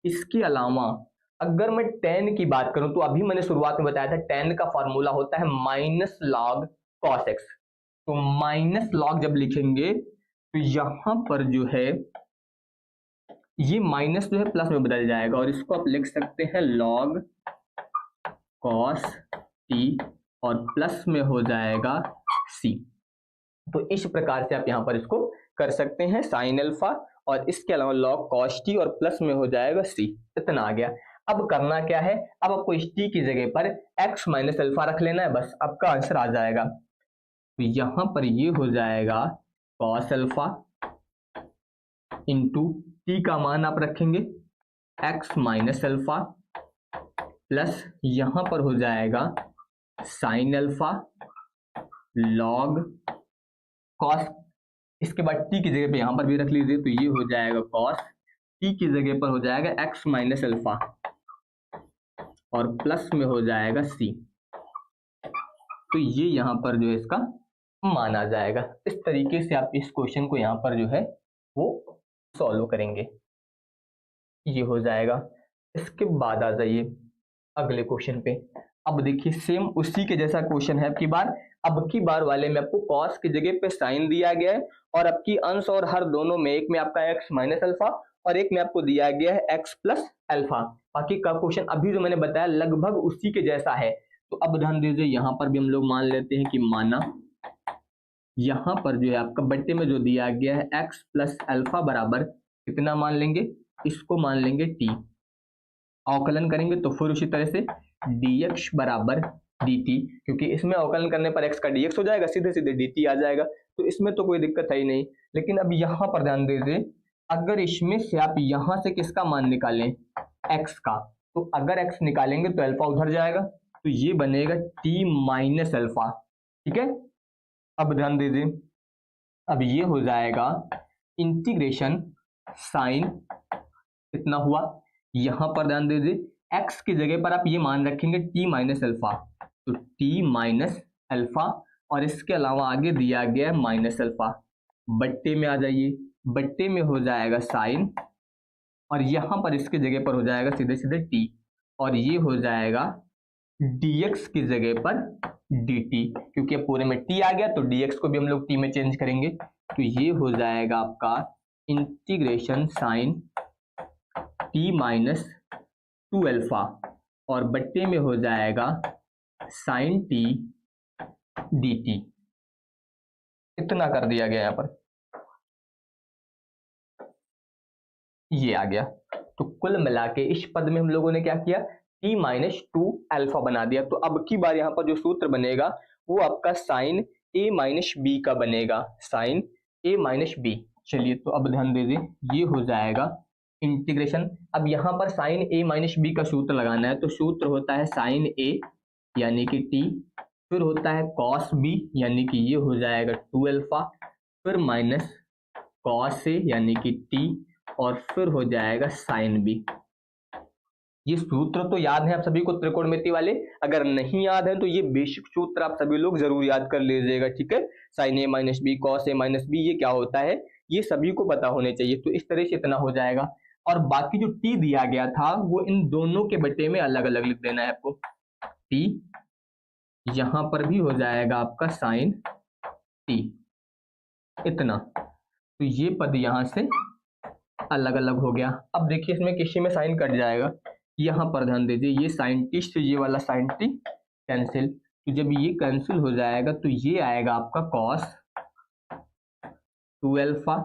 इसके अलावा अगर मैं टेन की बात करूं तो अभी मैंने शुरुआत में बताया था टेन का फॉर्मूला होता है माइनस लॉग कॉस एक्स, तो माइनस लॉग जब लिखेंगे तो यहां पर जो है ये माइनस जो है प्लस में बदल जाएगा, और इसको आप लिख सकते हैं लॉग कॉस टी और प्लस में हो जाएगा सी। तो इस प्रकार से आप यहां पर इसको कर सकते हैं साइन अल्फा, और इसके अलावा लॉग कॉस टी और प्लस में हो जाएगा सी, इतना आ गया। अब करना क्या है, अब आपको इस टी की जगह पर x माइनस अल्फा रख लेना है, बस आपका आंसर आ जाएगा। तो यहां पर ये हो जाएगा कॉस अल्फा इंटू टी का मान आप रखेंगे x माइनस अल्फा, प्लस यहां पर हो जाएगा साइन अल्फा लॉग कॉस, इसके बाद टी की जगह पे यहां पर भी रख लीजिए, तो ये हो जाएगा कॉस, टी की जगह पर हो जाएगा x माइनस अल्फा और प्लस में हो जाएगा सी। तो ये यहां पर जो है इसका मान आ जाएगा। इस तरीके से आप इस क्वेश्चन को यहां पर जो है वो सॉल्व करेंगे, ये हो जाएगा। इसके बाद आ जाइए अगले क्वेश्चन पे। अब देखिए सेम उसी के जैसा क्वेश्चन है, अब की बार वाले में आपको कॉस की जगह पे साइन दिया गया है, और आपकी अंश और हर दोनों में, एक में आपका x माइनस अल्फा और एक में आपको दिया गया है x प्लस अल्फा। बाकी का क्वेश्चन अभी जो मैंने बताया लगभग उसी के जैसा है। तो अब ध्यान दीजिए यहां पर भी हम लोग मान लेते हैं कि माना यहां पर जो है आपका बट्टे में जो दिया गया है x प्लस अल्फा बराबर कितना मान लेंगे, इसको मान लेंगे t, अवकलन करेंगे तो फिर उसी तरह से dx बराबर dt, क्योंकि इसमें अवकलन करने पर x का dx हो जाएगा, सीधे सीधे dt आ जाएगा, तो इसमें तो कोई दिक्कत है ही नहीं। लेकिन अब यहां पर ध्यान दीजिए, अगर इसमें से आप यहां से किसका मान निकालें, x का, तो अगर x निकालेंगे तो अल्फा उधर जाएगा, तो ये बनेगा t माइनस अल्फा, ठीक है। अब ध्यान दीजिए, अब ये हो जाएगा इंटीग्रेशन साइन, कितना हुआ, यहां पर ध्यान दीजिए x की जगह पर आप ये मान रखेंगे t माइनस अल्फा, तो t माइनस अल्फा, और इसके अलावा आगे दिया गया है माइनस अल्फा, बट्टे में आ जाइए, बट्टे में हो जाएगा साइन, और यहां पर इसके जगह पर हो जाएगा सीधे सीधे t, और ये हो जाएगा dx की जगह पर dt, क्योंकि अब पूरे में t आ गया तो dx को भी हम लोग t में चेंज करेंगे, तो ये हो जाएगा आपका integration sine t minus 2 alpha और बट्टे में हो जाएगा साइन t dt। इतना कर दिया गया यहाँ पर, ये आ गया। तो कुल मिला के इस पद में हम लोगों ने क्या किया, t माइनस 2 अल्फा बना दिया। तो अब की बार यहाँ पर जो सूत्र बनेगा वो आपका साइन a माइनस बी का बनेगा, साइन a माइनस बी। चलिए तो अब ध्यान दीजिए, ये हो जाएगा इंटीग्रेशन। अब यहाँ पर साइन a माइनस बी का सूत्र लगाना है, तो सूत्र होता है साइन a यानी कि t, फिर होता है कॉस b यानी कि ये हो जाएगा 2 अल्फा, फिर माइनस कॉस a यानी कि t, और फिर हो जाएगा साइन बी। ये सूत्र तो याद है आप सभी को त्रिकोणमिति वाले, अगर नहीं याद है तो ये बेसिक सूत्र आप सभी लोग जरूर याद कर लीजिएगा, ठीक है। Sign A minus B, cos A minus B, ये क्या होता है ये सभी को पता होने चाहिए। तो इस तरह से इतना हो जाएगा, और बाकी जो टी दिया गया था वो इन दोनों के बटे में अलग अलग लिख देना है आपको। टी यहां पर भी हो जाएगा आपका साइन टी, इतना। तो ये पद यहां से अलग अलग हो गया। अब देखिए इसमें किसी में साइन कट जाएगा, यहाँ पर ध्यान दीजिए, ये साइन टी से ये वाला साइन टी कैंसिल, तो जब ये कैंसिल हो जाएगा तो ये आएगा आपका कॉस 2 अल्फा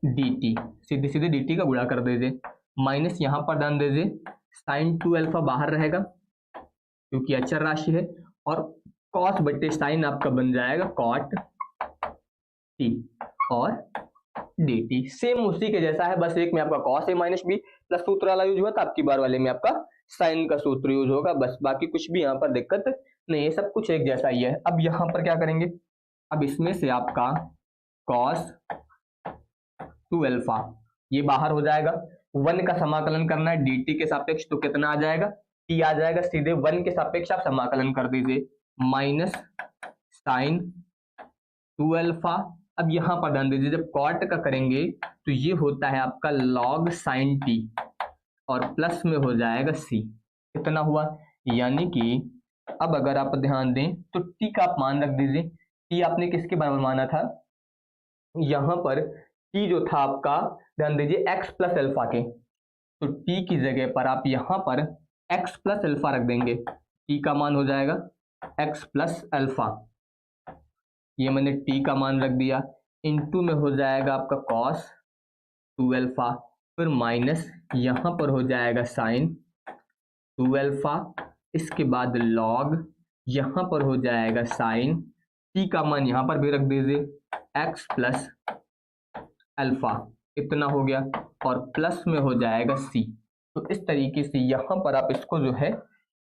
dt, सीधे सीधे dt का गुणा कर दीजिए, माइनस यहाँ पर ध्यान दीजिए साइन 2 अल्फा बाहर रहेगा क्योंकि अचर राशि है, और कॉस बटे साइन आपका बन जाएगा कॉट टी और dt। सेम उसी के जैसा है, बस एक में आपका कॉस ए माइनस बी प्लस सूत्र वाला यूज हुआ था, आपकी बार वाले में आपका साइन का सूत्र यूज होगा, बस बाकी कुछ भी यहाँ पर दिक्कत नहीं है, सब कुछ एक जैसा ही है। अब यहाँ पर क्या करेंगे, अब इसमें से आपका कॉस 2 अल्फा ये बाहर हो जाएगा, 1 का समाकलन करना है dt के सापेक्ष, तो कितना आ जाएगा, t आ जाएगा, सीधे 1 के सापेक्ष आप समाकलन कर दीजिए, माइनस साइन 2 अल्फा। अब यहां पर ध्यान दीजिए, जब कॉट का करेंगे तो ये होता है आपका लॉग साइन टी और प्लस में हो जाएगा सी, इतना हुआ। यानी कि अब अगर आप ध्यान दें तो टी का आप मान रख दीजिए, टी आपने किसके बराबर माना था, यहां पर टी जो था आपका ध्यान दीजिए एक्स प्लस अल्फा के, तो टी की जगह पर आप यहां पर एक्स प्लस अल्फा रख देंगे, टी का मान हो जाएगा एक्स प्लस अल्फा, ये मैंने टी का मान रख दिया, इनटू में हो जाएगा आपका कॉस 2 अल्फा, फिर माइनस यहाँ पर हो जाएगा साइन 2 अल्फा, इसके बाद लॉग यहाँ पर हो जाएगा साइन, टी का मान यहाँ पर भी रख दीजिए एक्स प्लस अल्फा, इतना हो गया, और प्लस में हो जाएगा सी। तो इस तरीके से यहाँ पर आप इसको जो है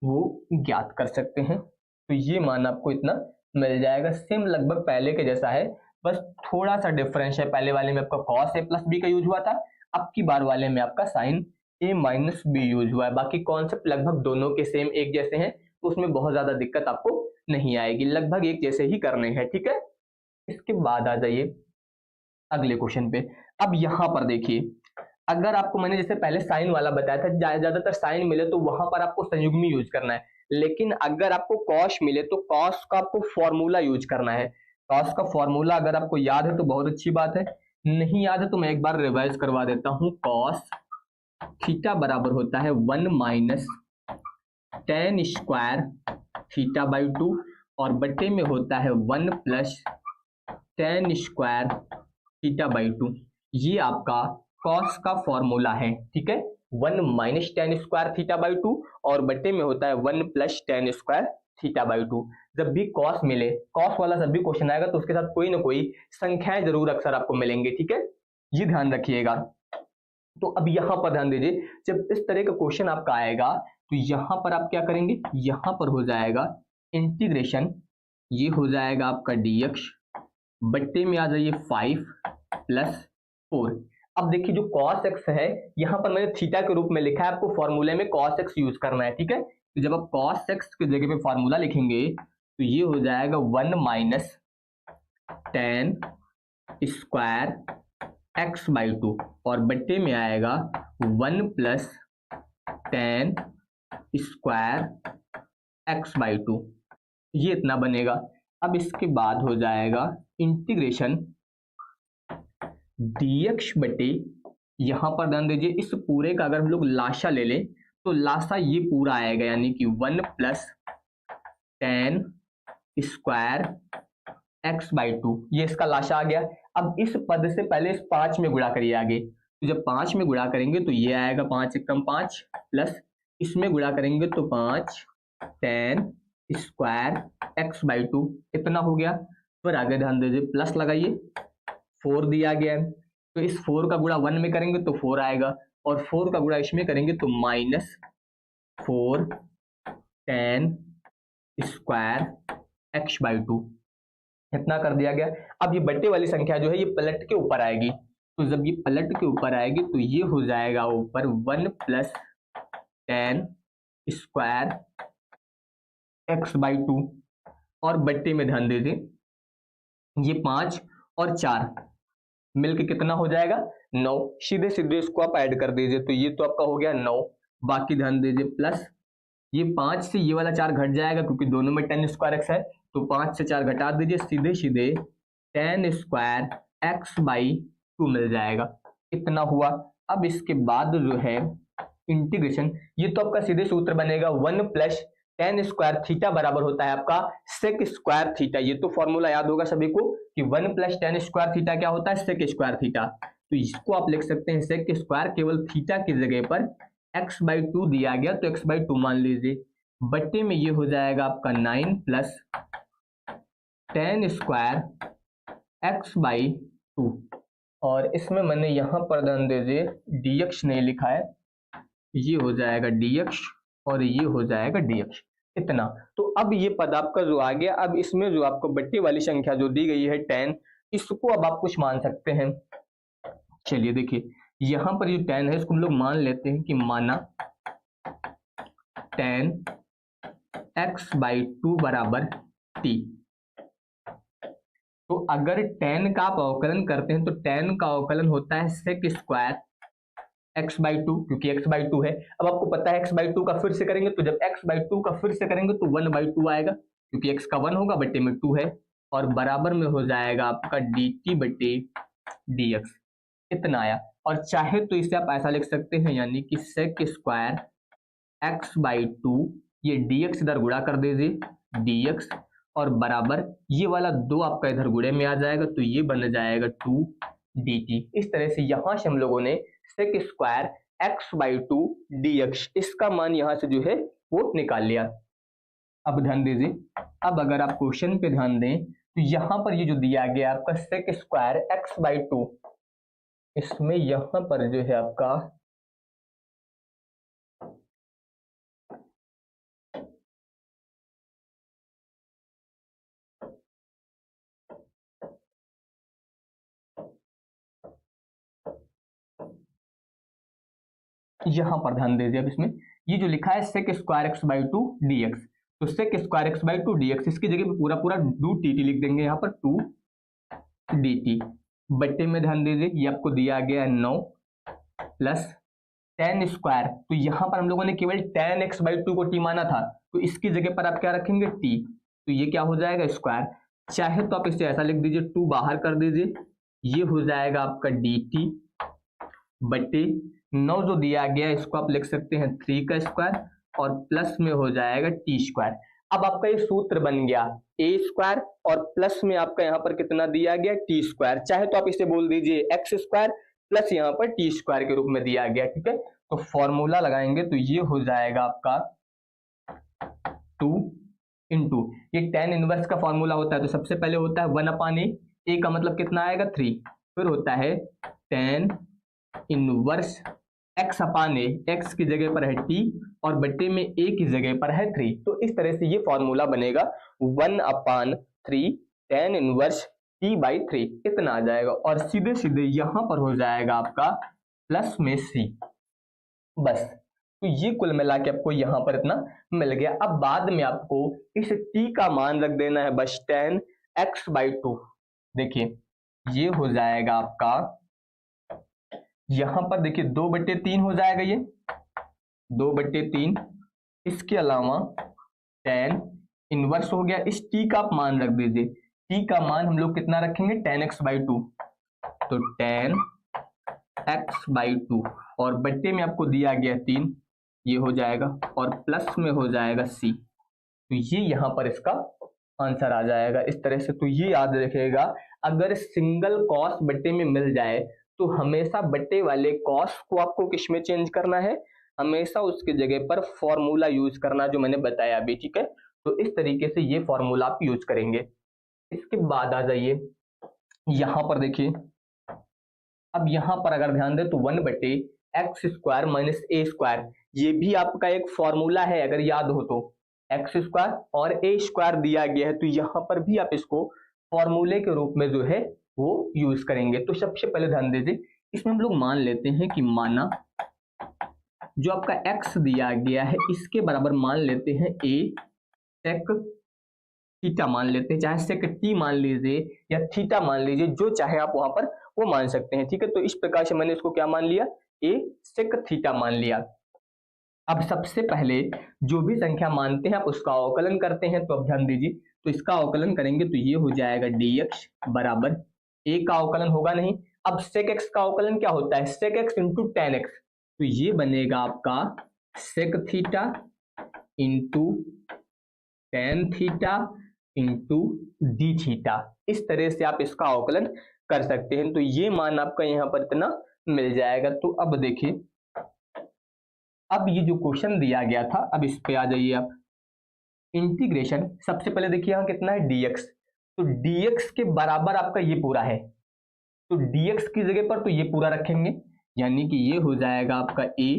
वो ज्ञात कर सकते हैं। तो ये मान आपको इतना मिल जाएगा, सेम लगभग पहले के जैसा है, बस थोड़ा सा डिफरेंस है, पहले वाले में आपका कॉस ए प्लस बी का यूज हुआ था, अब की बार वाले में आपका sine A minus B use हुआ है। बाकी कॉन्सेप्ट लगभग दोनों के सेम एक जैसे हैं, तो उसमें बहुत ज्यादा दिक्कत आपको नहीं आएगी, लगभग एक जैसे ही करने हैं, ठीक है। इसके बाद आ जाइए अगले क्वेश्चन पे। अब यहाँ पर देखिए, अगर आपको मैंने जैसे पहले साइन वाला बताया था, ज्यादातर साइन मिले तो वहां पर आपको संयुग्मी यूज करना है, लेकिन अगर आपको कॉस मिले तो कॉस का आपको फॉर्मूला यूज करना है। कॉस का फॉर्मूला अगर आपको याद है तो बहुत अच्छी बात है, नहीं याद है तो मैं एक बार रिवाइज करवा देता हूं। कॉस थीटा बराबर होता है 1 minus ten square theta by 2, और बटे में होता है 1 plus ten square theta by 2, ये आपका कॉस का फॉर्मूला है, ठीक है। 1 minus ten square theta by 2 और बटे में होता है 1 plus ten square theta by 2। जब भी कॉस मिले, कॉस वाला जब भी क्वेश्चन आएगा तो उसके साथ कोई ना कोई संख्याएं जरूर अक्सर आपको मिलेंगे, ठीक है, ये ध्यान रखिएगा। तो अब यहां पर ध्यान दीजिए, जब इस तरह का क्वेश्चन आपका आएगा तो यहां पर आप क्या करेंगे, यहां पर हो जाएगा इंटीग्रेशन, ये हो जाएगा आपका dx, बट्टे में आ जाइए 5 प्लस 4। अब देखिए जो cos x है, यहां पर मैंने थीटा के रूप में लिखा है, आपको फॉर्मूले में cos x यूज करना है, ठीक है। तो जब आप cos x की जगह पे फॉर्मूला लिखेंगे तो ये हो जाएगा 1 minus ten square x by 2 और बट्टे में आएगा 1 plus ten square x by two, ये इतना बनेगा। अब इसके बाद हो जाएगा इंटीग्रेशन dx बटे, यहां पर ध्यान दीजिए इस पूरे का अगर हम लोग लाशा ले लें तो लाशा ये पूरा आएगा, यानी कि 1 plus ten square x by two, ये इसका लाशा आ गया। अब इस पद से पहले इस 5 में गुणा करिए आगे, तो जब 5 में गुणा करेंगे तो ये आएगा 5 एकम 5 प्लस इसमें गुणा करेंगे तो 5 ten square x by to, इतना हो गया। फिर आगे ध्यान दीजिए प्लस लगाइए, 4 दिया गया है तो इस 4 का गुणा 1 में करेंगे तो 4 आएगा, और 4 का गुणा इसमें करेंगे तो minus 4 ten square x by to, इतना कर दिया गया। अब ये बट्टे वाली संख्या जो है ये पलट के ऊपर आएगी, तो जब ये पलट के ऊपर आएगी तो ये हो जाएगा ऊपर 1 plus ten square x by to, और बट्टे में ध्यान दीजिए ये 5 और 4 मिलके कितना हो जाएगा 9, सीधे सीधे इसको आप ऐड कर दीजिए तो ये तो आपका हो गया 9। बाकी ध्यान दीजिए प्लस ये 5 से ये वाला 4 घट जाएगा क्योंकि दोनों में टेन स्क्वायर एक्स है, तो 5 से 4 घटा दीजिए, सीधे सीधे ten square x by two मिल जाएगा, इतना हुआ। अब इसके बाद जो है इंटीग्रेशन, ये तो आपका सीधे सूत्र बनेगा 1 प्लस टेन स्क्वायर थीटा बराबर होता है आपका सेक स्क्वायर थीटा, ये तो फॉर्मूला याद होगा सभी को कि 1 प्लस टेन स्क्वायर थीटा क्या होता है सेक स्क्वायर थीटा, तो इसको आप लिख सकते हैं सेक स्क्वायर, केवल थीटा की जगह पर एक्स बाई टू दिया गया तो एक्स बाई टू मान लीजिए, बट्टे में ये हो जाएगा आपका 9 plus ten square x by to, और इसमें मैंने यहां पर ध्यान दीजिए dx नहीं लिखा है, ये हो जाएगा dx और ये हो जाएगा dx, इतना। तो अब ये पद आपका जो आ गया, अब इसमें जो आपको बट्टे वाली संख्या जो दी गई है 10, इसको अब आप कुछ मान सकते हैं। चलिए देखिए यहां पर जो 10 है इसको हम लोग मान लेते हैं कि माना 10 एक्स बाई टू बराबर t, तो अगर 10 का आप अवकलन करते हैं तो 10 का अवकलन होता है sec square x by two, क्योंकि एक्स बाई टू है। अब आपको पता है एक्स बाई टू का फिर से करेंगे तो जब एक्स बाई टू का फिर से करेंगे तो 1 बाई टू आएगा, क्योंकि एक्स का 1 होगा बट्टे में 2 है, और बराबर में हो जाएगा आपका dt बटे dx, इतना आया। और चाहे तो इसे आप ऐसा लिख सकते हैं, यानी कि sec square x by two, ये dx इधर गुणा कर दीजिए dx, और बराबर ये वाला 2 आपका इधर गुणे में आ जाएगा तो ये बन जाएगा 2 dt। इस तरह से यहां से हम लोगों ने sec square x by two dx, इसका मान यहां से जो है वो निकाल लिया। अब ध्यान दीजिए, अब अगर आप क्वेश्चन पे ध्यान दें तो यहां पर ये जो दिया गया आपका sec square x by two, इसमें यहां पर जो है आपका यहां पर ध्यान दीजिए, अब इसमें ये जो लिखा है sec square x by two dx, तो sec square x by two dx, इसकी जगह पे पूरा पूरा 2 dt लिख देंगे यहाँ पर 2 dt, बट्टे में ध्यान दीजिए ये आपको दिया गया है 9 प्लस टेन स्क्वायर, तो यहाँ पर हम लोगों ने केवल टेन एक्स बाई टू को t माना था, तो इसकी जगह पर आप क्या रखेंगे t, तो ये क्या हो जाएगा स्क्वायर, चाहे तो आप इसे ऐसा लिख दीजिए 2 बाहर कर दीजिए, ये हो जाएगा आपका dt बट्टे 9 जो दिया गया इसको आप लिख सकते हैं 3 का स्क्वायर, और प्लस में हो जाएगा टी स्क्वायर। अब आपका ये सूत्र बन गया ए स्क्वायर, और प्लस में आपका यहाँ पर कितना दिया गया टी स्क्वायर, चाहे तो आप इसे बोल दीजिए एक्स स्क्वायर प्लस यहाँ पर टी स्क्वायर के रूप में दिया गया, ठीक है। तो फॉर्मूला लगाएंगे तो ये हो जाएगा आपका 2 इंटू, ये टेन इनवर्स का फॉर्मूला होता है, तो सबसे पहले होता है 1/a, a का मतलब कितना आएगा 3, फिर होता है टेन इनवर्स x अपान ए, x की जगह पर है t और बट्टे में a की जगह पर है 3, तो इस तरह से ये फॉर्मूला बनेगा 1/3 टेन इनवर्स t बाई 3, इतना आ जाएगा, और सीधे सीधे यहां पर हो जाएगा आपका प्लस में c, बस। तो ये कुल मिला के आपको यहां पर इतना मिल गया। अब बाद में आपको इस t का मान रख देना है बस 10x बाई 2, देखिए ये हो जाएगा आपका, यहां पर देखिए 2/3 हो जाएगा ये, 2/3। इसके अलावा tan इनवर्स हो गया, इस t का आप मान रख दीजिए, t का मान हम लोग कितना रखेंगे, tan x/2, तो tan x/2 और बट्टे में आपको दिया गया 3, ये हो जाएगा और प्लस में हो जाएगा c, तो ये यहां पर इसका आंसर आ जाएगा इस तरह से। तो ये याद रखिएगा, अगर सिंगल कॉस बट्टे में मिल जाए तो हमेशा बट्टे वाले कॉस को आपको किस में चेंज करना है, हमेशा उसके जगह पर फॉर्मूला यूज करना, जो मैंने बताया अभी, ठीक है। तो इस तरीके से ये फॉर्मूला आप यूज करेंगे। इसके बाद आ जाइए यहां पर, देखिए अब यहां पर अगर ध्यान दें तो 1/x² माइनस a², ये भी आपका एक फॉर्मूला है अगर याद हो तो, x² और a² दिया गया है, तो यहां पर भी आप इसको फॉर्मूले के रूप में जो है वो यूज करेंगे। तो सबसे पहले ध्यान दीजिए, इसमें हम लोग मान लेते हैं कि माना जो आपका x दिया गया है इसके बराबर मान लेते हैं a sec थीटा मान लेते हैं, चाहे sec t मान लीजिए या थीटा मान लीजिए, जो चाहे आप वहां पर वो मान सकते हैं, ठीक है। तो इस प्रकार से मैंने इसको क्या मान लिया, a sec थीटा मान लिया। अब सबसे पहले जो भी संख्या मानते हैं आप उसका अवकलन करते हैं, तो अब ध्यान दीजिए, तो इसका अवकलन करेंगे तो ये हो जाएगा dx बराबर a का अवकलन होगा नहीं, अब sec x का अवकलन क्या होता है, sec x into tan x, तो ये बनेगा आपका sec theta into tan theta into D theta. इस तरह से आप इसका अवकलन कर सकते हैं, तो ये मान आपका यहाँ पर इतना मिल जाएगा। तो अब देखिए, अब ये जो क्वेश्चन दिया गया था, अब इस पे आ जाइए आप, इंटीग्रेशन सबसे पहले देखिए यहाँ कितना है dx, तो dx के बराबर आपका ये पूरा है, तो dx की जगह पर तो ये पूरा रखेंगे, यानी कि ये हो जाएगा आपका a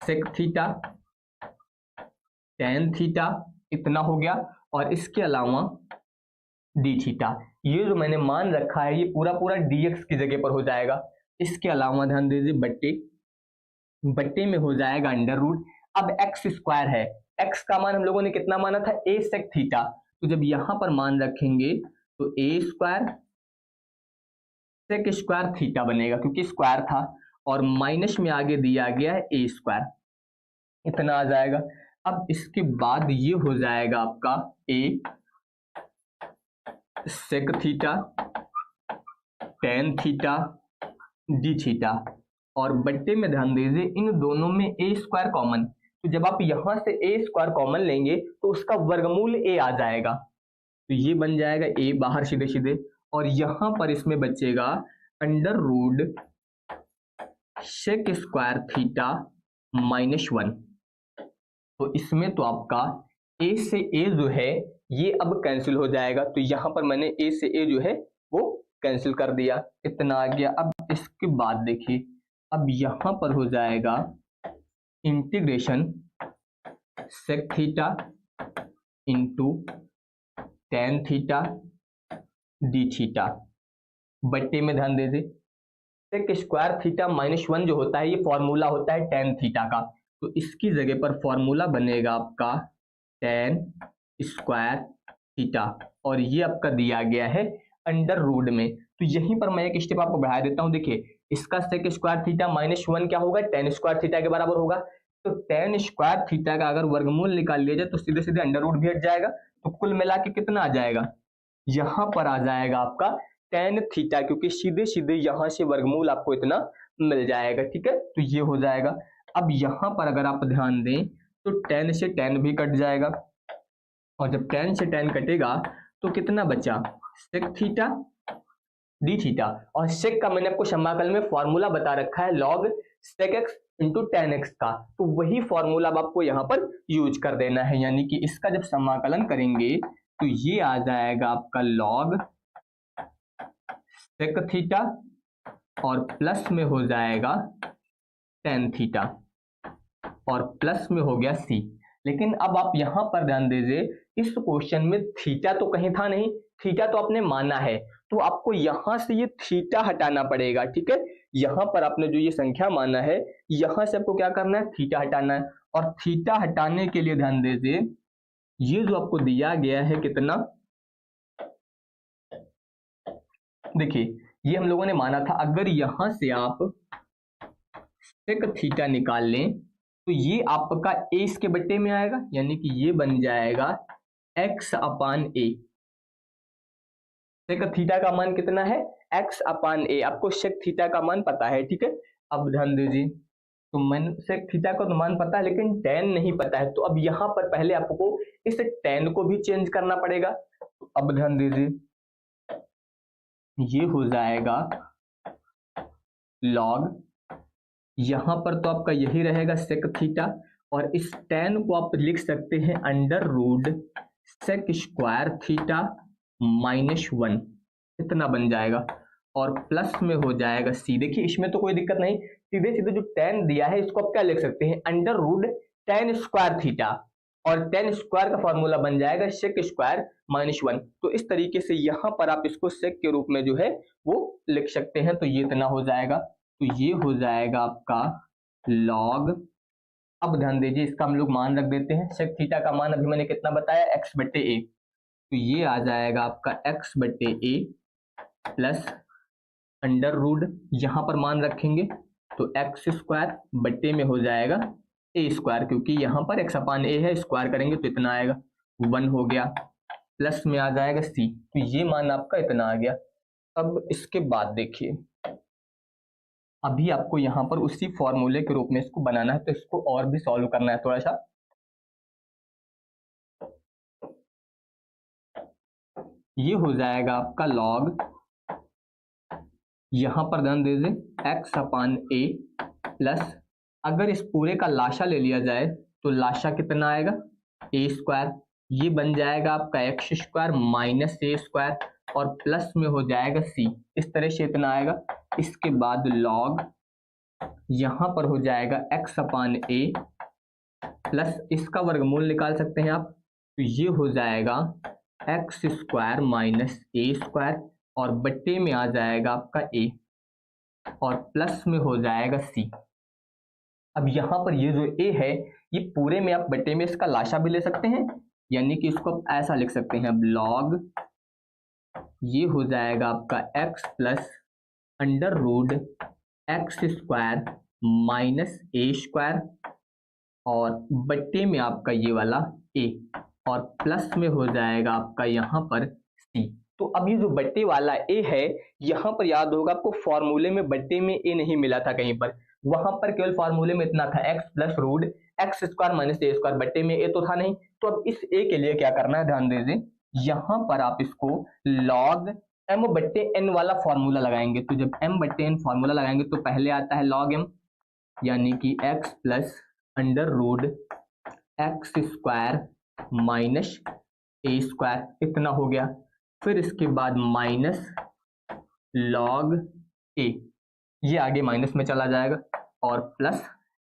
sec theta tan theta, इतना हो गया, और इसके अलावा डी थीटा, ये जो मैंने मान रखा है ये पूरा पूरा dx की जगह पर हो जाएगा। इसके अलावा ध्यान दीजिए बट्टे में हो जाएगा अंडर रूट। अब x² है, x का मान हम लोगों ने कितना माना था, a sec थीटा, तो जब यहां पर मान रखेंगे तो a² sec² थीटा बनेगा, क्योंकि स्क्वायर था, और माइनस में आगे दिया गया है a², इतना आ जाएगा। अब इसके बाद ये हो जाएगा आपका a sec theta tan theta D theta, और बट्टे में ध्यान दीजिए इन दोनों में a² कॉमन, तो जब आप यहां से a² कॉमन लेंगे तो उसका वर्गमूल a आ जाएगा, तो ये बन जाएगा a बाहर सीधे सीधे, और यहां पर इसमें बचेगा अंडर रूट sec² थीटा -1, तो इसमें तो आपका a से a जो है ये अब कैंसिल हो जाएगा, तो यहां पर मैंने a से a जो है वो कैंसिल कर दिया, इतना आ गया। अब इसके बाद देखिए, अब यहां पर हो जाएगा integration sec theta into tan theta D theta, बट्टे में ध्यान दीजिए sec² थीटा -1 जो होता है ये फॉर्मूला होता है tan थीटा का, तो इसकी जगह पर फॉर्मूला बनेगा आपका tan² थीटा, और ये आपका दिया गया है अंडर रूट में। तो यहीं पर मैं एक स्टेप आपको बढ़ा देता हूं, देखिए इसका sec² थीटा -1 क्या होगा, tan² थीटा के बराबर होगा, तो tan² थीटा का अगर वर्गमूल निकाल लिया जाए तो सीधे सीधे अंडर रूट भी हट जाएगा, तो कुल मिला के कितना आ जाएगा, यहां पर आ जाएगा आपका tan थीटा, क्योंकि सीधे सीधे यहां से वर्गमूल आपको इतना मिल जाएगा, ठीक है, तो ये हो जाएगा। अब यहां पर अगर आप ध्यान दें तो tan से tan भी कट जाएगा, और जब tan से tan कटेगा तो कितना बचा, sec थीटा डी थीटा, और sec का मैंने आपको समाकल में फॉर्मूला बता रखा है log sec x into tan x का, तो वही फॉर्मूला अब आपको यहाँ पर यूज कर देना है, यानी कि इसका जब समाकलन करेंगे तो ये आ जाएगा आपका log sec थीटा और प्लस में हो जाएगा tan थीटा, और प्लस में हो गया c। लेकिन अब आप यहां पर ध्यान दीजिए, इस क्वेश्चन में थीटा तो कहीं था नहीं, थीटा तो आपने माना है, तो आपको यहां से ये थीटा हटाना पड़ेगा, ठीक है। यहां पर आपने जो ये संख्या माना है यहां से आपको क्या करना है, थीटा हटाना है, और थीटा हटाने के लिए ध्यान दीजिए ये जो आपको दिया गया है कितना, देखिए ये हम लोगों ने माना था, अगर यहां से आप sec थीटा निकाल लें तो ये आपका ए इसके बट्टे में आएगा, यानी कि ये बन जाएगा x अपान ए। सेक थीटा का मान कितना है, x अपान ए। आपको सेक थीटा का मान पता है, ठीक है। अब ध्यान दीजिए, तो मन सेक थीटा का तो मान पता है लेकिन tan नहीं पता है, तो अब यहाँ पर पहले आपको इस tan को भी चेंज करना पड़ेगा। तो अब ध्यान दीजिए, ये हो जाएगा log, यहाँ पर तो आपका यही रहेगा सेक थीटा, और इस tan को आप लिख सकते हैं under root sec square theta -1, इतना बन जाएगा। और प्लस में हो जाएगा सी। देखिए इसमें तो कोई दिक्कत नहीं, सीधे सीधे जो tan दिया है इसको आप क्या लिख सकते हैं, under root tan square theta, और tan स्क्वायर का फॉर्मूला बन जाएगा सेक स्क्वायर -1। तो इस तरीके से यहाँ पर आप इसको सेक के रूप में जो है वो लिख सकते हैं। तो ये इतना हो जाएगा, तो ये हो जाएगा आपका log। अब ध्यान दीजिए, इसका हम लोग मान रख देते हैं। सेक थीटा का मान अभी मैंने कितना बताया, x/a। तो ये आ जाएगा आपका x/a प्लस अंडर रूट, यहाँ पर मान रखेंगे तो x स्क्वायर बट्टे में हो जाएगा a स्क्वायर, क्योंकि यहाँ पर x अपान a है, स्क्वायर करेंगे तो इतना आएगा, 1 हो गया। प्लस में आ जाएगा c, तो ये मान आपका इतना आ गया। अब इसके बाद देखिए, अभी आपको यहाँ पर उसी फॉर्मूले के रूप में इसको बनाना है, तो इसको और भी सॉल्व करना है थोड़ा सा। ये हो जाएगा आपका log, यहाँ पर ध्यान दीजिए x अपान a प्लस, अगर इस पूरे का लाशा ले लिया जाए तो लाशा कितना आएगा, a स्क्वायर, ये बन जाएगा आपका x square minus a square, और प्लस में हो जाएगा c, इस तरह से इतना आएगा। इसके बाद log, यहाँ पर हो जाएगा x अपान a प्लस, इसका वर्गमूल निकाल सकते हैं आप, तो ये हो जाएगा x square minus a square, और बट्टे में आ जाएगा आपका a, और प्लस में हो जाएगा c। अब यहाँ पर ये जो a है, ये पूरे में आप बट्टे में इसका लाशा भी ले सकते हैं, यानी कि इसको आप ऐसा लिख सकते हैं। अब log, ये हो जाएगा आपका x plus under root x square minus a square, और बट्टे में आपका ये वाला a, और प्लस में हो जाएगा आपका यहाँ पर c। तो अब ये जो बट्टे वाला a है, यहाँ पर याद होगा आपको फॉर्मूले में बट्टे में a नहीं मिला था कहीं पर, वहां पर केवल फॉर्मूले में इतना था x plus root x square minus a square, बट्टे में a तो था नहीं। तो अब इस a के लिए क्या करना है, ध्यान दीजिए, यहाँ पर आप इसको log m/n वाला फॉर्मूला लगाएंगे। तो जब m/n फॉर्मूला लगाएंगे तो पहले आता है log m, यानी कि x plus under root x square minus a square, इतना हो गया। फिर इसके बाद माइनस log a, ये आगे माइनस में चला जाएगा, और प्लस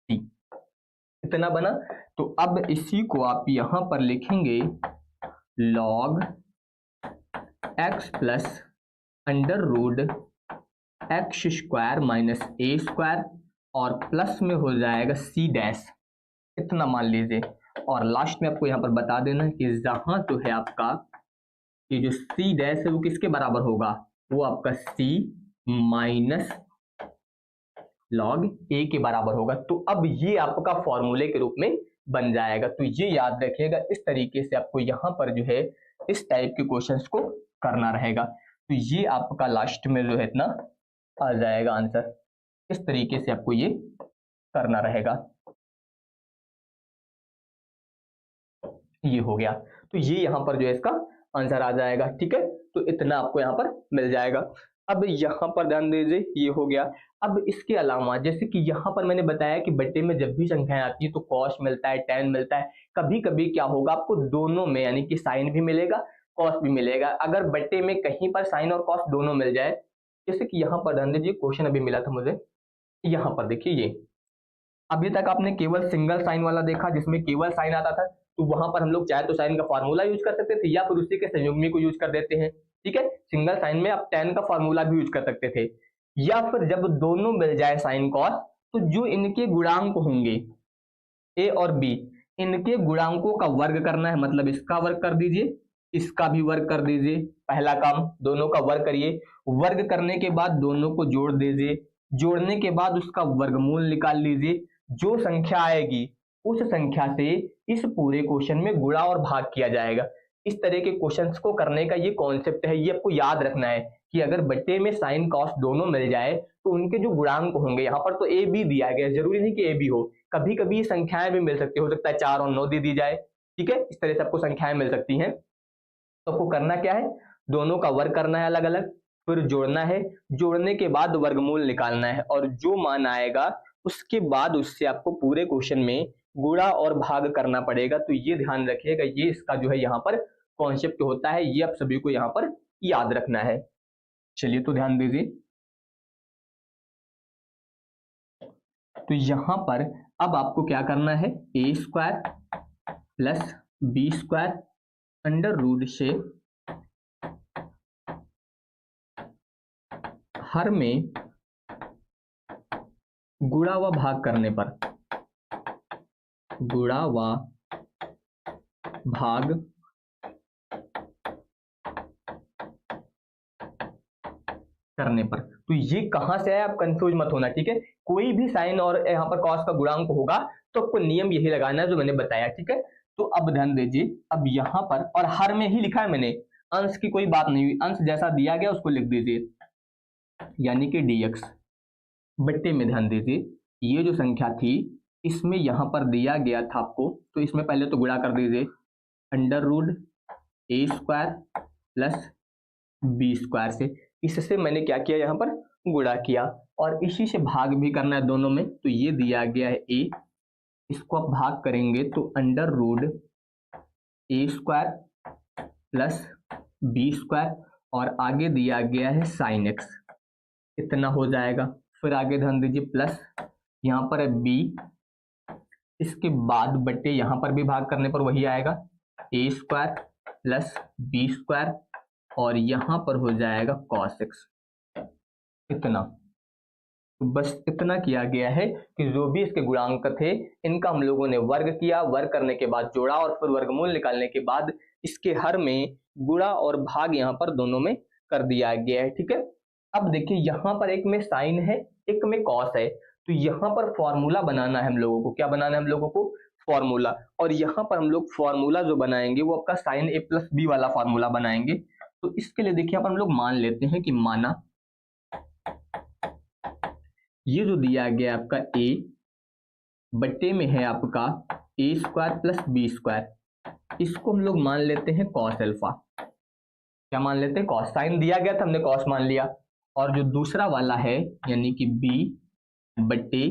c, इतना बना। तो अब इसी को आप यहाँ पर लिखेंगे log x plus under root x square minus a square, और प्लस में हो जाएगा c डैश, इतना मान लीजिए। और लास्ट में आपको यहाँ पर बता देना है कि जहां जो है आपका ये जो c डैश है वो किसके बराबर होगा, वो आपका c माइनस log a के बराबर होगा। तो अब ये आपका फॉर्मूले के रूप में बन जाएगा। तो ये याद रखिएगा, इस तरीके से आपको यहाँ पर जो है इस टाइप के क्वेश्चंस को करना रहेगा। तो ये आपका लास्ट में जो है इतना आ जाएगा आंसर, इस तरीके से आपको ये करना रहेगा। ये हो गया, तो ये यहाँ पर जो है इसका आंसर आ जाएगा, ठीक है। तो इतना आपको यहाँ पर मिल जाएगा। अब यहाँ पर ध्यान दीजिए, ये हो गया। अब इसके अलावा जैसे कि यहाँ पर मैंने बताया कि बट्टे में जब भी संख्याएं आती है तो कॉस मिलता है, tan मिलता है। कभी कभी क्या होगा, आपको दोनों में यानी कि साइन भी मिलेगा, कॉस भी मिलेगा। अगर बट्टे में कहीं पर साइन और कॉस दोनों मिल जाए, जैसे कि यहाँ पर ध्यान दीजिए, क्वेश्चन अभी मिला था मुझे, यहाँ पर देखिए, ये अभी तक आपने केवल सिंगल साइन वाला देखा जिसमें केवल साइन आता था, तो वहां पर हम लोग चाहे तो साइन का फॉर्मूला यूज कर सकते थे या फिर उसी के संयुग्मी को यूज कर देते हैं, ठीक है। सिंगल साइन में आप tan का फॉर्मूला भी यूज कर सकते थे, या फिर जब दोनों मिल जाए साइन कॉस, तो जो इनके गुणांक होंगे a और b, इनके गुणांकों का वर्ग करना है। मतलब इसका वर्ग कर दीजिए, इसका भी वर्ग कर दीजिए, पहला काम दोनों का वर्ग करिए। वर्ग करने के बाद दोनों को जोड़ दीजिए, जोड़ने के बाद उसका वर्गमूल निकाल लीजिए। जो संख्या आएगी उस संख्या से इस पूरे क्वेश्चन में गुणा और भाग किया जाएगा। इस तरह के क्वेश्चंस को करने का ये कॉन्सेप्ट है, ये आपको याद रखना है कि अगर बट्टे में साइन कॉस दोनों मिल जाए तो उनके जो गुणांक होंगे, यहाँ पर तो ए बी दिया गया है, जरूरी नहीं कि ए बी हो, कभी कभी ये संख्याएं भी मिल सकती हो सकता है 4 और 9 दे दी जाए, ठीक है, इस तरह से आपको संख्याएं मिल सकती हैं। तो आपको करना क्या है, दोनों का वर्ग करना है अलग अलग, फिर जोड़ना है, जोड़ने के बाद वर्गमूल निकालना है और जो मान आएगा उसके बाद उससे आपको पूरे क्वेश्चन में गुणा और भाग करना पड़ेगा। तो ये ध्यान रखिएगा, ये इसका जो है यहाँ पर कॉन्सेप्ट होता है, ये आप सभी को यहाँ पर याद रखना है। चलिए तो ध्यान दीजिए, तो यहाँ पर अब आपको क्या करना है, a square plus b square under root से हर में गुणा व भाग करने पर, गुणा व भाग करने पर। तो ये कहां से है आप कंफ्यूज मत होना, ठीक है, कोई भी साइन और यहाँ पर कॉस का गुणांक होगा तो आपको नियम यही लगाना है जो मैंने बताया, ठीक है। तो अब ध्यान दीजिए, अब यहाँ पर और हर में ही लिखा है मैंने, अंश की कोई बात नहीं हुई, अंश जैसा दिया गया उसको लिख दीजिए, यानी कि dx बट्टे में ध्यान दीजिए, ये जो संख्या थी इसमें यहाँ पर दिया गया था आपको, तो इसमें पहले तो गुणा कर दीजिए, अंडर रूट ए स्क्वायर प्लस बी स्क्वायर से, इससे मैंने क्या किया यहाँ पर गुणा किया और इसी से भाग भी करना है दोनों में। तो ये दिया गया है ए, इसको आप भाग करेंगे तो अंडर रूट ए स्क्वायर प्लस बी स्क्वायर और आगे दिया गया है साइन एक्स, इतना हो जाएगा। फिर आगे ध्यान दीजिए प्लस यहाँ पर है बी, इसके बाद बट्टे यहाँ पर भी भाग करने पर वही आएगा, ए स्क्वायर प्लस बी स्क्वायर और यहाँ पर हो जाएगा कॉस एक्स, इतना। तो बस इतना किया गया है कि जो भी इसके गुणांक थे इनका हम लोगों ने वर्ग किया, वर्ग करने के बाद जोड़ा और फिर वर्गमूल निकालने के बाद इसके हर में गुणा और भाग यहाँ पर दोनों में कर दिया गया है, ठीक है। अब देखिए यहाँ पर एक में साइन है एक में कॉस है, तो यहाँ पर फॉर्मूला बनाना है हम लोगों को, क्या बनाना है हम लोगों को, फॉर्मूला। और यहाँ पर हम लोग फॉर्मूला जो बनाएंगे वो आपका साइन ए प्लस बी वाला फॉर्मूला बनाएंगे। तो इसके लिए देखिए यहाँ पर हम लोग मान लेते हैं कि माना ये जो दिया गया आपका a बट्टे में है आपका ए स्क्वायर प्लस बी स्क्वायर, इसको हम लोग मान लेते हैं कॉस अल्फा, क्या मान लेते हैं, कॉस, साइन दिया गया था हमने कॉस मान लिया। और जो दूसरा वाला है यानी कि b बट्टे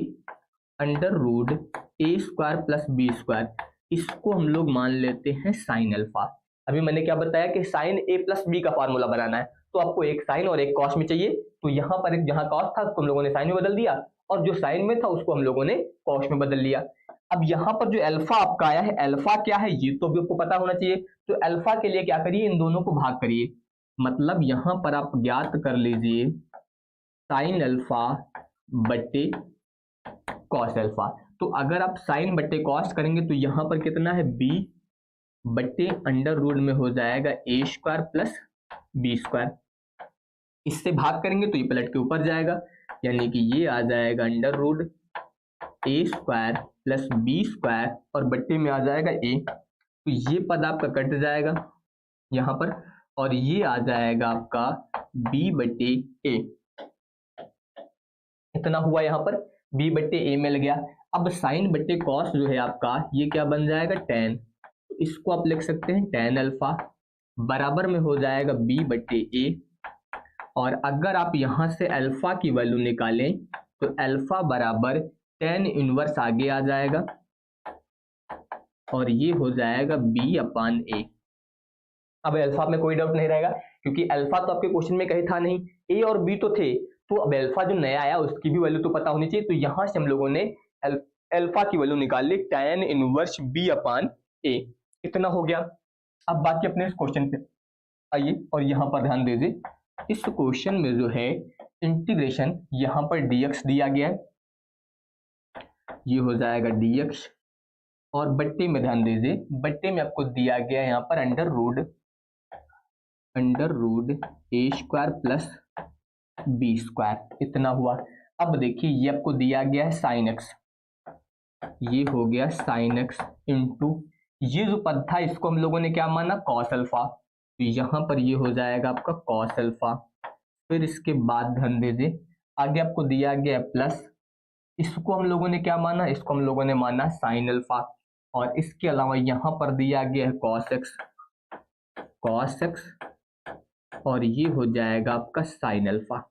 अंडर रूट ए स्क्वायर प्लस बी स्क्वायर, इसको हम लोग मान लेते हैं साइन अल्फा। अभी मैंने क्या बताया कि साइन ए प्लस बी का फॉर्मूला बनाना है, तो आपको एक साइन और एक कॉस में चाहिए, तो यहाँ पर एक जहां कॉस था उसको हम लोगों ने साइन में बदल दिया और जो साइन में था उसको हम लोगों ने कॉस में बदल लिया। अब यहाँ पर जो अल्फा आपका आया है, अल्फा क्या है ये तो भी आपको पता होना चाहिए, तो अल्फा के लिए क्या करिए, इन दोनों को भाग करिए, मतलब यहाँ पर आप ज्ञात कर लीजिए साइन अल्फा बट्टे कॉस अल्फा। तो अगर आप साइन बट्टे कॉस करेंगे तो यहाँ पर कितना है, बी बट्टे अंडर रूट में हो जाएगा ए स्क्वायर प्लस बी स्क्वायर, इससे भाग करेंगे तो ये पलट के ऊपर जाएगा, यानी कि ये आ जाएगा अंडर रूट ए स्क्वायर प्लस बी स्क्वायर और बट्टे में आ जाएगा ए, तो ये पद आपका कट जाएगा यहाँ पर और ये आ जाएगा आपका बी बट्टे ए, इतना हुआ यहाँ पर बी बट्टे ए मिल गया। अब साइन बट्टे कॉस जो है आपका ये क्या बन जाएगा, टेन, तो इसको आप लिख सकते हैं टेन अल्फा बराबर में हो जाएगा बी बट्टे ए, और अगर आप यहां से अल्फा की वैल्यू निकालें तो अल्फा बराबर टेन इनवर्स आगे आ जाएगा और ये हो जाएगा बी अपान ए। अब अल्फा में कोई डाउट नहीं रहेगा क्योंकि अल्फा तो आपके क्वेश्चन में कहीं था नहीं, ए और बी तो थे, तो अब अल्फा जो नया आया उसकी भी वैल्यू तो पता होनी चाहिए, तो यहां से हम लोगों ने अल्फा की वैल्यू निकाल ली टेन इनवर्स बी अपान ए, इतना हो गया। अब बाकी अपने इस क्वेश्चन पे आइए और यहाँ पर ध्यान दीजिए, इस क्वेश्चन में जो है इंटीग्रेशन यहाँ पर dx दिया गया है, ये हो जाएगा dx और बट्टे में ध्यान दीजिए, बट्टे में आपको दिया गया है यहाँ पर अंडर रूट ए स्क्वायर प्लस बी स्क्वायर, इतना हुआ। अब देखिए ये आपको दिया गया है साइन एक्स, ये हो गया साइन एक्स इंटू ये जो पद था इसको हम लोगों ने क्या माना कॉस अल्फा, तो यहाँ पर ये हो जाएगा आपका कॉस अल्फा। फिर इसके बाद ध्यान दीजिए आगे आपको दिया गया प्लस, इसको हम लोगों ने क्या माना, इसको हम लोगों ने माना साइन अल्फा, और इसके अलावा यहाँ पर दिया गया है कॉस एक्स और ये हो जाएगा आपका साइन अल्फा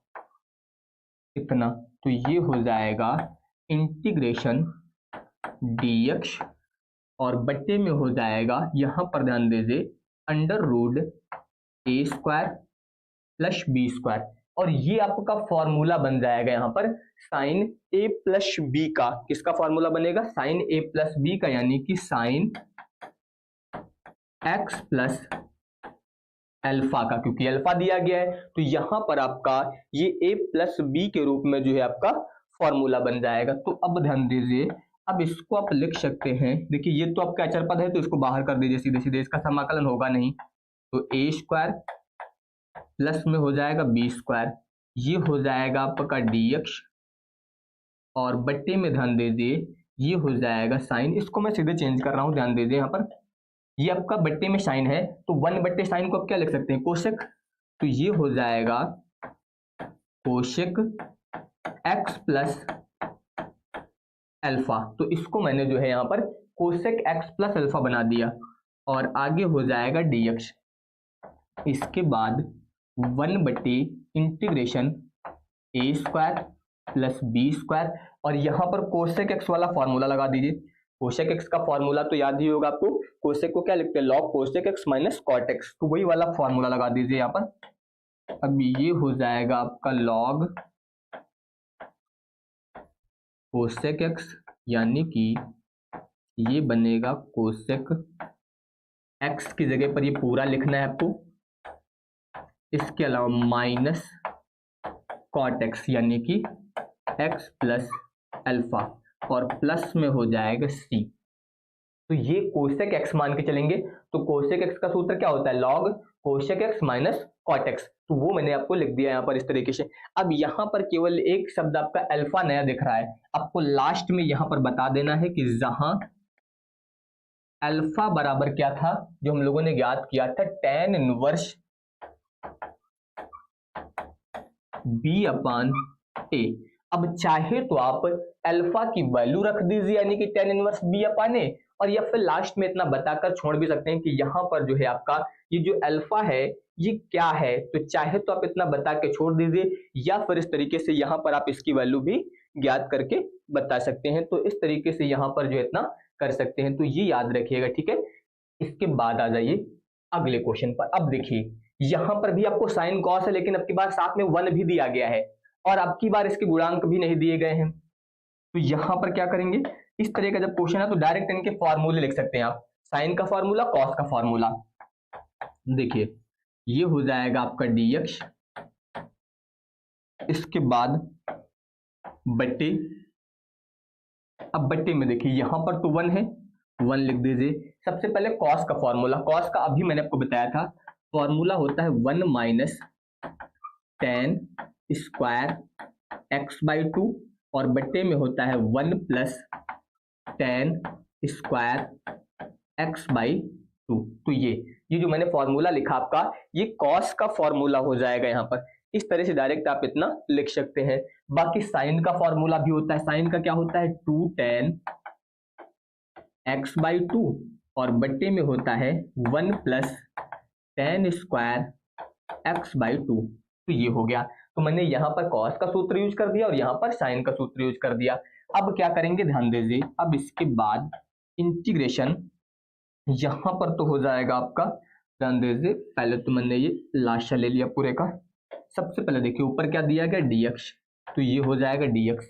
इतना। तो ये हो जाएगा इंटीग्रेशन dx और बट्टे में हो जाएगा यहाँ पर ध्यान दीजिए अंडर रूट ए स्क्वायर प्लस बी स्क्वायर, और ये आपका फॉर्मूला बन जाएगा यहाँ पर साइन ए प्लस बी का। किसका फॉर्मूला बनेगा, साइन ए प्लस बी का, यानी कि साइन एक्स प्लस अल्फा का, क्योंकि अल्फा दिया गया है तो यहाँ पर आपका ये ए प्लस बी के रूप में जो है आपका फॉर्मूला बन जाएगा। तो अब ध्यान दीजिए अब इसको आप लिख सकते हैं, देखिए ये तो आपका अचर पद है तो इसको बाहर कर दीजिए सीधे सीधे, इसका समाकलन होगा नहीं, तो ए स्क्वायर प्लस में हो जाएगा बी स्क्वायर, ये हो जाएगा आपका dx और बट्टे में ध्यान दीजिए ये हो जाएगा साइन, इसको मैं सीधे चेंज कर रहा हूं, ध्यान दीजिए यहाँ पर ये आपका बट्टे में साइन है तो 1 बट्टे साइन को आप क्या लिख सकते हैं कोशेक, तो ये हो जाएगा कोशेक एक्स प्लस अल्फा, तो इसको मैंने जो है यहाँ पर कोसेक एक्स प्लस अल्फा बना दिया और आगे हो जाएगा dx। इसके बाद 1 बटे इंटीग्रेशन ए स्क्वायर प्लस बी स्क्वायर, और यहाँ पर कोसेक एक्स वाला फॉर्मूला लगा दीजिए। कोसेक एक्स का फॉर्मूला तो याद ही होगा आपको, कोसेक को क्या लिखते हैं log cosec x minus cot x, तो वही वाला फॉर्मूला लगा दीजिए यहाँ पर। अब ये हो जाएगा आपका लॉग कोसेक एक्स, यानी कि ये बनेगा कोसेक एक्स की जगह पर ये पूरा लिखना है आपको, इसके अलावा माइनस कॉट एक्स यानी कि एक्स प्लस अल्फा और प्लस में हो जाएगा सी। तो ये कोसेक एक्स मान के चलेंगे, तो कोसेक एक्स का सूत्र क्या होता है log cosec x minus cot x, तो वो मैंने आपको लिख दिया यहाँ पर इस तरीके से। अब यहाँ पर केवल एक शब्द आपका अल्फा नया दिख रहा है, आपको लास्ट में यहाँ पर बता देना है कि जहां अल्फा बराबर क्या था जो हम लोगों ने ज्ञात किया था tan इनवर्स बी अपान ए। अब चाहे तो आप अल्फा की वैल्यू रख दीजिए यानी कि tan इनवर्स बी अपान ए, और या फिर लास्ट में इतना बताकर छोड़ भी सकते हैं कि यहाँ पर जो है आपका ये जो अल्फा है ये क्या है, तो चाहे तो आप इतना बता के छोड़ दीजिए या फिर इस तरीके से यहाँ पर आप इसकी वैल्यू भी ज्ञात करके बता सकते हैं। तो इस तरीके से यहाँ पर जो इतना कर सकते हैं, तो ये याद रखिएगा ठीक है। इसके बाद आ जाइए अगले क्वेश्चन पर। अब देखिए यहाँ पर भी आपको साइन कॉस है, लेकिन अब की बार साथ में 1 भी दिया गया है और अब की बार इसके गुणांक भी नहीं दिए गए हैं। तो यहाँ पर क्या करेंगे, इस तरह का जब क्वेश्चन है तो डायरेक्ट इनके फॉर्मूले लिख सकते हैं आप, साइन का फॉर्मूला कॉस का फॉर्मूला। देखिए ये हो जाएगा आपका dx, इसके बाद बट्टे, अब बट्टे में देखिए यहां पर तो 1 है 1 लिख दीजिए। सबसे पहले कॉस का फॉर्मूला, कॉस का अभी मैंने आपको बताया था फॉर्मूला होता है 1 minus tan square x by 2 और बट्टे में होता है 1 plus tan square x by 2। तो ये जो मैंने फॉर्मूला लिखा आपका ये कॉस का फॉर्मूला हो जाएगा यहाँ पर, इस तरह से डायरेक्ट आप इतना लिख सकते हैं। बाकी साइन का फॉर्मूला भी होता है, साइन का क्या होता है 2 tan एक्स बाई 2 और बट्टे में होता है 1 plus tan square x by 2। तो ये हो गया, तो मैंने यहाँ पर कॉस का सूत्र यूज कर दिया और यहाँ पर साइन का सूत्र यूज कर दिया। अब क्या करेंगे ध्यान दीजिए, अब इसके बाद इंटीग्रेशन यहाँ पर तो हो जाएगा आपका, ध्यान दीजिए पहले तो मैंने ये लाशा ले लिया पूरे का। सबसे पहले देखिए ऊपर क्या दिया गया dx, तो ये हो जाएगा dx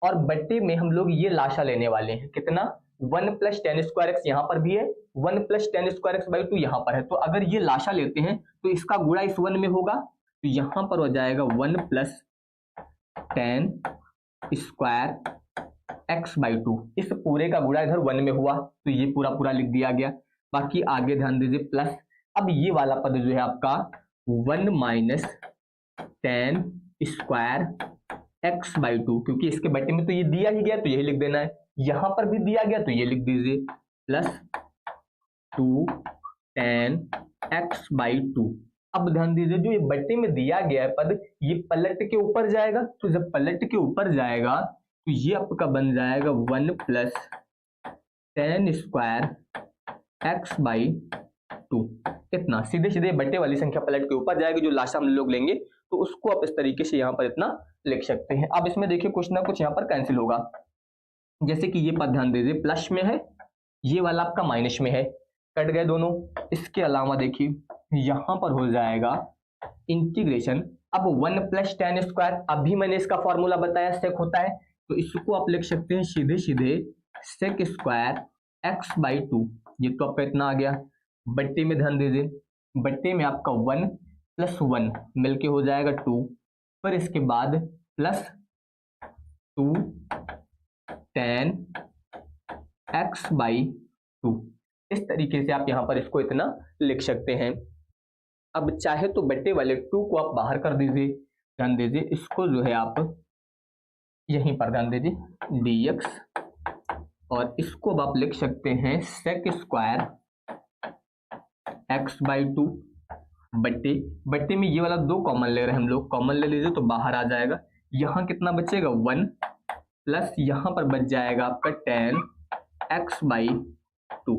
और बट्टे में हम लोग ये लाशा लेने वाले हैं कितना 1 प्लस tan स्क्वायर एक्स यहाँ पर भी है 1 plus tan square x by 2 यहाँ पर है। तो अगर ये लाशा लेते हैं तो इसका गुणा इस 1 में होगा, तो यहाँ पर हो जाएगा 1 plus tan square x by 2, इस पूरे का गुणा इधर 1 में हुआ तो ये पूरा पूरा लिख दिया गया। बाकी आगे ध्यान दीजिए प्लस, अब ये वाला पद जो है आपका 1 minus tan square x by 2, क्योंकि इसके बट्टे में तो ये दिया ही गया तो यही लिख देना है, यहां पर भी दिया गया तो ये लिख दीजिए प्लस 2 tan x/2। अब ध्यान दीजिए जो ये बट्टे में दिया गया है पद, ये पलट के ऊपर जाएगा, तो जब पलट के ऊपर जाएगा तो ये आपका बन जाएगा 1 प्लस tan स्क्वायर x/2। इतना सीधे सीधे बट्टे वाली संख्या पलट के ऊपर जाएगी, जो लास्ट हम लोग लेंगे, तो उसको आप इस तरीके से यहाँ पर इतना लिख सकते हैं। अब इसमें देखिए कुछ ना कुछ यहाँ पर कैंसिल होगा, जैसे कि ये पद ध्यान दीजिए प्लस में है, ये वाला आपका माइनस में है, कट गए दोनों। इसके अलावा देखिए यहाँ पर हो जाएगा इंटीग्रेशन, अब 1 प्लस tan स्क्वायर, अभी मैंने इसका फॉर्मूला बताया सेक होता है, तो इसको आप लिख सकते हैं सीधे सीधे सेक स्क्वायर x/2। ये तो आपका इतना आ गया। बट्टे में ध्यान दीजिए, बट्टे में आपका 1 प्लस 1 मिलके हो जाएगा 2, फिर इसके बाद प्लस 2 tan x/2। इस तरीके से आप यहाँ पर इसको इतना लिख सकते हैं। अब चाहे तो बट्टे वाले 2 को आप बाहर कर दीजिए, ध्यान दीजिए इसको जो है आप यहीं पर ध्यान दीजिए dx, और इसको अब आप लिख सकते हैं सेक स्क्वायर x/2 बट्टे में ये वाला 2 कॉमन ले रहे हैं हम लोग, कॉमन ले लीजिए तो बाहर आ जाएगा। यहाँ कितना बचेगा 1 प्लस यहाँ पर बच जाएगा आपका tan x/2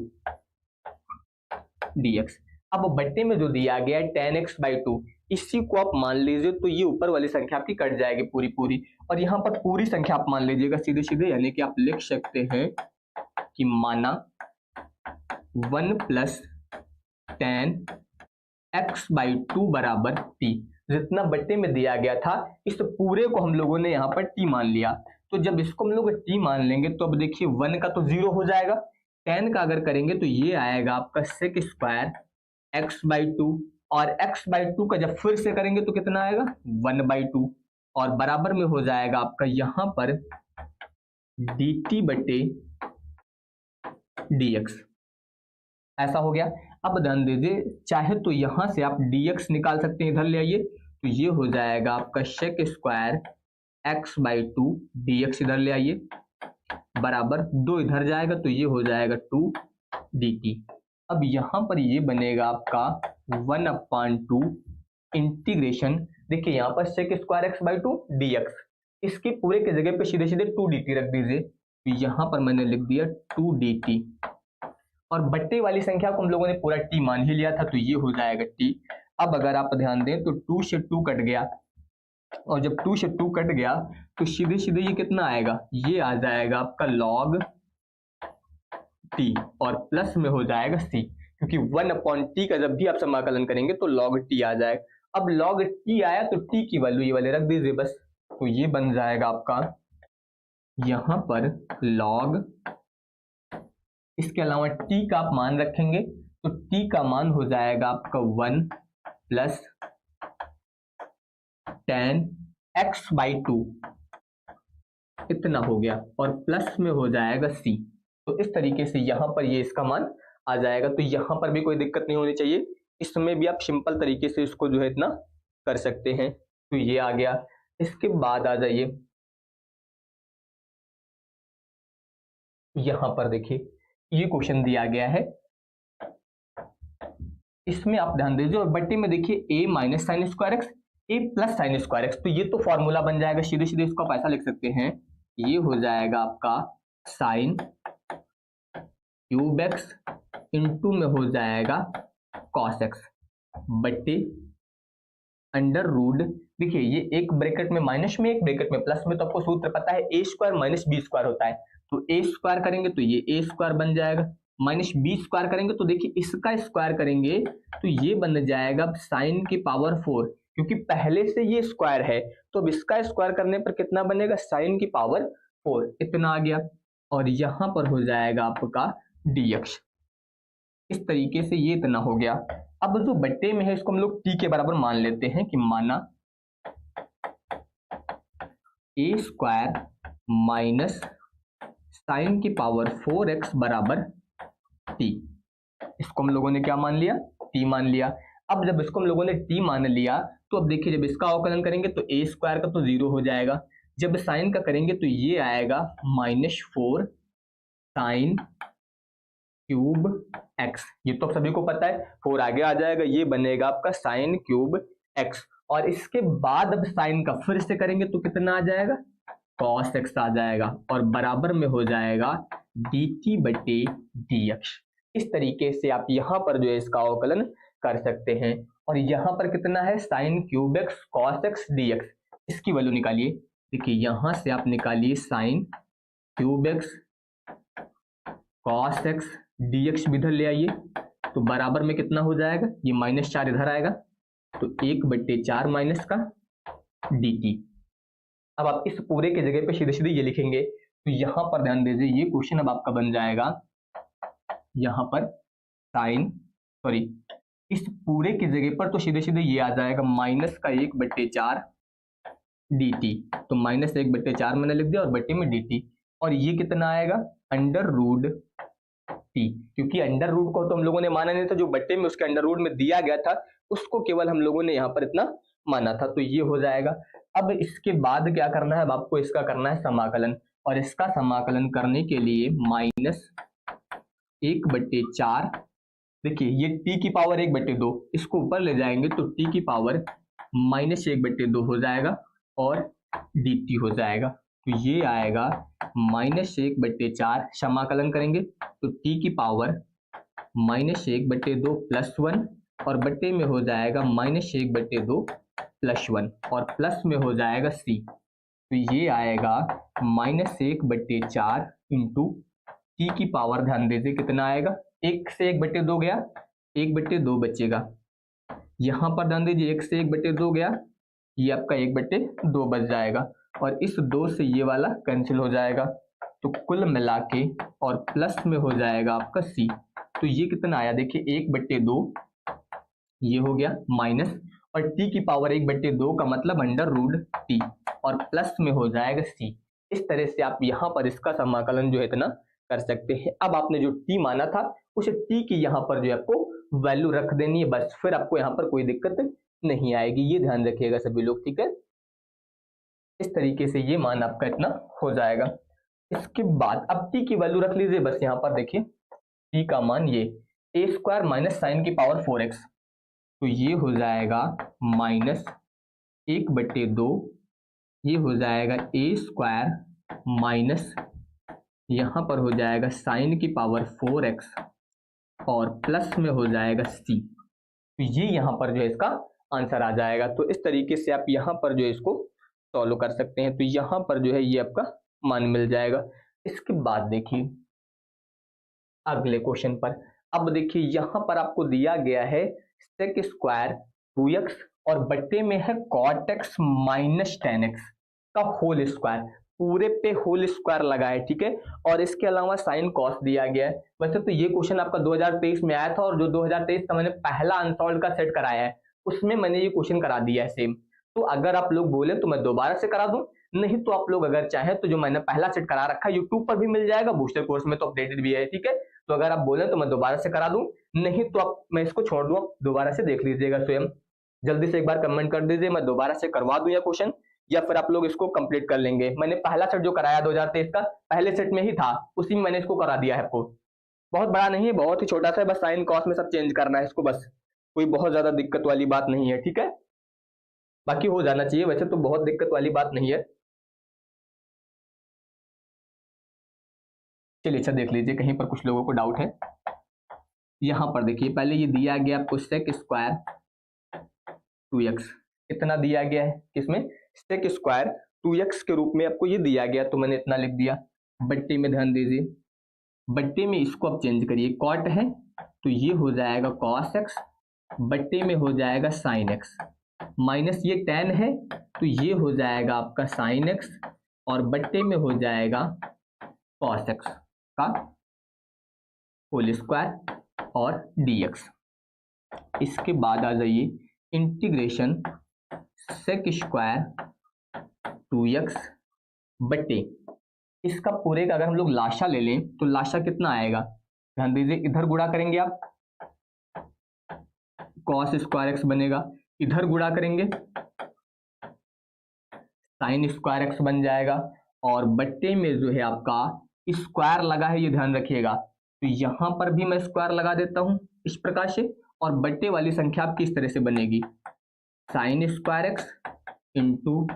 dx। अब बट्टे में जो दिया गया है tan x/2, इसी को आप मान लीजिए तो ये ऊपर वाली संख्या आपकी कट जाएगी पूरी पूरी, और यहाँ पर पूरी संख्या आप मान लीजिएगा सीधे सीधे, यानी कि आप लिख सकते हैं कि माना 1 प्लस tan x/2 बराबर t। जितना बट्टे में दिया गया था इस पूरे को हम लोगों ने यहाँ पर t मान लिया, तो जब इसको हम लोग t मान लेंगे तो अब देखिए 1 का तो 0 हो जाएगा, tan का अगर करेंगे तो ये आएगा आपका सेक स्क्वायर x/2, और x/2 का जब फिर से करेंगे तो कितना आएगा 1/2, और बराबर में हो जाएगा आपका यहाँ पर dt बटे dx। ऐसा हो गया। अब ध्यान दीजिए चाहे तो यहां से आप dx निकाल सकते हैं, इधर ले आइए, तो ये हो जाएगा आपका सेक स्क्वायर x/2 dx, इधर ले आइए, बराबर 2 इधर जाएगा तो ये हो जाएगा 2 dt। अब यहां पर ये बनेगा आपका 1/2 इंटीग्रेशन, देखिए यहाँ पर सेक स्क्वायर x/2 dx, इसके पूरे के जगह पे सीधे सीधे 2 dt रख दीजिए, तो यहाँ पर मैंने लिख दिया 2 dt, और बट्टे वाली संख्या को हम लोगों ने पूरा t मान ही लिया था, तो ये हो जाएगा t। अब अगर आप ध्यान दें तो 2 से 2 कट गया, और जब 2 से 2 कट गया तो सीधे सीधे ये कितना आएगा, ये आ जाएगा आपका log t, और प्लस में हो जाएगा c, क्योंकि 1/t का जब भी आप समाकलन करेंगे तो log t आ जाएगा। अब log t आया तो t की वैल्यू ये वाले रख दीजिए बस, तो ये बन जाएगा आपका यहाँ पर log, इसके अलावा t का आप मान रखेंगे तो t का मान हो जाएगा आपका 1 प्लस tan x/2, इतना हो गया, और प्लस में हो जाएगा c। तो इस तरीके से यहाँ पर ये इसका मान आ जाएगा, तो यहाँ पर भी कोई दिक्कत नहीं होनी चाहिए, इसमें भी आप सिंपल तरीके से इसको जो है इतना कर सकते हैं। तो ये आ गया। इसके बाद आ जाइए यहाँ पर, देखिए ये क्वेश्चन दिया गया है, इसमें आप ध्यान दीजिए, और बट्टे में देखिए a minus sine square x, a plus sine square x, तो ये तो फॉर्मूला बन जाएगा, सीधे सीधे इसको आप ऐसा लिख सकते हैं, ये हो जाएगा आपका साइन क्यूब एक्स इंटू में हो जाएगा कॉस एक्स बट्टे अंडर रूट, देखिए ये एक ब्रैकेट में माइनस में एक ब्रैकेट में प्लस में, तो आपको सूत्र पता है a square minus B square होता है, तो a स्क्वायर करेंगे तो ये a स्क्वायर बन जाएगा, माइनस बी स्क्वायर करेंगे तो देखिए इसका स्क्वायर करेंगे तो ये बन जाएगा साइन की पावर 4, क्योंकि पहले से ये स्क्वायर है, तो अब इसका स्क्वायर करने पर कितना बनेगा साइन की पावर 4, इतना आ गया, और यहाँ पर हो जाएगा आपका dx। इस तरीके से ये इतना हो गया। अब जो बट्टे में है इसको हम लोग t के बराबर मान लेते हैं, कि माना a स्क्वायर माइनस साइन की पावर 4x बराबर t, इसको हम लोगों ने क्या मान लिया, t मान लिया। अब जब इसको हम लोगों ने t मान लिया तो अब देखिए जब इसका अवकलन करेंगे तो a स्क्वायर का तो 0 हो जाएगा, जब साइन का करेंगे तो ये आएगा -4 साइन क्यूब एक्स, ये तो सभी को पता है, 4 आगे आ जाएगा, ये बनेगा आपका साइन क्यूब एक्स। और इसके बाद अब साइन का फिर से करेंगे तो कितना आ जाएगा, कॉस एक्स आ जाएगा, और बराबर में हो जाएगा dt बटे dx। इस तरीके से आप यहाँ पर जो है इसका अवकलन कर सकते हैं। और यहाँ पर कितना है, sine cube x cos x dx, इसकी वैल्यू निकालिए। देखिए यहाँ से आप निकालिए sine cube x cos x dx भी इधर ले आइए, तो बराबर में कितना हो जाएगा, ये -4 इधर आएगा, तो 1/4 माइनस का dt। अब आप इस पूरे के जगह पे सीधे सीधे ये लिखेंगे, तो यहाँ पर ध्यान दीजिए, ये क्वेश्चन अब आपका बन जाएगा, यहाँ पर साइन सॉरी इस पूरे की जगह पर तो सीधे सीधे ये आ जाएगा -1/4 dt, तो -1/4 मैंने लिख दिया और बटे में dt, और ये कितना आएगा अंडर रूट टी, क्योंकि अंडर रूट को तो हम लोगों ने माना नहीं था, जो बट्टे में उसके अंडर रूट में दिया गया था उसको केवल हम लोगों ने यहाँ पर इतना माना था, तो ये हो जाएगा। अब इसके बाद क्या करना है, अब आपको इसका करना है समाकलन, और इसका समाकलन करने के लिए -1/4, देखिए ये t की पावर 1/2, इसको ऊपर ले जाएंगे तो t की पावर -1/2 हो जाएगा और dt हो जाएगा, तो ये आएगा -1/4, समाकलन करेंगे तो t की पावर -1/2 + 1, और बट्टे में हो जाएगा -1/2 + 1, और प्लस में हो जाएगा c, तो ये आएगा -1/4 इंटू t की पावर, ध्यान दीजिए कितना आएगा, 1 से 1/2 गया, 1/2 बचेगा, यहाँ पर ध्यान दीजिए 1 से 1/2 गया, ये आपका 1/2 बच जाएगा, और इस 2 से ये वाला कैंसिल हो जाएगा, तो कुल मिला के और प्लस में हो जाएगा आपका c, तो ये कितना आया, देखिए 1/2 ये हो गया माइनस, और t की पावर 1/2 का मतलब अंडर रूट t, और प्लस में हो जाएगा c। इस तरह से आप यहाँ पर इसका समाकलन जो है इतना कर सकते हैं। अब आपने जो t माना था उस t की यहाँ पर जो है आपको वैल्यू रख देनी है, बस फिर आपको यहाँ पर कोई दिक्कत नहीं आएगी, ये ध्यान रखिएगा सभी लोग, ठीक है। इस तरीके से ये मान आपका इतना हो जाएगा। इसके बाद अब t की वैल्यू रख लीजिए, बस यहाँ पर देखिए t का मान ये a² माइनस साइन की पावर 4x, तो ये हो जाएगा -1/2, ये हो जाएगा a² माइनस यहाँ पर हो जाएगा साइन की पावर 4x, और प्लस में हो जाएगा c, तो ये यहाँ पर जो है इसका आंसर आ जाएगा। तो इस तरीके से आप यहाँ पर जो है इसको सॉल्व कर सकते हैं, तो यहाँ पर जो है ये आपका मान मिल जाएगा। इसके बाद देखिए अगले क्वेश्चन पर, अब देखिए यहाँ पर आपको दिया गया है sec² 2x और बट्टे में है cot x माइनस 10x का होल स्क्वायर, पूरे पे होल स्क्वायर लगा है, ठीक है, और इसके अलावा साइन कॉस दिया गया है। वैसे तो ये क्वेश्चन आपका 2023 में आया था, और जो 2023 का मैंने पहला अनसॉल्व का सेट कराया है उसमें मैंने ये क्वेश्चन करा दिया है सेम, तो अगर आप लोग बोले तो मैं दोबारा से करा दूं, नहीं तो आप लोग अगर चाहें तो जो मैंने पहला सेट करा रखा है यूट्यूब पर भी मिल जाएगा, बूस्टर कोर्स में तो अपडेटेड भी है, ठीक है, तो अगर आप बोले तो मैं दोबारा से करा दूं, नहीं तो आप मैं इसको छोड़ दूं, दोबारा से देख लीजिएगा स्वयं। जल्दी से एक बार कमेंट कर दीजिए, मैं दोबारा से करवा दूं या क्वेश्चन, या फिर आप लोग इसको कंप्लीट कर लेंगे। मैंने पहला सेट जो कराया 2023 का पहले सेट में ही था, उसी में मैंने इसको करा दिया है आपको, बहुत बड़ा नहीं है, बहुत ही छोटा सा है, बस साइन कॉस में सब चेंज करना है इसको, बस कोई बहुत ज्यादा दिक्कत वाली बात नहीं है, ठीक है, बाकी हो जाना चाहिए, वैसे तो बहुत दिक्कत वाली बात नहीं है। चलिए अच्छा देख लीजिए, कहीं पर कुछ लोगों को डाउट है। यहाँ पर देखिए पहले ये दिया गया आपको sec² 2x, इतना दिया गया है किसमें, sec² 2x के रूप में आपको ये दिया गया, तो मैंने इतना लिख दिया। बट्टे में ध्यान दीजिए, बट्टे में इसको आप चेंज करिए, कॉट है तो ये हो जाएगा cos x, बट्टे में हो जाएगा sin x, माइनस ये tan है तो ये हो जाएगा आपका sin x, और बट्टे में हो जाएगा cos x का होल स्क्वायर और dx। इसके बाद आ जाइए इंटीग्रेशन sec² 2x बट्टे, इसका पूरे का अगर हम लोग लाशा ले लें तो लाशा कितना आएगा, ध्यान दीजिए, इधर गुणा करेंगे आप cos² x बनेगा, इधर गुणा करेंगे sin² x बन जाएगा, और बट्टे में जो है आपका स्क्वायर लगा है, ये ध्यान रखिएगा। तो यहां पर भी मैं स्क्वायर लगा देता हूं इस प्रकार से, और बट्टे वाली संख्या आपकी इस तरह से बनेगी, sine square x into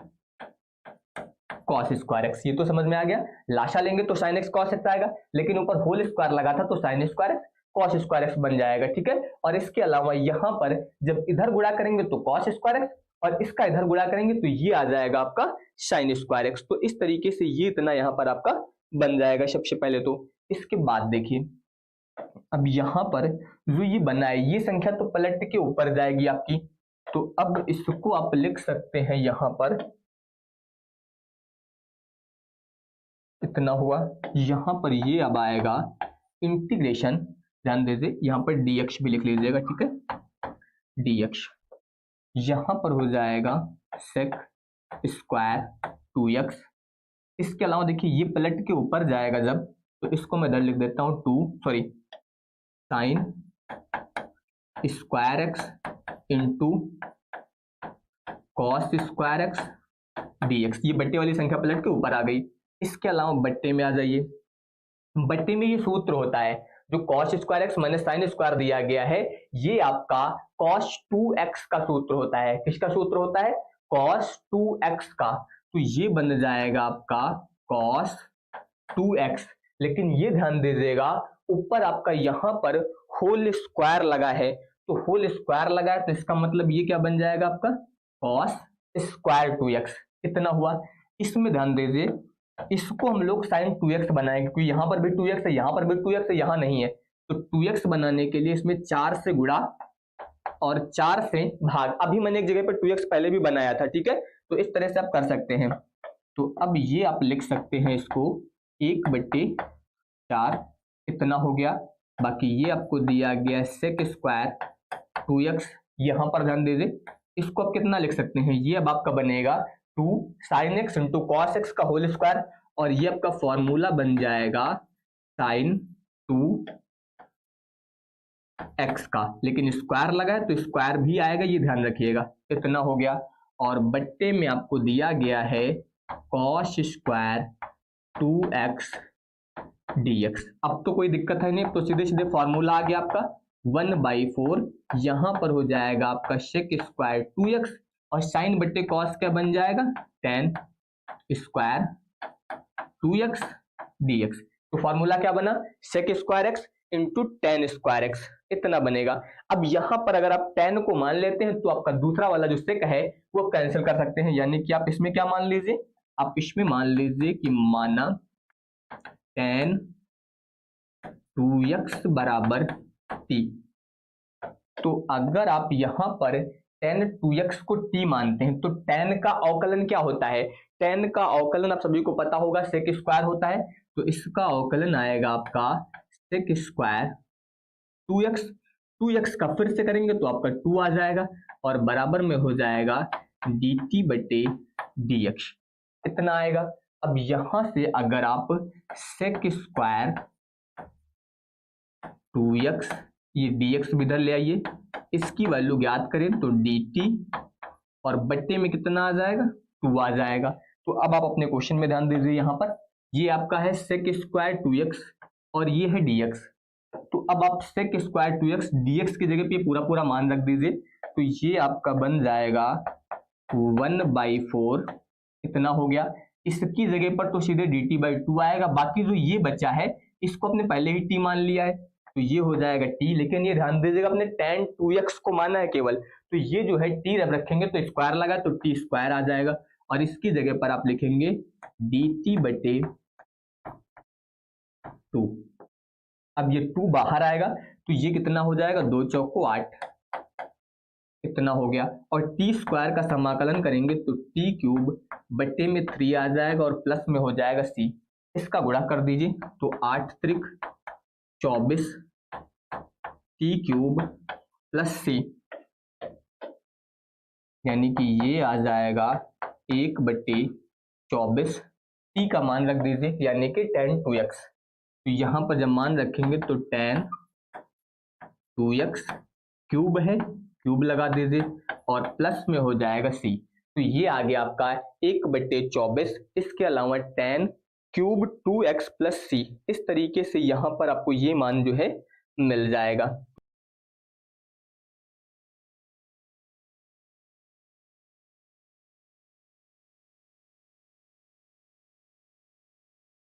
cos square x. ये तो समझ में आ गया। लाशा लेंगे तो साइन एक्स कॉस एक्स आएगा, लेकिन ऊपर होल स्क्वायर लगा था तो sine square x cos square x बन जाएगा, ठीक है। और इसके अलावा यहां पर जब इधर गुणा करेंगे तो कॉस स्क्वायर एक्स, और इसका इधर गुणा करेंगे तो ये आ जाएगा आपका साइन स्क्वायर एक्स। तो इस तरीके से ये इतना यहां पर आपका बन जाएगा सबसे पहले तो। इसके बाद देखिए, अब यहां पर जो ये बना है, ये संख्या तो पलट के ऊपर जाएगी आपकी, तो अब इसको आप लिख सकते हैं यहां पर, इतना हुआ। यहां पर ये अब आएगा इंटीग्रेशन, ध्यान दीजिए यहां पर dx भी लिख लीजिएगा, ठीक है, dx यहां पर हो जाएगा sec स्क्वायर 2x। इसके अलावा देखिए ये पलट के ऊपर जाएगा जब, तो इसको मैं इधर लिख देता हूं sine square x into cos square x dx। ये बट्टे वाली संख्या पलट के ऊपर आ गई। इसके अलावा बट्टे में आ जाइए, बट्टे में ये सूत्र होता है जो cos square x minus sine square दिया गया है, ये आपका कॉस 2x का सूत्र होता है। किसका सूत्र होता है? कॉस 2x का। तो ये बन जाएगा आपका कॉस 2x, लेकिन ये ध्यान दीजिएगा ऊपर आपका यहां पर होल स्क्वायर लगा है, तो होल स्क्वायर लगा है तो इसका मतलब ये क्या बन जाएगा आपका कॉस स्क्वायर 2x। कितना हुआ? इसमें ध्यान दीजिए, इसको हम लोग साइन 2x बनाएंगे, क्योंकि यहां पर भी 2x है, यहां पर भी 2x है, यहां नहीं है। तो 2x बनाने के लिए इसमें 4 से गुणा और 4 से भाग। अभी मैंने एक जगह पर 2x पहले भी बनाया था, ठीक है, तो इस तरह से आप कर सकते हैं। तो अब ये आप लिख सकते हैं इसको 1/4 इतना हो गया। बाकी ये आपको दिया गया सेक स्क्वायर 2x, यहां पर ध्यान दीजिए, इसको आप कितना लिख सकते हैं, ये अब आपका बनेगा 2 sine x into cos x का होल स्क्वायर, और ये आपका फॉर्मूला बन जाएगा साइन 2x का, लेकिन स्क्वायर लगा है तो स्क्वायर भी आएगा, ये ध्यान रखिएगा। इतना हो गया, और बट्टे में आपको दिया गया है कॉस स्क्वायर 2x dx। अब तो कोई दिक्कत है नहीं, तो सीधे सीधे फॉर्मूला आ गया आपका 1/4, यहां पर हो जाएगा आपका सेक स्क्वायर 2x, और साइन बट्टे कॉस क्या बन जाएगा tan स्क्वायर 2x dx। तो फॉर्मूला क्या बना? Sec square x into tan square x, इतना बनेगा। अब यहां पर अगर आप tan को मान लेते हैं तो आपका दूसरा वाला जो सेक है वो कैंसिल कर सकते हैं, यानी कि आप इसमें क्या मान लीजिए, आप इसमें मान लीजिए कि माना tan 2x बराबर t। तो अगर आप यहां पर tan 2x को t मानते हैं तो tan का अवकलन क्या होता है? tan का अवकलन आप सभी को पता होगा सेक स्क्वायर होता है, तो इसका अवकलन आएगा आपका सेक स्क्वायर 2x का फिर से करेंगे तो आपका 2 आ जाएगा, और बराबर में हो जाएगा dt/dx, इतना आएगा। अब यहां से अगर आप सेक स्क्वायर 2x, ये dx भी इधर ले आइए, इसकी वैल्यू ज्ञात करें तो dt, और बट्टे में कितना आ जाएगा 2 आ जाएगा। तो अब आप अपने क्वेश्चन में ध्यान दीजिए, यहां पर ये आपका है सेक स्क्वायर 2x और ये है dx। तो अब आप सेक स्क्वायर 2x dx की जगह पे पूरा पूरा मान रख दीजिए, तो ये आपका बन जाएगा 1/4, इतना हो गया। इसकी जगह पर तो सीधे dt/2 आएगा, बाकी जो ये बचा है इसको अपने पहले ही t मान लिया है, तो ये हो जाएगा t, लेकिन ये ध्यान दीजिएगा अपने tan 2x को माना है केवल, तो ये जो है t जब रखेंगे तो स्क्वायर लगा तो t स्क्वायर आ जाएगा, और इसकी जगह पर आप लिखेंगे dt/2। अब ये 2 बाहर आएगा तो ये कितना हो जाएगा, 2 चौको 8, इतना हो गया। और टी स्क्वायर का समाकलन करेंगे तो टी क्यूब बट्टे में 3 आ जाएगा, और प्लस में हो जाएगा सी, इसका गुणा कर दीजिए तो 8 त्रिक 24 टी क्यूब प्लस सी, यानी कि ये आ जाएगा 1/24, टी का मान रख दीजिए यानी कि tan 2x। तो यहां पर जब मान रखेंगे तो tan 2x क्यूब है, क्यूब लगा दीजिए, और प्लस में हो जाएगा c। तो ये आ गया आपका 1/24, इसके अलावा tan क्यूब 2x प्लस सी, इस तरीके से यहाँ पर आपको ये मान जो है मिल जाएगा।